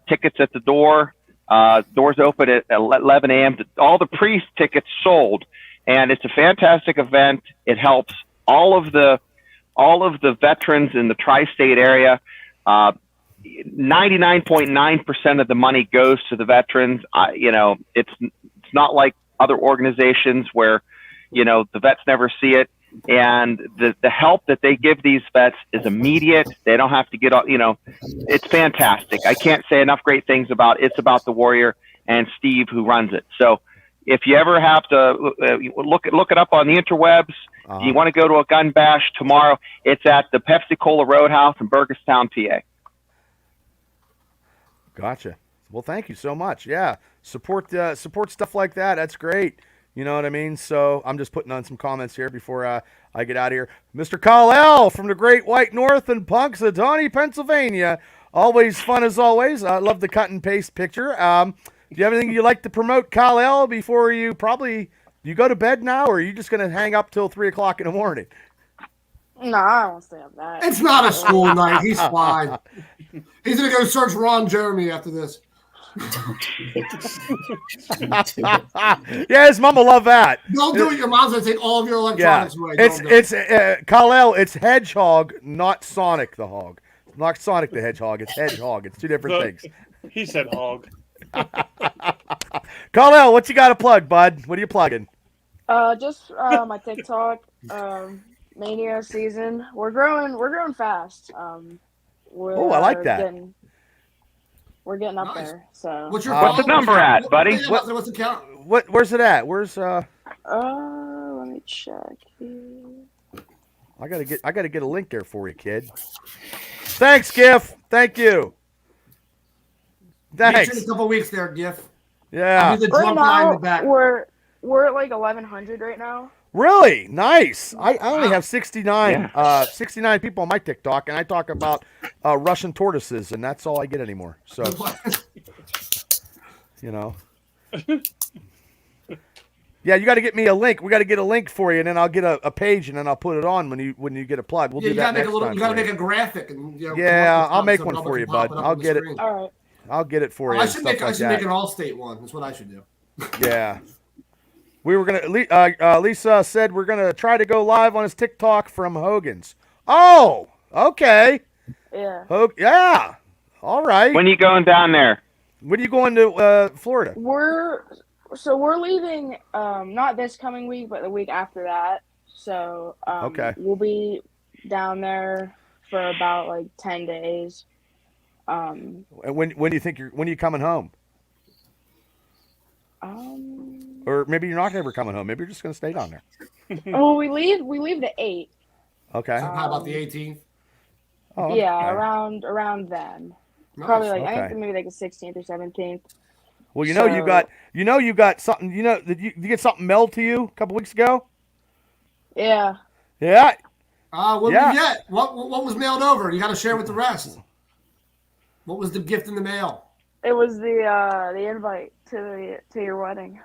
Tickets at the door. Doors open at 11 a.m. All the pre-tickets sold, and it's a fantastic event. It helps all of the veterans in the tri-state area. 99.9% of the money goes to the veterans. It's not like other organizations where the vets never see it, and the help that they give these vets is immediate. They don't have to get it's fantastic. I can't say enough great things about it. It's about the Warrior and Steve who runs it. So if you ever have to look it up on the interwebs, you want to go to a gun bash tomorrow, it's at the Pepsi Cola Roadhouse in Burgestown, PA. Gotcha. Well, thank you so much. Yeah, support stuff like that. That's great. You know what I mean? So I'm just putting on some comments here before I get out of here. Mr. Kal-El from the Great White North in Punxsutawney, Pennsylvania. Always fun as always. I love the cut and paste picture. Do you have anything you'd like to promote, Kal-El, before you go to bed now, or are you just going to hang up till 3 o'clock in the morning? No, I won't stay up that. It's not a school night. He's fine. He's going to go search Ron Jeremy after this. Yeah, his mom will love that. Don't do it. Your mom's going to take all of your electronics away. It's Kal-El. It's Hedgehog, not Sonic the Hog. Not Sonic the Hedgehog. It's Hedgehog. It's two different things. He said hog. Kal-El, what you got to plug, bud? What are you plugging? Just my TikTok. Mania season. We're growing fast. I like that. We're getting up there. So what's the number at, buddy? What's the count? Where's it at? Where's let me check here. I gotta get a link there for you, kid. Thanks, Gif. Thank you. Thanks. In a couple weeks there, Gif. Yeah. I'll be the drunk guy in the back. We're at like 1,100 right now. Really? Nice. I only have 69 people on my TikTok, and I talk about Russian tortoises, and that's all I get anymore. So, yeah, you got to get me a link. We got to get a link for you, and then I'll get a page, and then I'll put it on when you get a plug. We'll do that next time. You got to make a graphic. And, I'll make one for you, bud. I'll get it. All right. I'll get it for you. I should make an all-state one. That's what I should do. Yeah. We were gonna. Lisa said we're gonna try to go live on his TikTok from Hogan's. Oh, okay. Yeah. Yeah. All right. When are you going down there? When are you going to Florida? We're leaving not this coming week, but the week after that. So okay. We'll be down there for about like 10 days. And when do you think when are you coming home? Or maybe you're not ever coming home. Maybe you're just going to stay down there. Well, we leave the 8th. Okay. How about the 18th? Oh, Yeah, okay. around then. Nice. Probably like I Okay. think maybe like the 16th or 17th. Well, you got something. Did you get something mailed to you a couple weeks ago? Yeah. Yeah. What Yeah. did you get? What was mailed over? You got to share with the rest. What was the gift in the mail? It was the invite to your wedding.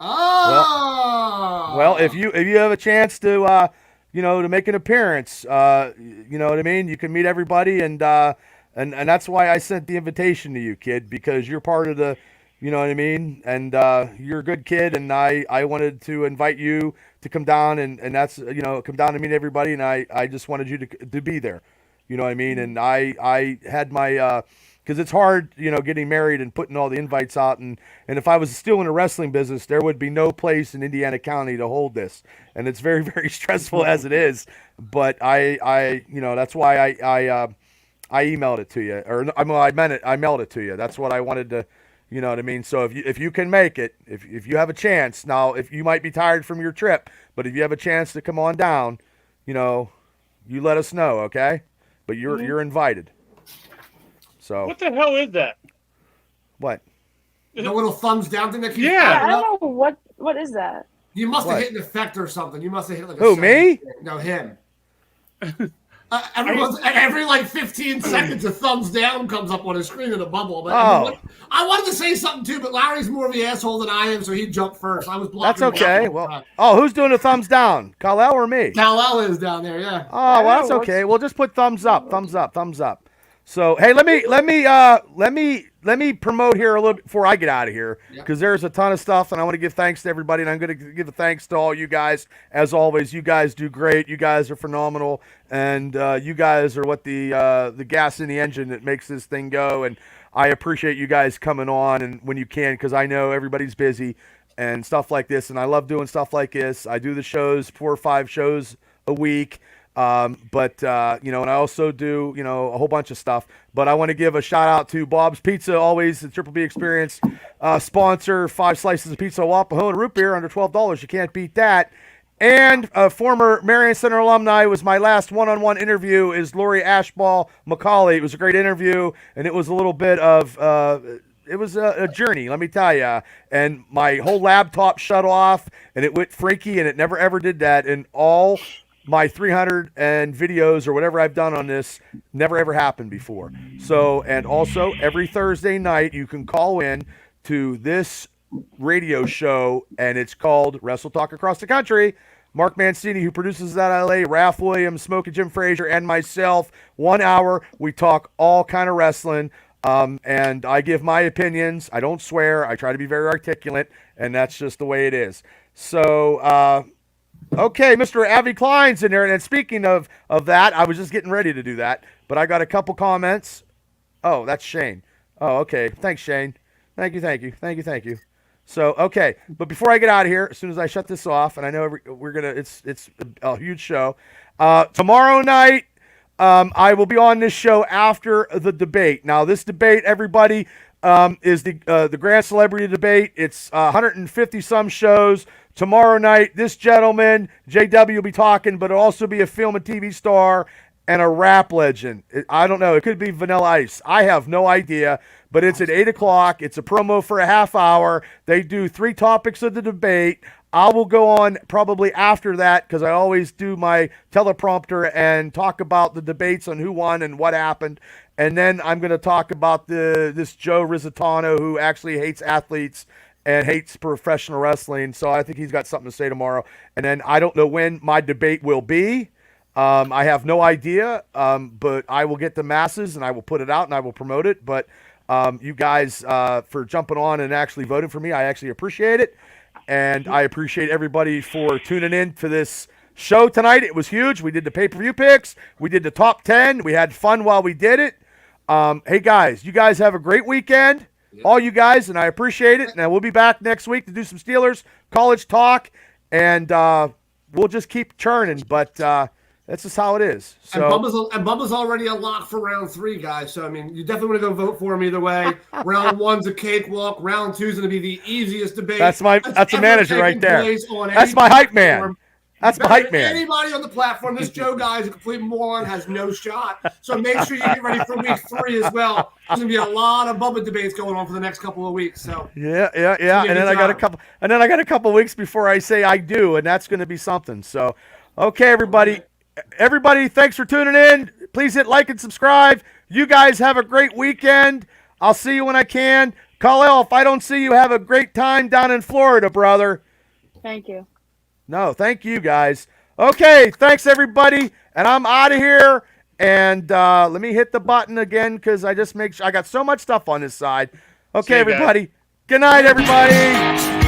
Oh. Well, if you have a chance to to make an appearance, you know what I mean. You can meet everybody, and that's why I sent the invitation to you, kid, because you're part of the, you know what I mean, and you're a good kid, and I wanted to invite you to come down, and that's come down and meet everybody, and I just wanted you to be there, you know what I mean, and I had my because it's hard, getting married and putting all the invites out. And if I was still in the wrestling business, there would be no place in Indiana County to hold this. And it's very, very stressful as it is. But that's why I emailed it to you. Or I meant it. I mailed it to you. That's what I wanted to, you know what I mean? So if you can make it, if you have a chance, now if you might be tired from your trip, but if you have a chance to come on down, you let us know, okay? But you're invited. So what the hell is that? What? The little thumbs down thing that keeps Yeah. I don't know what is that. You must have What? hit an effect or something. You must have hit like a Who, me? No, him. Every like 15 seconds, a thumbs down comes up on his screen in a bubble. But I wanted to say something too, but Larry's more of the asshole than I am, so he jumped first. I was blocking. That's okay. Well, who's doing the thumbs down? Kal-El or me? Kal-El is down there, yeah. Oh, well, that's okay. We'll just put thumbs up, thumbs up, thumbs up. So hey, let me promote here a little bit before I get out of here, because there's a ton of stuff, and I want to give thanks to everybody, and I'm going to give a thanks to all you guys. As always, you guys do great. You guys are phenomenal, and you guys are what the gas in the engine that makes this thing go. And I appreciate you guys coming on and when you can, because I know everybody's busy and stuff like this, and I love doing stuff like this. I do the shows, 4 or 5 shows a week. But and I also do, a whole bunch of stuff, but I want to give a shout out to Bob's Pizza, always the Triple B Experience, sponsor, 5 slices of pizza, Wapaho, and root beer under $12. You can't beat that. And a former Marion Center alumni was my last one-on-one interview is Lori Ashball McCauley. It was a great interview, and it was a little bit of, it was a journey, let me tell you. And my whole laptop shut off, and it went freaky, and it never ever did that. And all my 300 and videos or whatever I've done on this never ever happened before. So, and also every Thursday night you can call in to this radio show, and it's called Wrestle Talk Across the Country. Mark Mancini, who produces that LA, Raph Williams, Smokey Jim Frazier, and myself. 1 hour, we talk all kind of wrestling. And I give my opinions. I don't swear. I try to be very articulate, and that's just the way it is. So, okay, Mr. Avi Klein's in there. And speaking of that, I was just getting ready to do that, but I got a couple comments. Oh, that's Shane. Oh, okay. Thanks, Shane. Thank you. So, okay. But before I get out of here, as soon as I shut this off, and I know it's a huge show. Tomorrow night, I will be on this show after the debate. Now, this debate, everybody, is the Grand Celebrity Debate. It's 150 some shows. Tomorrow night, this gentleman, JW, will be talking, but it'll also be a film and TV star and a rap legend. I don't know. It could be Vanilla Ice. I have no idea, but it's at 8 o'clock. It's a promo for a half hour. They do 3 topics of the debate. I will go on probably after that because I always do my teleprompter and talk about the debates on who won and what happened. And then I'm going to talk about this Joe Rizzitano who actually hates athletes and hates professional wrestling. So I think he's got something to say tomorrow. And then I don't know when my debate will be. I have no idea, but I will get the masses and I will put it out and I will promote it. But you guys, for jumping on and actually voting for me, I actually appreciate it. And I appreciate everybody for tuning in to this show tonight. It was huge. We did the pay-per-view picks. We did the top 10. We had fun while we did it. Hey, guys, you guys have a great weekend. All you guys, and I appreciate it. And we'll be back next week to do some Steelers college talk, and we'll just keep churning. But that's just how it is. So, and Bubba's already a lock for round 3, guys. So I mean, you definitely want to go vote for him either way. Round 1's a cakewalk. Round 2's going to be the easiest debate. That's a manager right there. That's my hype man. That's my Better hype than man. Anybody on the platform, this Joe guy is a complete moron, has no shot. So make sure you get ready for week 3 as well. There's gonna be a lot of Bubba debates going on for the next couple of weeks. So Yeah. And then I got a couple weeks before I say I do, and that's gonna be something. So, okay, everybody, thanks for tuning in. Please hit like and subscribe. You guys have a great weekend. I'll see you when I can. Khalil, if I don't see you, have a great time down in Florida, brother. Thank you. No, thank you guys. Okay, thanks everybody, and I'm out of here. And let me hit the button again because I just make sure I got so much stuff on this side. Okay, See you guys. everybody. Good night, everybody.